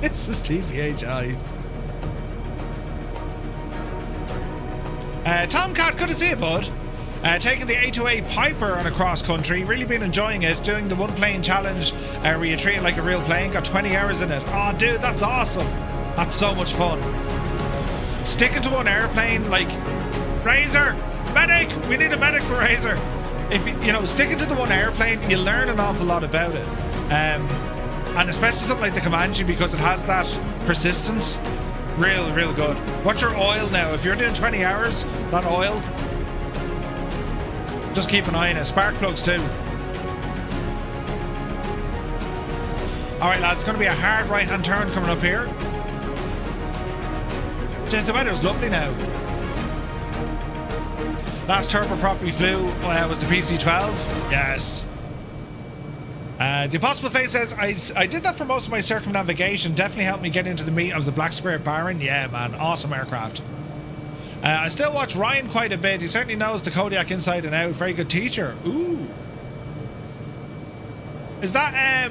This is TVHI. Tomcat, good to see you, bud. Taking the A2A Piper on a cross country. Really been enjoying it. Doing the one plane challenge where you treat it like a real plane. Got 20 hours in it. Oh, dude, that's awesome. That's so much fun. Sticking to one airplane, like, Razor, medic, we need a medic for Razor. If you know, sticking to the one airplane, you learn an awful lot about it. And especially something like the Comanche, because it has that persistence. Real good. What's your oil now? If you're doing 20 hours, that oil, just keep an eye on it. Spark plugs too. Alright lads, it's going to be a hard right hand turn coming up here. Jeez, the weather's lovely now. Last turboprop we flew was the PC-12. Yes. The Impossible Face says, I did that for most of my circumnavigation. Definitely helped me get into the meat of the Black Square Baron. Yeah, man. Awesome aircraft. I still watch Ryan quite a bit. He certainly knows the Kodiak inside and out. Very good teacher. Ooh. Is that,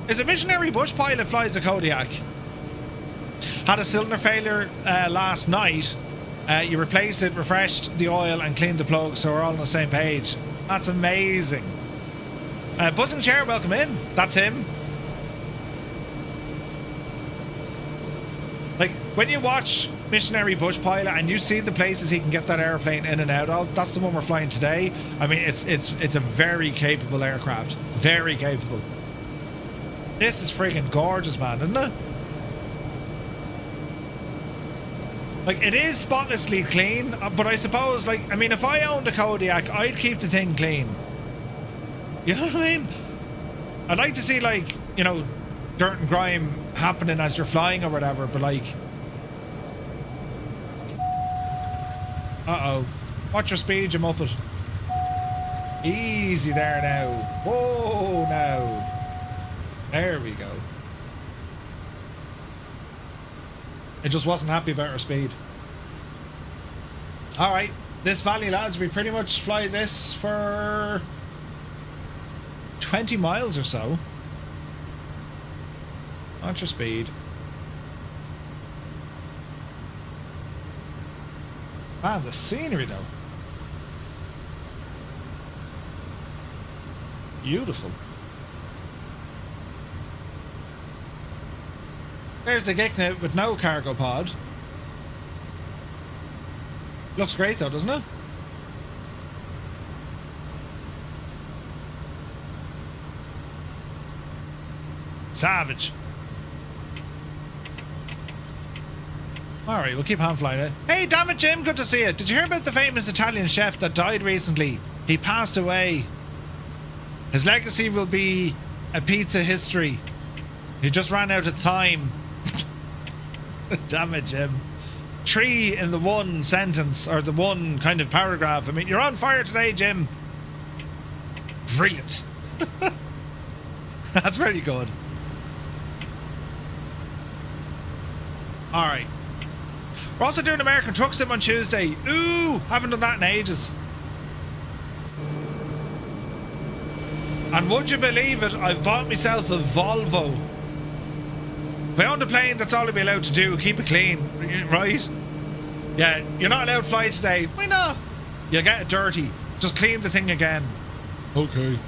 is a Visionary Bush pilot flies a Kodiak? Had a cylinder failure last night. You replaced it, refreshed the oil and cleaned the plug, so we're all on the same page. That's amazing. Buzzing Chair, welcome in. That's him. Like, when you watch missionary bush pilot and you see the places he can get that airplane in and out of, that's the one we're flying today. I mean, it's a very capable aircraft. Very capable. This is freaking gorgeous, man, isn't it? Like, it is spotlessly clean, but I suppose, like, I mean, if I owned a Kodiak, I'd keep the thing clean. You know what I mean? I'd like to see, like, you know, dirt and grime happening as you're flying or whatever, but like... Uh-oh. Watch your speed, you muppet. Easy there now. Whoa, now. There we go. It just wasn't happy about her speed. Alright, this valley, lads, we pretty much fly this for 20 miles or so. Watch your speed. Man, the scenery though. Beautiful. There's the Gikna with no cargo pod. Looks great though, doesn't it? Savage. Alright, we'll keep hand flying it. Hey, damn it, Jim, good to see you. Did you hear about the famous Italian chef that died recently? He passed away. His legacy will be a pizza history. He just ran out of time. Damn it, Jim. 3 in the one sentence, or the one kind of paragraph. I mean, you're on fire today, Jim. Brilliant. That's very good. Alright. We're also doing American Truck Sim on Tuesday. Ooh, haven't done that in ages. And would you believe it, I've bought myself a Volvo. If I owned a plane, that's all I'd be allowed to do, keep it clean, right? Yeah, you're not allowed to fly today. Why not? You'll get it dirty. Just clean the thing again. Okay.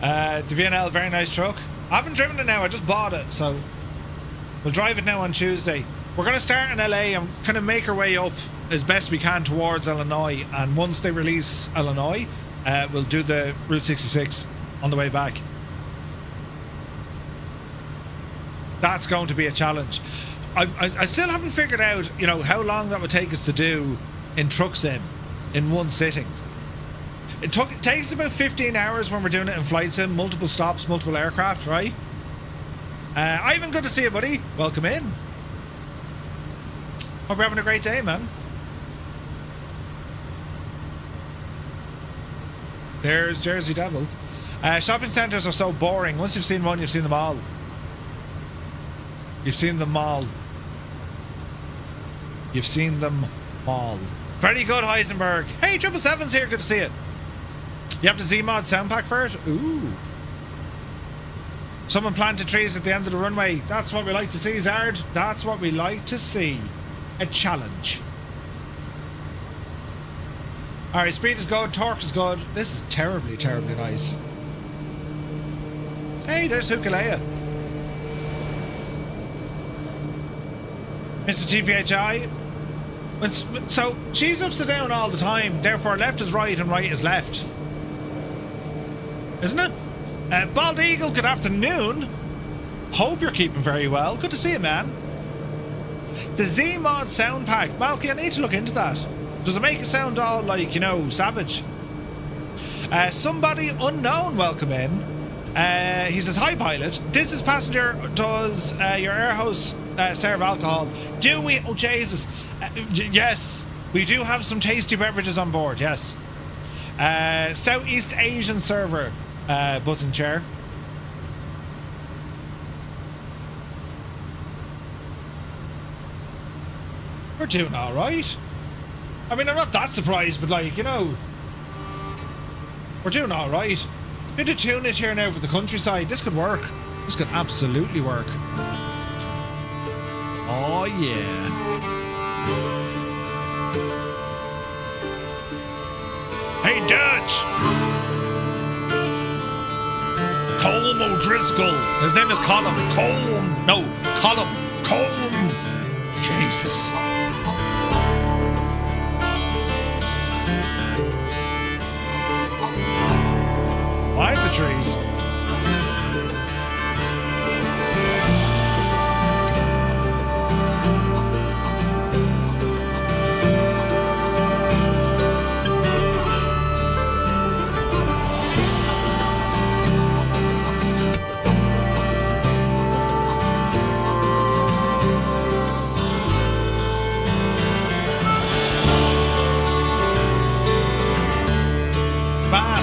The VNL, very nice truck. I haven't driven it now, I just bought it, so we'll drive it now on Tuesday. We're going to start in LA and kind of make our way up as best we can towards Illinois, and once they release Illinois, we'll do the Route 66 on the way back. That's going to be a challenge. I still haven't figured out, you know, how long that would take us to do in Truck Sim in one sitting. It takes about 15 hours when we're doing it in Flight Sim, multiple stops, multiple aircraft, right? Ivan, good to see you, buddy. Welcome in. Hope you're having a great day, man. There's Jersey Devil. Shopping centres are so boring. Once you've seen one, you've seen them all. You've seen them all. You've seen them all. Very good, Heisenberg. Hey, 777's here. Good to see you. You have the Z-Mod sound pack for it? Ooh. Someone planted trees at the end of the runway. That's what we like to see, Zard. That's what we like to see. A challenge. Alright, speed is good, torque is good. This is terribly, terribly nice. Hey, there's Hukalea. Mr. GPHI. So, she's upside down all the time, therefore left is right and right is left. Isn't it? Bald Eagle, good afternoon. Hope you're keeping very well. Good to see you, man. The Z-Mod sound pack. Malky, I need to look into that. Does it make it sound all like, you know, savage? Somebody unknown, welcome in. He says, hi, pilot. This is passenger. Does your air host serve alcohol? Do we? Oh, Jesus. Yes, we do have some tasty beverages on board, yes. Southeast Asian server, buzzing chair. We're doing all right. I mean, I'm not that surprised, but like, you know, we're doing all right. Bit of tunage here now for the countryside. This could work. This could absolutely work. Oh yeah. Hey, Dutch. O'Driscoll. His name is Colm. Colm. No, Colm. Colm. Jesus. Mind the trees.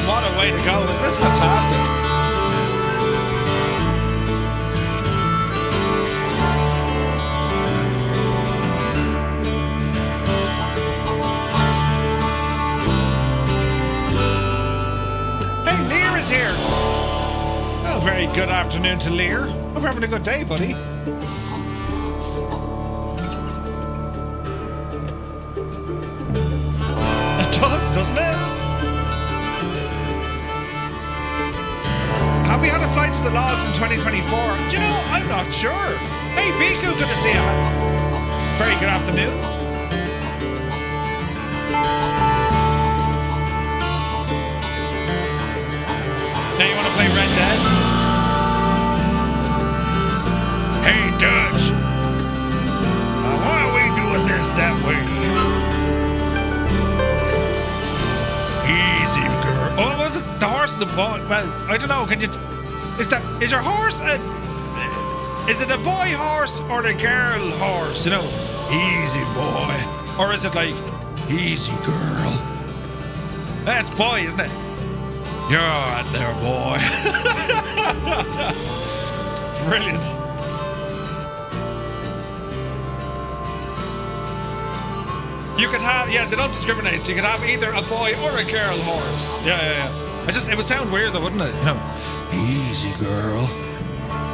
What a way to go. Isn't this fantastic? Hey, Lear is here. Oh, very good afternoon to Lear. Hope you're having a good day, buddy. It does, doesn't it? Have we had a flight to the logs in 2024? Do you know, I'm not sure. Hey, Biku, good to see you. Very good afternoon. Now you want to play Red Dead? Hey, Dutch. Why are we doing this that way? Easy, girl. Oh, was it the horse is a boy? Well, I don't know. Can you? Is your horse is it a boy horse or a girl horse? You know, easy boy, or is it like easy girl? That's boy, isn't it? You're right there, boy. Brilliant. You could have, they don't discriminate. So you could have either a boy or a girl horse. Yeah. It would sound weird though, wouldn't it? You know, easy girl.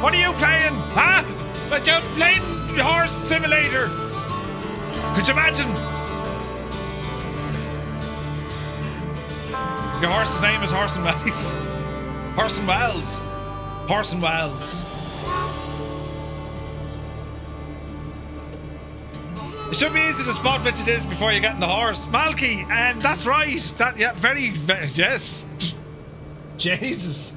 What are you playing? Huh? But you're playing Horse Simulator. Could you imagine? Your horse's name is Horse and Wells. Horse and Wells. Horse and Wells. It should be easy to spot which it is before you get in the horse. Malky, that's right. Very, yes. Jesus.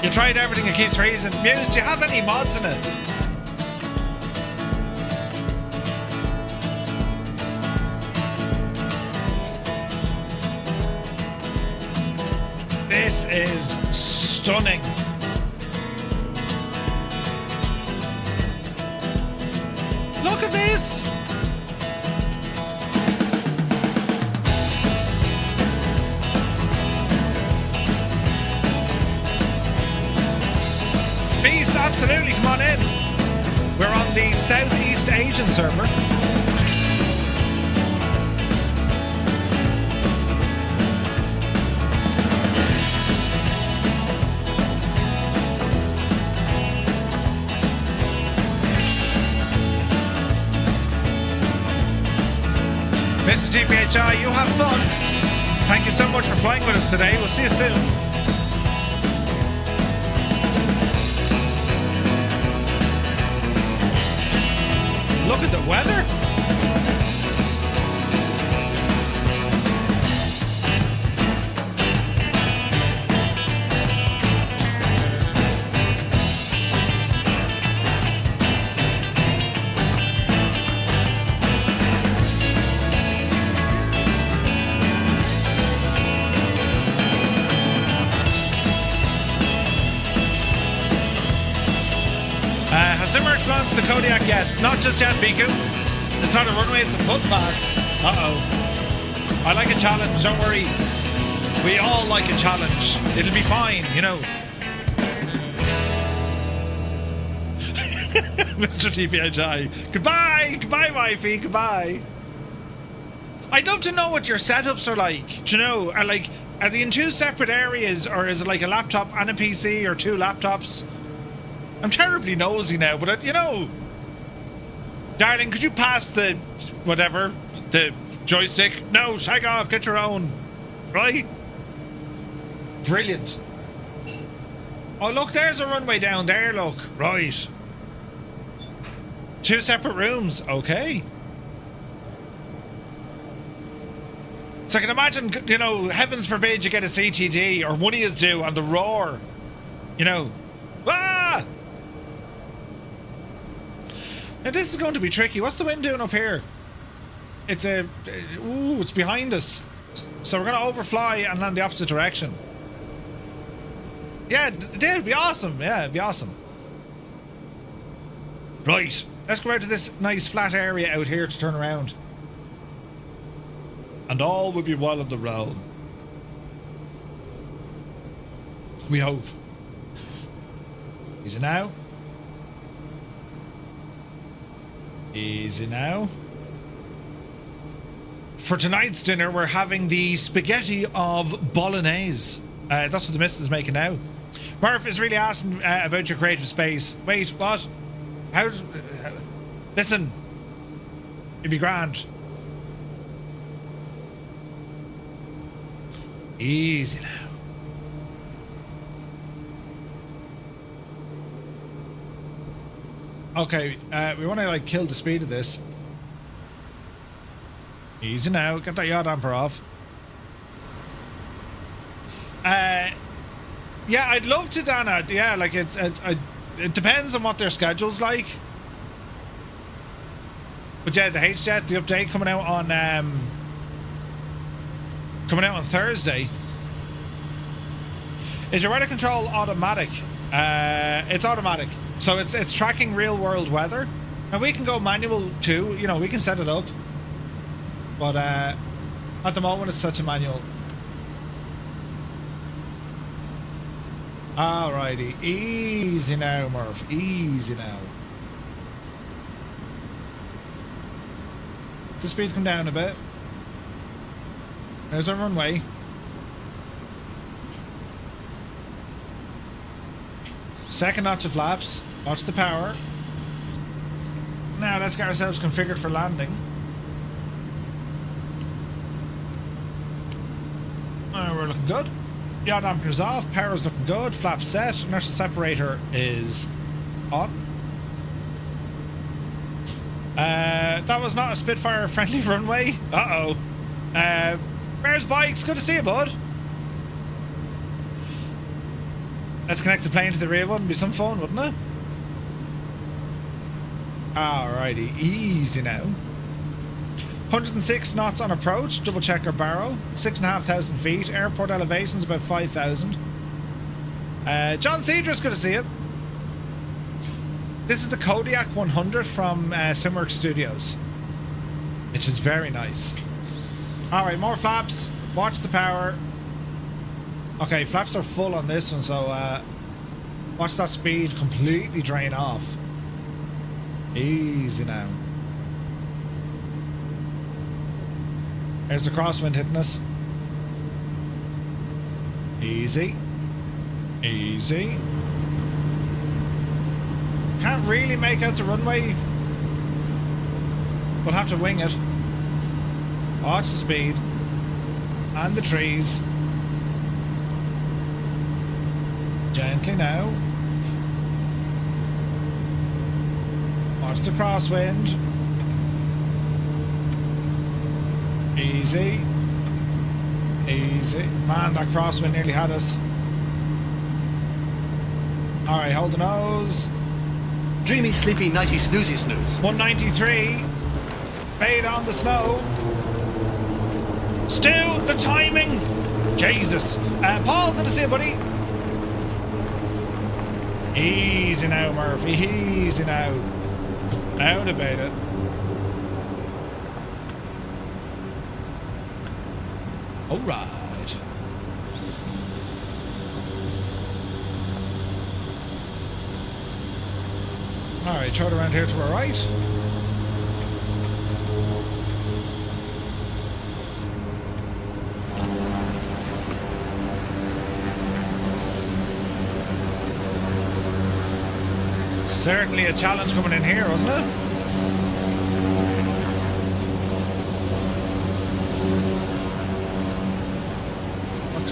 You tried everything, it keeps freezing. Muse, do you have any mods in it? This is stunning. Look at this. Beast, absolutely, come on in. We're on the Southeast Asian server. Mrs. GPHI, you have fun. Thank you so much for flying with us today. We'll see you soon. Look at the weather. Has Emirates launched the Kodiak yet? Not just yet, Biku. It's not a runway, it's a footpath. Uh-oh. I like a challenge, don't worry. We all like a challenge. It'll be fine, you know. Mr. TPHI. Goodbye! Goodbye, wifey. Goodbye. I'd love to know what your setups are like. Do you know? Are they in two separate areas, or is it like a laptop and a PC, or two laptops? I'm terribly nosy now, but you know, darling, could you pass the whatever, the joystick. No, shag off, get your own. Right? Brilliant. Oh, look, there's a runway down there, look. Right. 2 separate rooms. Okay. So I can imagine, you know, heavens forbid you get a CTD, or one of you do, on the roar. You know. Ah! Now this is going to be tricky. What's the wind doing up here? It's it's behind us. So we're going to overfly and land the opposite direction. Yeah, it'd be awesome. Yeah, it'd be awesome. Right. Let's go out to this nice flat area out here to turn around. And all will be well on the road. We hope. Easy now. Easy now. For tonight's dinner, we're having the spaghetti of bolognese. That's what the missus is making now. Murph is really asking about your creative space. Wait, what? How? Listen. It'd be grand. Easy now. Okay, we want to like kill the speed of this. Easy now. Get that yaw damper off. Yeah, I'd love to, Dana. Yeah, like it depends on what their schedule's like. But yeah, the HJet, the update coming out on Thursday. Is your weather control automatic? It's automatic, so it's tracking real world weather, and we can go manual too. You know, we can set it up, but at the moment it's such a manual. Alrighty, easy now, Murph. Easy now. The speed come down a bit. There's our runway. Second notch of flaps. Watch the power. Now let's get ourselves configured for landing. We're looking good. Yaw damper's off. Power's looking good. Flaps set. Inertial separator is on. That was not a Spitfire friendly runway. Uh-oh. Bears Bikes, good to see you, bud. Let's connect the plane to the rear one. It'd be some fun, wouldn't it? Alrighty, easy now. 106 knots on approach, double check our barrel. 6,500 feet. Airport elevation's about 5,000. John Cedrus, good to see you. This is the Kodiak 100 from Simworks Studios, which is very nice. Alright, more flaps. Watch the power. Okay, flaps are full on this one, so watch that speed completely drain off. Easy now. There's the crosswind hitting us. Easy. Easy. Can't really make out the runway. We'll have to wing it. Watch the speed. And the trees. Gently now. Watch the crosswind. Easy. Easy. Man, that crosswind nearly had us. Alright, hold the nose. Dreamy, sleepy, nighty, snoozy, snooze. 193. Fade on the snow. Stu, the timing. Jesus. Paul, good to see you, buddy. Easy now, Murphy. Easy now. Out about it. Alright. Alright, turn around here to our right. Certainly a challenge coming in here, wasn't it?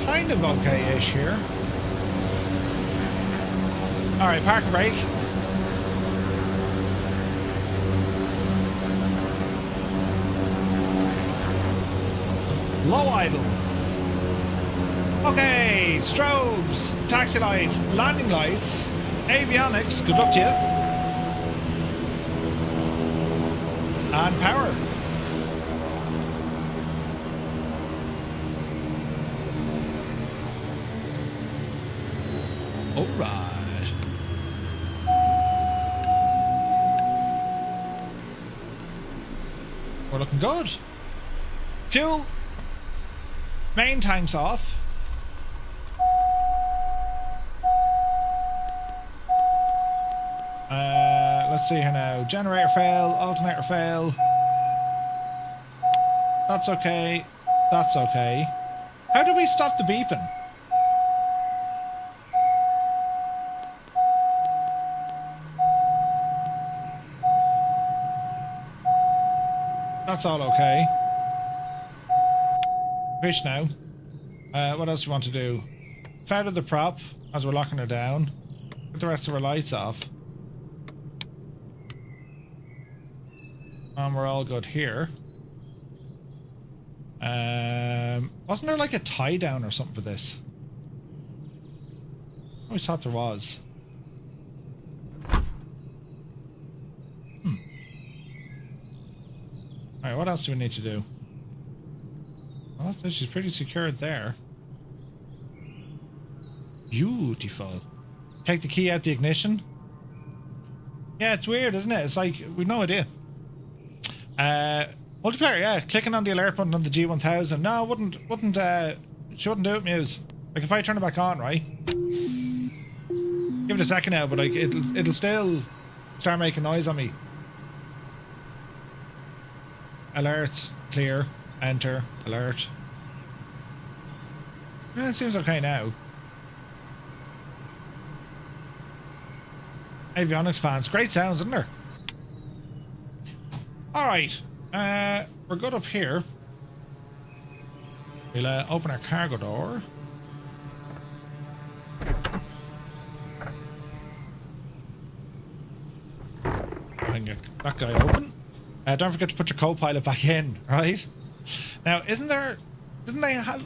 kind of okay-ish here. Alright, park and brake. Low idle. Okay, strobes, taxi lights, landing lights, avionics, good luck to you. And power. Alright. We're looking good. Fuel. Main tank's off. Let's see here now. Generator fail, alternator fail. That's okay. That's okay. How do we stop the beeping? That's all okay. Fish now. What else do you want to do? Feather the prop as we're locking her down. Put the rest of her lights off. And we're all good here. Wasn't there like a tie down or something for this? I always thought there was. Alright, what else do we need to do? Well, she's pretty secured there. Beautiful. Take the key out the ignition. Yeah, it's weird, isn't it? It's like, we've no idea. Multiplayer, yeah. Clicking on the alert button on the G1000. No, she wouldn't do it, Muse. Like, if I turn it back on, right? Give it a second now, but like, it'll still start making noise on me. Alerts, clear, enter, alert. Yeah, it seems okay now. Avionics fans, great sounds, isn't there? Alright, we're good up here. We'll open our cargo door. And get that guy open. Don't forget to put your co-pilot back in, right? Now, didn't they have...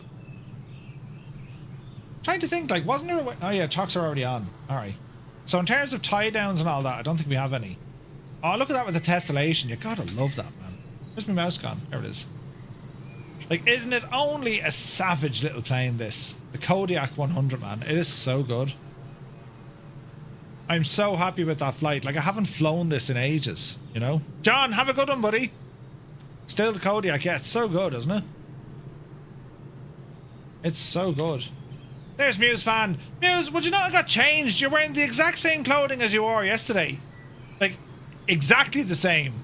Trying to think, like, wasn't there a way... Oh yeah, chocks are already on. Alright. So in terms of tie downs and all that, I don't think we have any. Oh, look at that with the tessellation. You gotta love that, man. Where's my mouse gone? There it is. Like, isn't it only a savage little plane, this? The Kodiak 100, man. It is so good. I'm so happy with that flight. Like, I haven't flown this in ages, you know? John, have a good one, buddy. Still the Kodiak. Yeah, it's so good, isn't it? It's so good. There's Muse fan. Muse, would you not have got changed? You're wearing the exact same clothing as you wore yesterday. Like, exactly the same.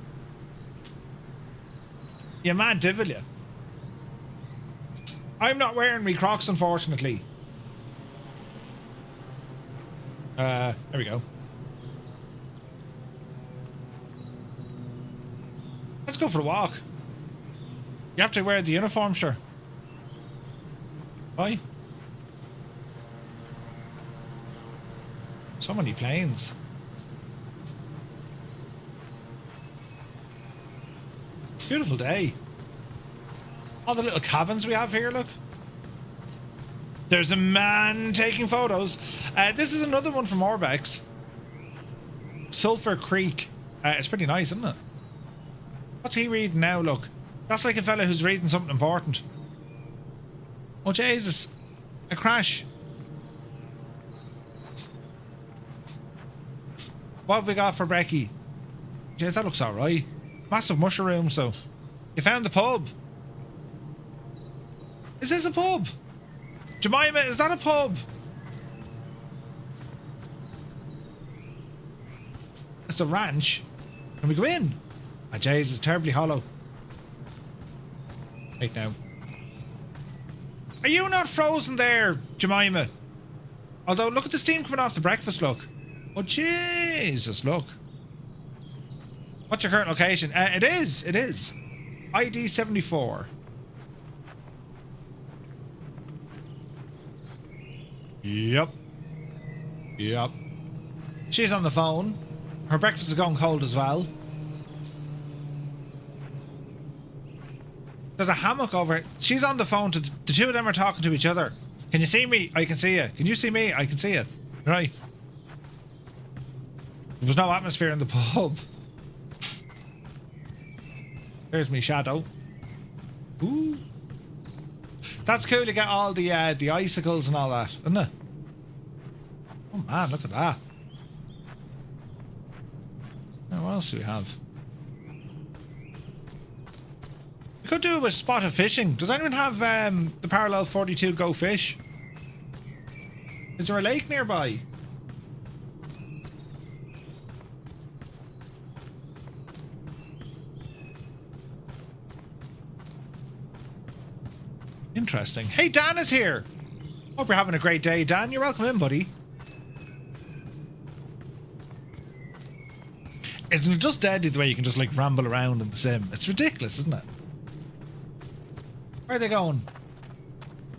You mad divil, you. I'm not wearing me Crocs, unfortunately. There we go. Let's go for a walk. You have to wear the uniform, sure. Why? So many planes. Beautiful day. All the little cabins we have here, look. There's a man taking photos. This is another one from Orbex. Sulphur Creek. It's pretty nice, isn't it? What's he reading now, look? That's like a fella who's reading something important. Oh, Jesus. A crash. What have we got for brekkie? Jeez, that looks alright. Massive mushrooms, though. You found the pub. Is this a pub? Jemima, is that a pub? It's a ranch. Can we go in? Ah, jeez, it's terribly hollow. Wait now. Are you not frozen there, Jemima? Although, look at the steam coming off the breakfast, look. Oh, Jesus, look. What's your current location? It is. ID 74. Yep. Yep. She's on the phone. Her breakfast is going cold as well. There's a hammock over. She's on the phone. The two of them are talking to each other. Can you see me? I can see you. Can you see me? I can see it. Right. There was no atmosphere in the pub. There's me shadow. Ooh. That's cool to get all the icicles and all that, isn't it? Oh man, look at that. Now, what else do we have? We could do it with spotted fishing. Does anyone have the Parallel 42 Go Fish? Is there a lake nearby? Interesting. Hey, Dan is here. Hope you're having a great day, Dan. You're welcome in, buddy. Isn't it just deadly the way you can just like ramble around in the sim? It's ridiculous, isn't it? Where are they going?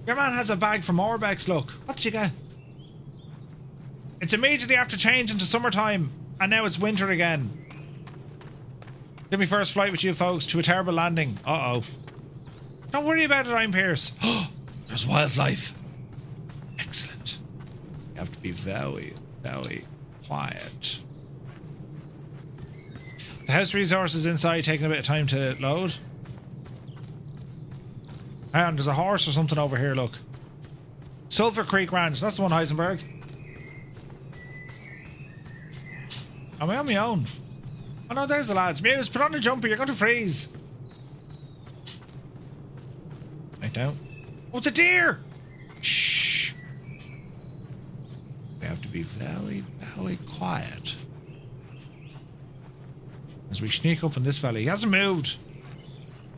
Your man has a bag from Orbex, look. What's you got? It's immediately after changing to summertime, and now it's winter again. Did my first flight with you folks to a terrible landing. Uh-oh. Don't worry about it, I'm Pierce. Oh, there's wildlife. Excellent. You have to be very, very quiet. The house resources inside taking a bit of time to load. Hang on, there's a horse or something over here, look. Sulphur Creek Ranch, that's the one, Heisenberg. Am I on my own? Oh no, there's the lads. Muse, put on the jumper, you're going to freeze. Right now. Oh, it's a deer! Shh. We have to be very, very quiet. As we sneak up in this valley. He hasn't moved.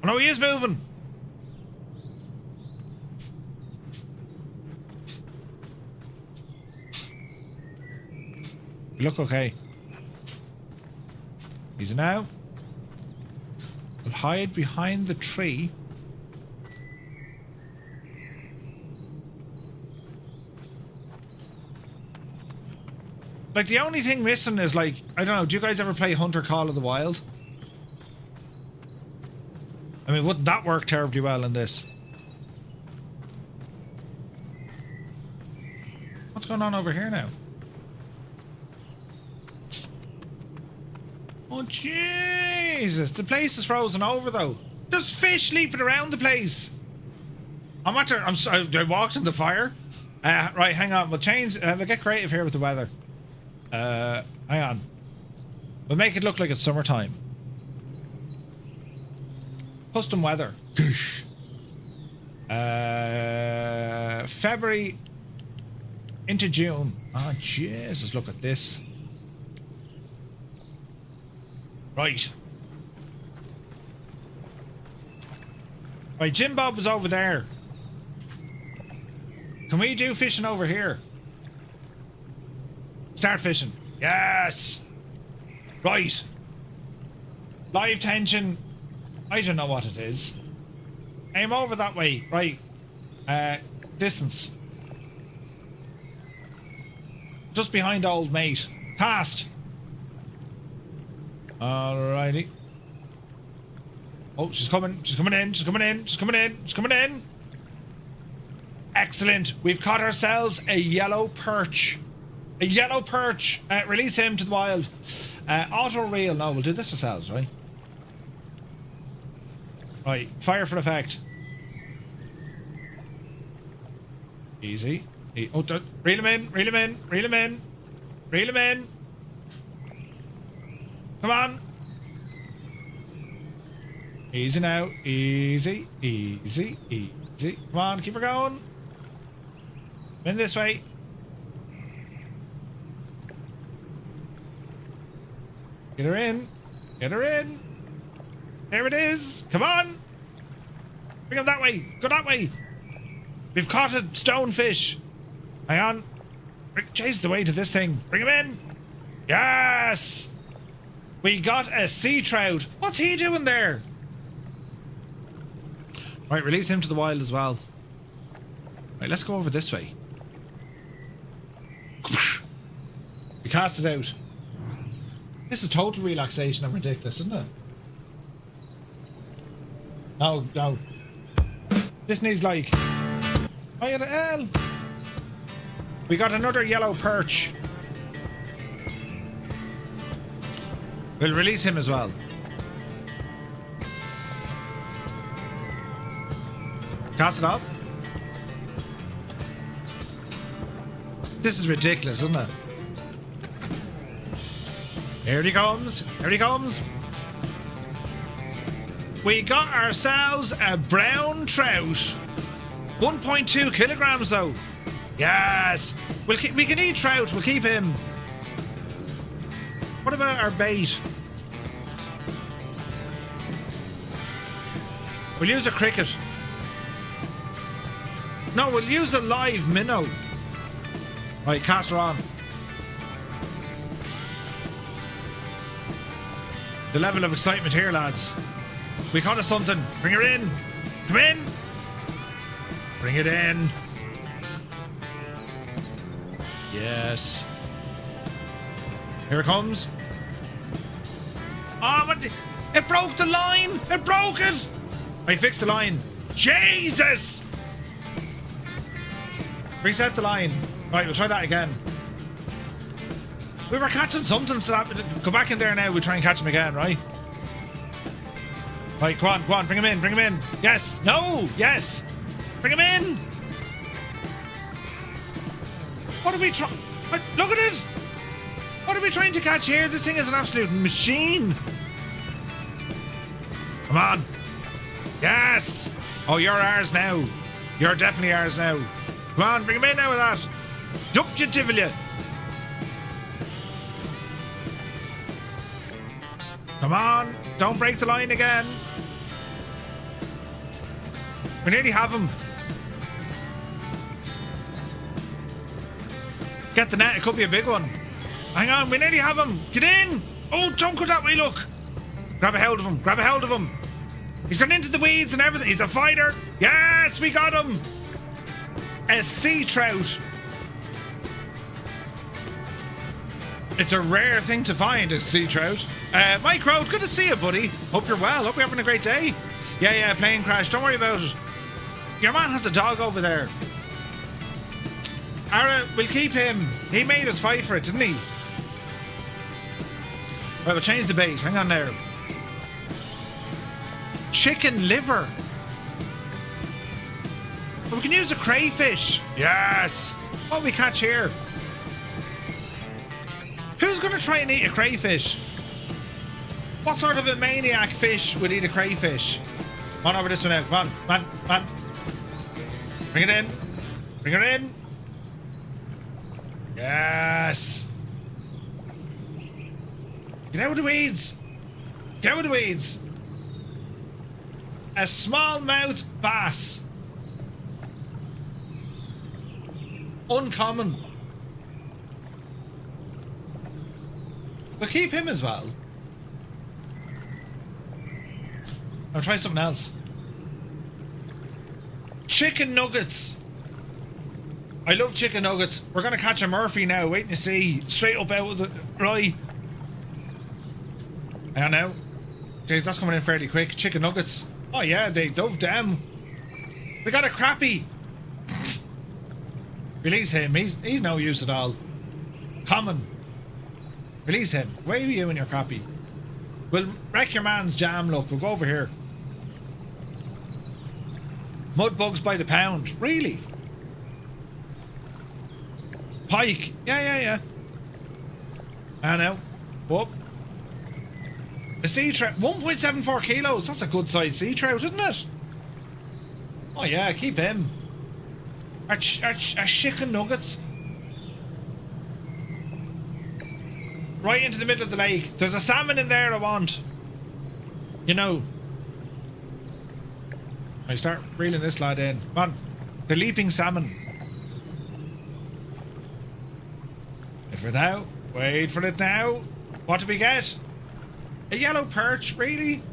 Oh no, he is moving. You look okay. He's now. We'll hide behind the tree. Like, the only thing missing is, like, I don't know, do you guys ever play Hunter Call of the Wild? I mean, wouldn't that work terribly well in this? What's going on over here now? Oh, Jesus, the place is frozen over, though. There's fish leaping around the place. I walked in the fire. Right, hang on, we'll change, we'll get creative here with the weather. Hang on. We'll make it look like it's summertime. Custom weather. Goosh. February into June. Oh, Jesus, look at this. Right. Right, Jim Bob is over there. Can we do fishing over here? Start fishing. Yes. Right. Live tension. I don't know what it is. Aim over that way. Right. Distance. Just behind old mate. Past. Alrighty. Oh, she's coming. She's coming in. She's coming in. She's coming in. She's coming in. Excellent. We've caught ourselves a yellow perch. A yellow perch. Release him to the wild. Auto reel. No, we'll do this ourselves, right? Right. Fire for effect. Easy. Oh, reel him in. Reel him in. Reel him in. Reel him in. Come on. Easy now. Easy. Easy. Easy. Come on. Keep her going. In this way. Get her in. Get her in. There it is. Come on. Bring him that way. Go that way. We've caught a stonefish. Hang on. Chase the way to this thing. Bring him in. Yes. We got a sea trout. What's he doing there? Right, release him to the wild as well. Right, let's go over this way. cast it out. This is total relaxation and ridiculous, isn't it? No, no. This needs like... Oh, yeah, the hell. We got another yellow perch. We'll release him as well. Cast it off. This is ridiculous, isn't it? Here he comes. Here he comes. We got ourselves a brown trout. 1.2 kilograms though. Yes. We can eat trout. We'll keep him. What about our bait? We'll use a cricket. No, we'll use a live minnow. Right, cast her on. The level of excitement here, lads. We caught us something. Bring her in. Come in. Bring it in. Yes. Here it comes. Oh, but it broke the line. It broke it. I fixed the line. Jesus. Reset the line. Right, we'll try that again. We were catching something, so go back in there now. We'll try and catch him again, right? Right, go on, bring him in, bring him in. Yes, no, yes. Bring him in. What are we trying? Look at it. What are we trying to catch here? This thing is an absolute machine. Come on. Yes. Oh, you're ours now. You're definitely ours now. Come on, bring him in now with that. Jump, you Tivoli. Come on, don't break the line again. We nearly have him. Get the net, it could be a big one. Hang on, we nearly have him. Get in. Oh, don't go that way, look. Grab a hold of him, grab a hold of him. He's gone into the weeds and everything. He's a fighter. Yes, we got him. A sea trout. It's a rare thing to find, a sea trout. Mike Road, good to see you, buddy. Hope you're well. Hope you're having a great day. Yeah, plane crash. Don't worry about it. Your man has a dog over there. Ara, we'll keep him. He made us fight for it, didn't he? Right, we'll change the bait. Hang on there. Chicken liver. We can use a crayfish. Yes. What we catch here? Who's going to try and eat a crayfish? What sort of a maniac fish would eat a crayfish? Come on over this one now. Come on. Bring it in. Bring her in. Yes. Get out of the weeds. Get out of the weeds. A smallmouth bass. Uncommon. We'll keep him as well. I'll try something else. Chicken nuggets. I love chicken nuggets. We're going to catch a Murphy now. Waiting to see. Straight up out of the... Right. Hang on now. Jeez, that's coming in fairly quick. Chicken nuggets. Oh yeah, they dove them. We got a crappie. Release him. He's no use at all. Common. Release him. Away with you and your crappie. We'll wreck your man's jam, look. We'll go over here. Mud bugs by the pound. Really? Pike. Yeah. I know. Whoop. A sea trout. 1.74 kilos. That's a good sized sea trout, isn't it? Oh yeah, keep him. Our chicken nuggets. Right into the middle of the lake. There's a salmon in there I want. You know. I start reeling this lad in. Come on. The leaping salmon. Wait for it now. Wait for it now. What did we get? A yellow perch? Really?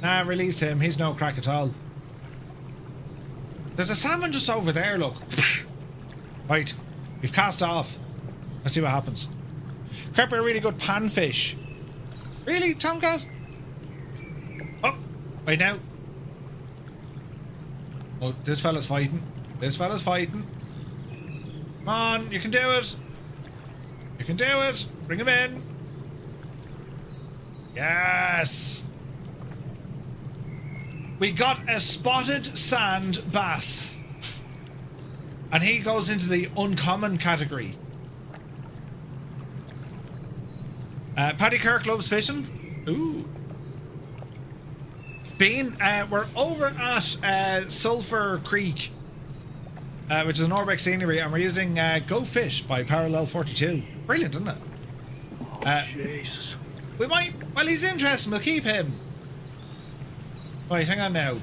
Nah, release him. He's no crack at all. There's a salmon just over there, look. Right. We've cast off. Let's see what happens. Carp are a really good panfish. Really, Tomcat? Oh, wait now. Oh, this fella's fighting. This fella's fighting. Come on, you can do it. You can do it. Bring him in. Yes. We got a spotted sand bass. And he goes into the uncommon category. Paddy Kirk loves fishing. Ooh. Bean, we're over at Sulphur Creek, which is an Orbeck scenery, and we're using Go Fish by Parallel 42. Brilliant, isn't it? Jesus. We might, well, he's interesting, we'll keep him. Right, hang on now.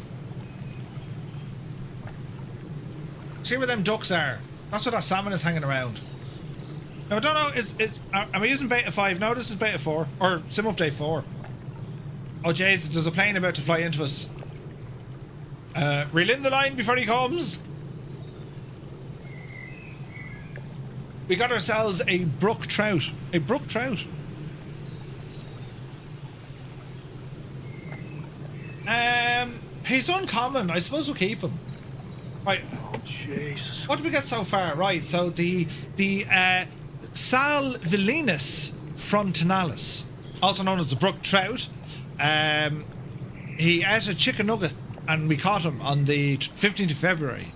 See where them ducks are. That's where that salmon is hanging around. Now, I don't know, am I using beta 5? No, this is beta 4. Or sim update 4. Oh, jeez, there's a plane about to fly into us. Reel in the line before he comes. We got ourselves a brook trout. A brook trout. He's uncommon. I suppose we'll keep him. Right. Oh, Jesus. What did we get so far? Right, so the Salvelinus frontinalis, also known as the brook trout, he ate a chicken nugget and we caught him on the 15th of February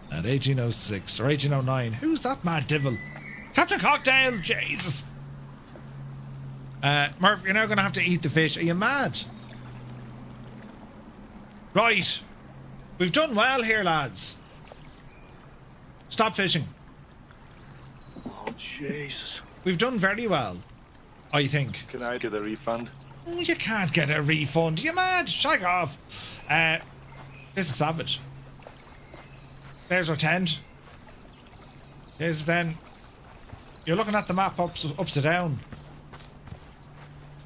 at 1806 or 1809. Who's that mad devil? Captain Cocktail, Jesus. Murph, you're now going to have to eat the fish. Are you mad? Right. We've done well here, lads. Stop fishing. Oh, Jesus. We've done very well, I think. Can I get a refund? Oh, you can't get a refund. You mad? Shag off. This is savage. There's our tent. Here's then. You're looking at the map upside down.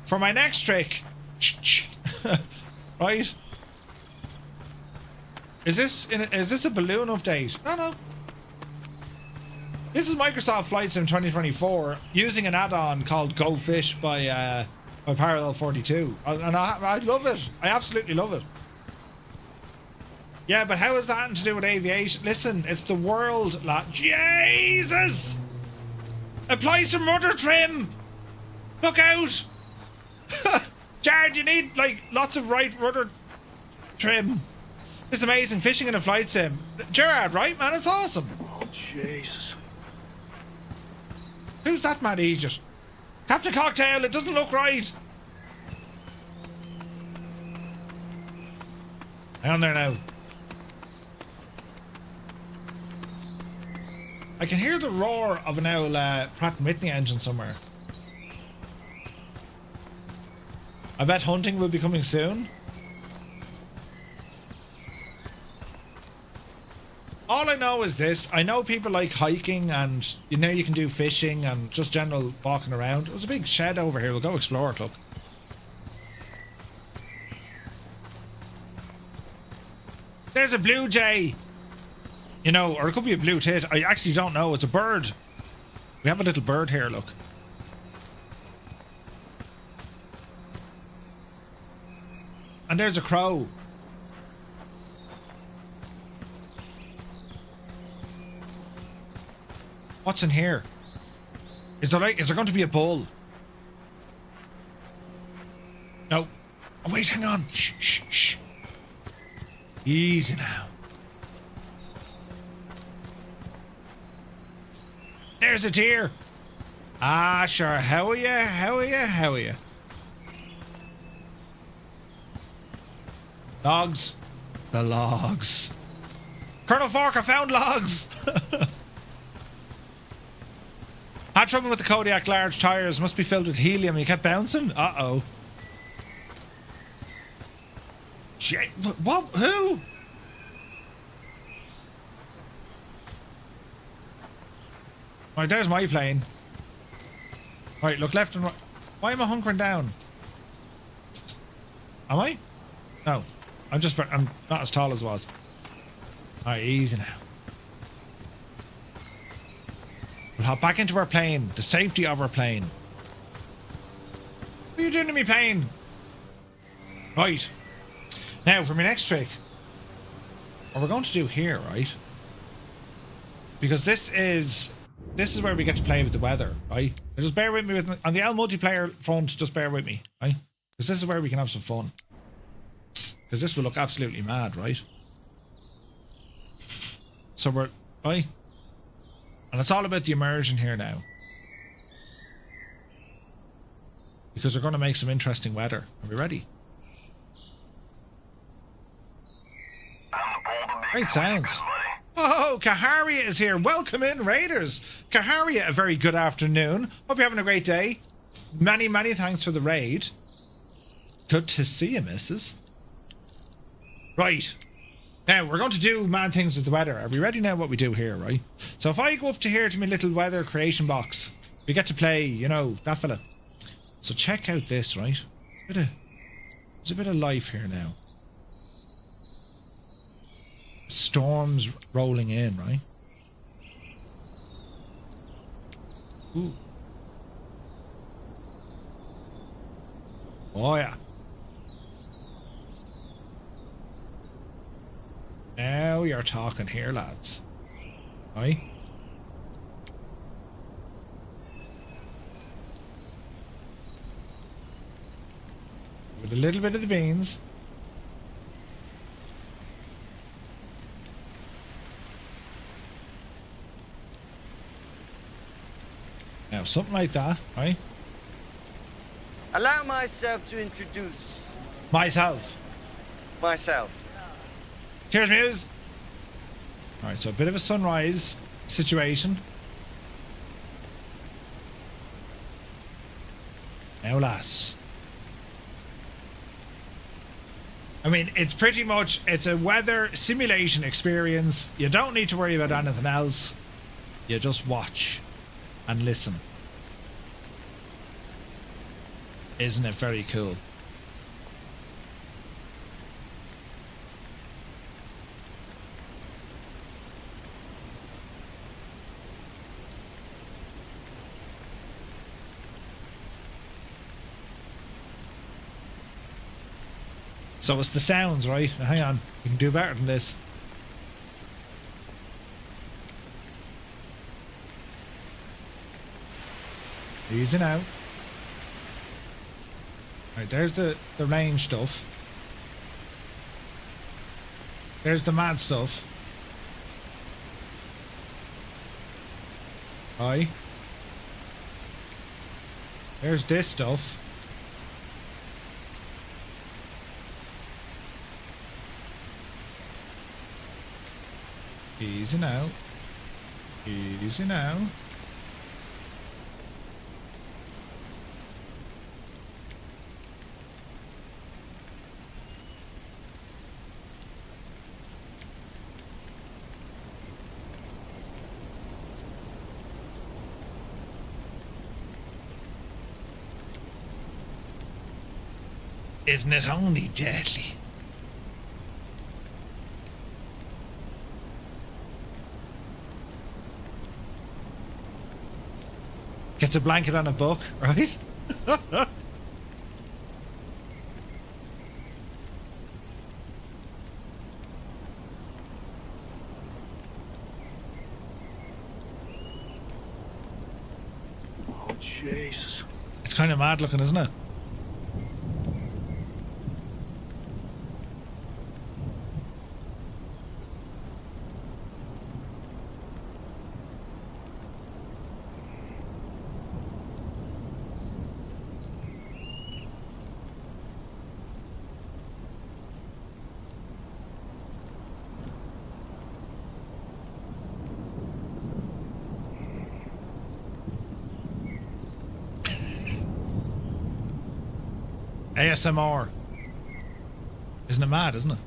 For my next trick. Right? Is this a balloon update? No. This is Microsoft Flight Sim 2024 using an add-on called Go Fish by Parallel 42. And I love it. I absolutely love it. Yeah, but how is that to do with aviation? Listen, it's the world, lad. Jesus! Apply some rudder trim! Look out! Jared, you need, like, lots of right rudder trim. It's amazing fishing in a flight sim. Gerard, right, man? It's awesome. Oh, Jesus. Who's that mad idiot? Captain Cocktail, it doesn't look right. Hang on there now. I can hear the roar of an old Pratt & Whitney engine somewhere. I bet hunting will be coming soon. All I know is this. I know people like hiking and you know you can do fishing and just general walking around. There's a big shed over here. We'll go explore it, look. There's a blue jay. You know, or it could be a blue tit. I actually don't know. It's a bird. We have a little bird here, look. And there's a crow. What's in here? Is there going to be a bull? No. Oh wait, hang on. Shh. Easy now. There's a deer. Ah, sure. How are you? Logs. The logs. Colonel Fork, I found logs. Had trouble with the Kodiak large tires. Must be filled with helium. You kept bouncing? Uh-oh. What? Who? Right, there's my plane. Right, look left and right. Why am I hunkering down? Am I? No. I'm not as tall as I was. Alright, easy now. We'll hop back into our plane. The safety of our plane. What are you doing to me plane? Right. Now, for my next trick, what we're going to do here, right? Because this is where we get to play with the weather, right? Now just bear with me on the L multiplayer front. Just bear with me, right? Because this is where we can have some fun. Because this will look absolutely mad, right? So we're right, and it's all about the immersion here now. Because we're going to make some interesting weather. Are we ready? Great sounds. Oh, Kaharia is here. Welcome in, Raiders. Kaharia, a very good afternoon. Hope you're having a great day. Many, many thanks for the raid. Good to see you, missus. Right. Now, we're going to do mad things with the weather. Are we ready now what we do here, right? So if I go up to here to my little weather creation box, we get to play, you know, that fella. So check out this, right? There's a bit of life here now. Storms rolling in, right? Ooh. Oh yeah. Now you're talking here, lads. Right? With a little bit of the beans. Now, something like that, right? Allow myself to introduce Myself. myself. Cheers, Muse. Alright, so a bit of a sunrise situation. Now, lads. I mean, it's pretty much, it's a weather simulation experience. You don't need to worry about anything else. You just watch and listen. Isn't it very cool? So it's the sounds, right? Now, hang on, we can do better than this. Easy now. Right, there's the range stuff. There's the mad stuff. Aye. There's this stuff. Easy now. Easy now. Isn't it only deadly? Gets a blanket on a book, right? Oh, Jesus. It's kind of mad looking, isn't it? ASMR. Isn't it mad, isn't it?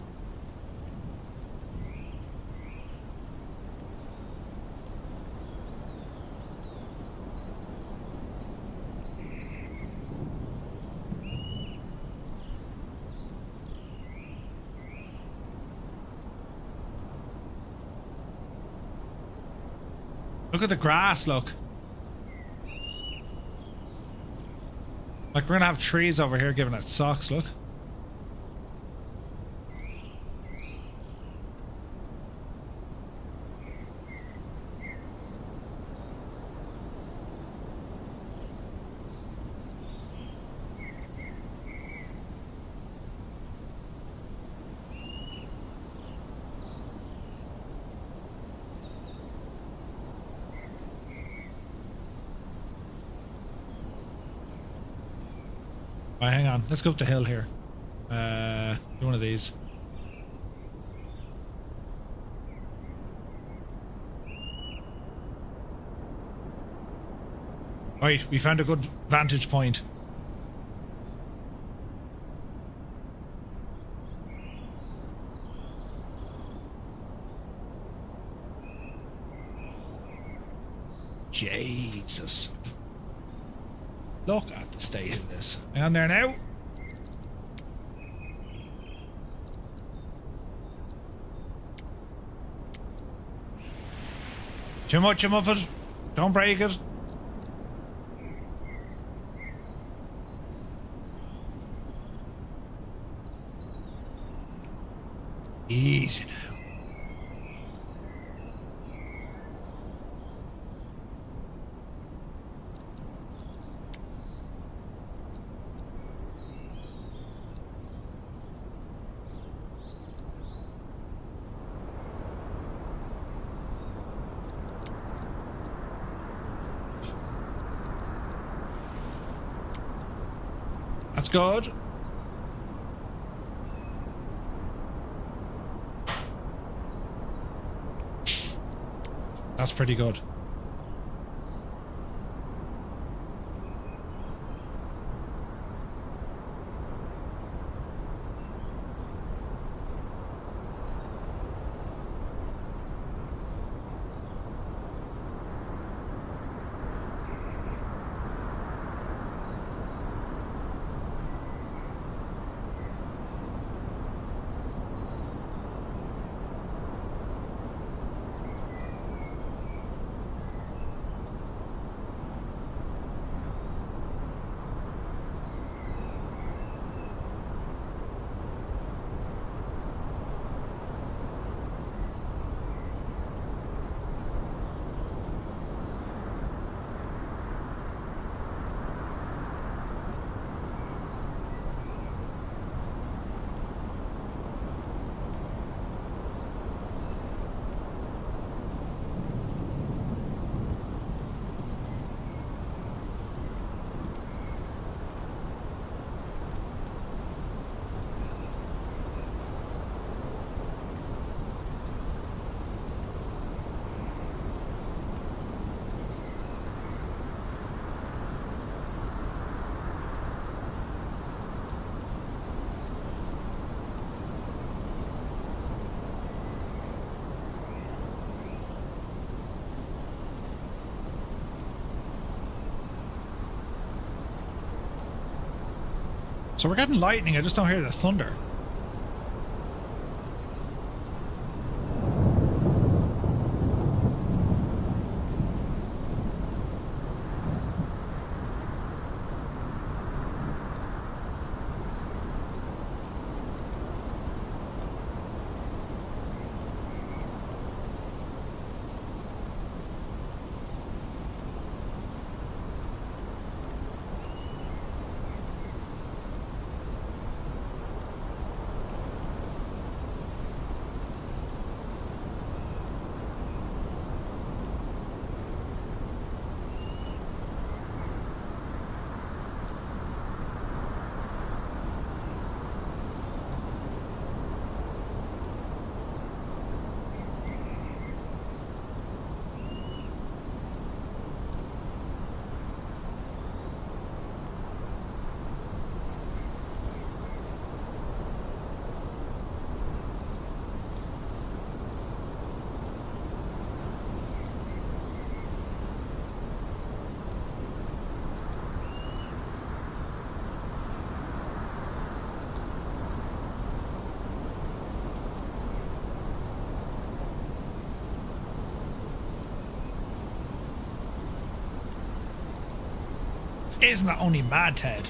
Look at the grass, look. Like, we're gonna have trees over here giving it socks, look. Right, hang on. Let's go up the hill here. Do one of these. Right, we found a good vantage point. Jesus. Look at the state of this. Hang on there now. Too much of it. Don't break it. Easy now. That's good. That's pretty good. So we're getting lightning, I just don't hear the thunder. Isn't that only mad, Ted?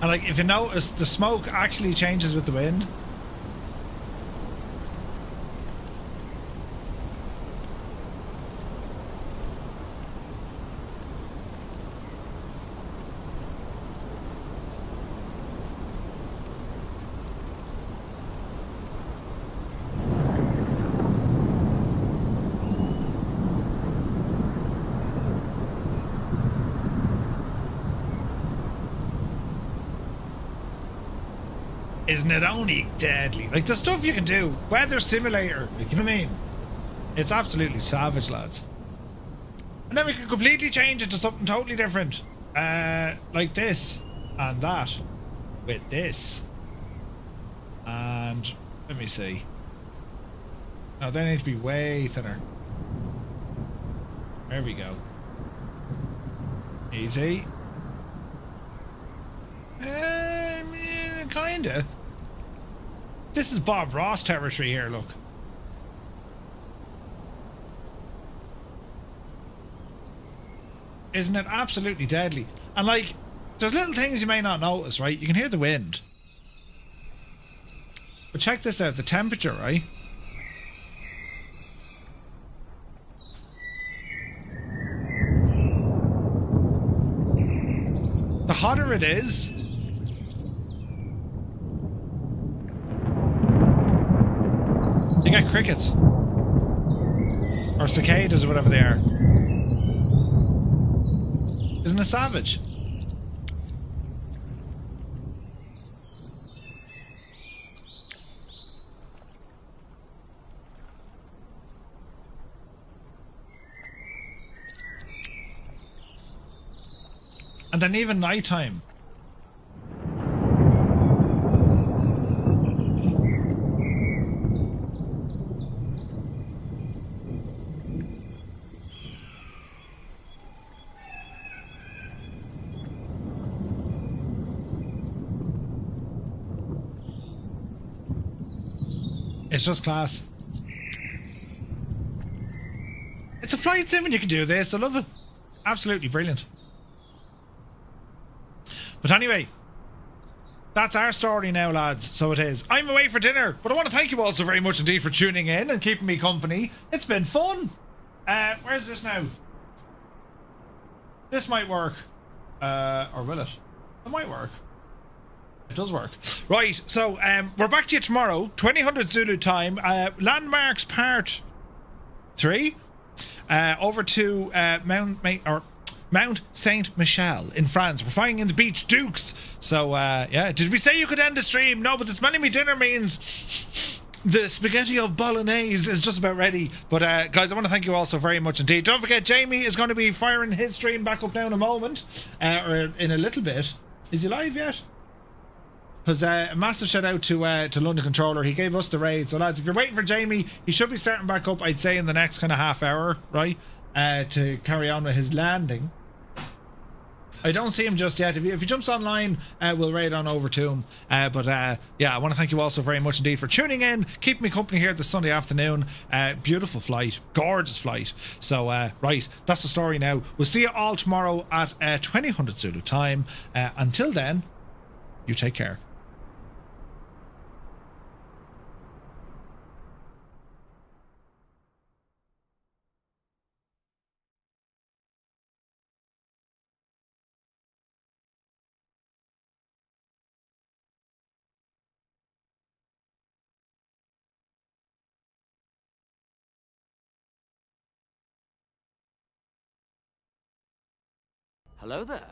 And like, if you notice, the smoke actually changes with the wind. Isn't it only deadly? Like the stuff you can do, weather simulator, like, you know what I mean? It's absolutely savage, lads. And then we can completely change it to something totally different. Like this and that with this. And let me see. Now they need to be way thinner. There we go. Easy. Kinda. This is Bob Ross territory here, look. Isn't it absolutely deadly? And like, there's little things you may not notice, right? You can hear the wind. But check this out, the temperature, right? The hotter it is, you get crickets. Or cicadas or whatever they are. Isn't it savage? And then even nighttime. It's just class. It's a flight sim and you can do this. I love it. Absolutely brilliant. But anyway, that's our story now, lads. So it is. I'm away for dinner, but I want to thank you all so very much indeed for tuning in and keeping me company. It's been fun. Where's this now? This might work. Or will it? It might work. It does work. Right, so we're back to you tomorrow, 2000 Zulu time. Landmarks part 3. Over to Mount Saint Michel in France. We're flying in the Beach Dukes. So yeah, did we say you could end the stream? No, but the smelling me dinner means the spaghetti of bolognese is just about ready. But guys, I want to thank you all so very much indeed. Don't forget, Jamie is going to be firing his stream back up now in a moment, or in a little bit. Is he live yet? Because a massive shout out to London Controller. He gave us the raid. So lads, if you're waiting for Jamie, he should be starting back up, I'd say, in the next kind of half hour, right? To carry on with his landing. I don't see him just yet. If he jumps online, we'll raid on over to him. But yeah, I want to thank you all so very much indeed for tuning in, keeping me company here this Sunday afternoon. Beautiful flight, gorgeous flight. So right, that's the story now. We'll see you all tomorrow at 2000 Zulu time. Until then, you take care. Hello there.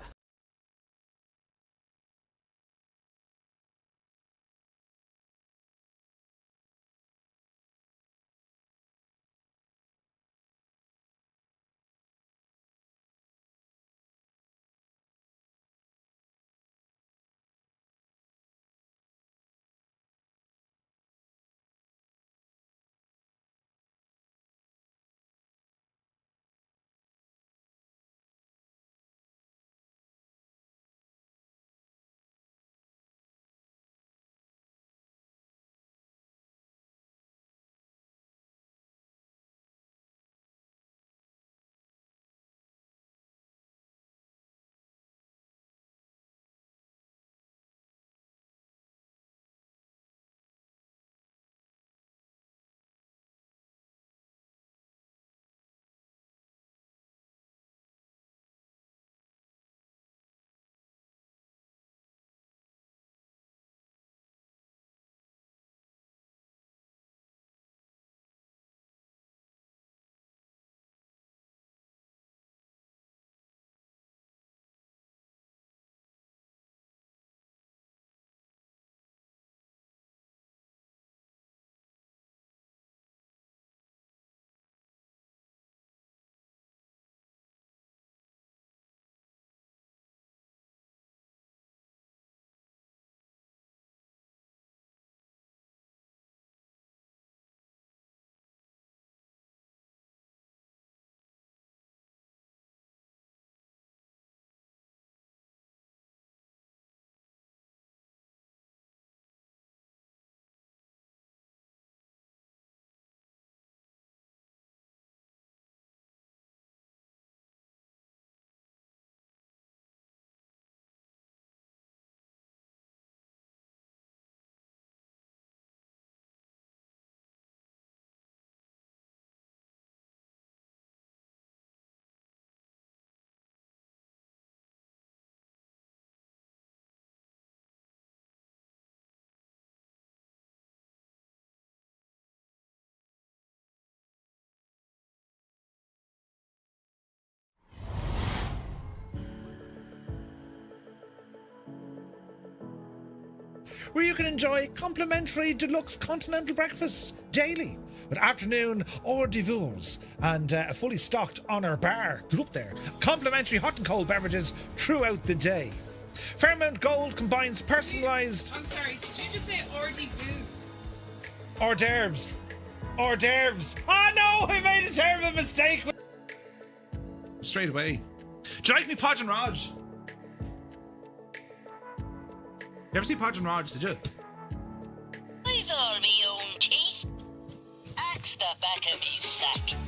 where you can enjoy complimentary deluxe continental breakfast daily with afternoon hors d'oeuvres and a fully stocked honour bar. Get up there. Complimentary hot and cold beverages throughout the day. Fairmount Gold combines personalised I'm sorry, did you just say orgy food? hors d'oeuvres. Hors d'oeuvres. Oh no, I made a terrible mistake. Straight away. Do you like me Podge and Raj? You ever see Podge and Raj, did you? I've all my own teeth. Axe the back of me sack.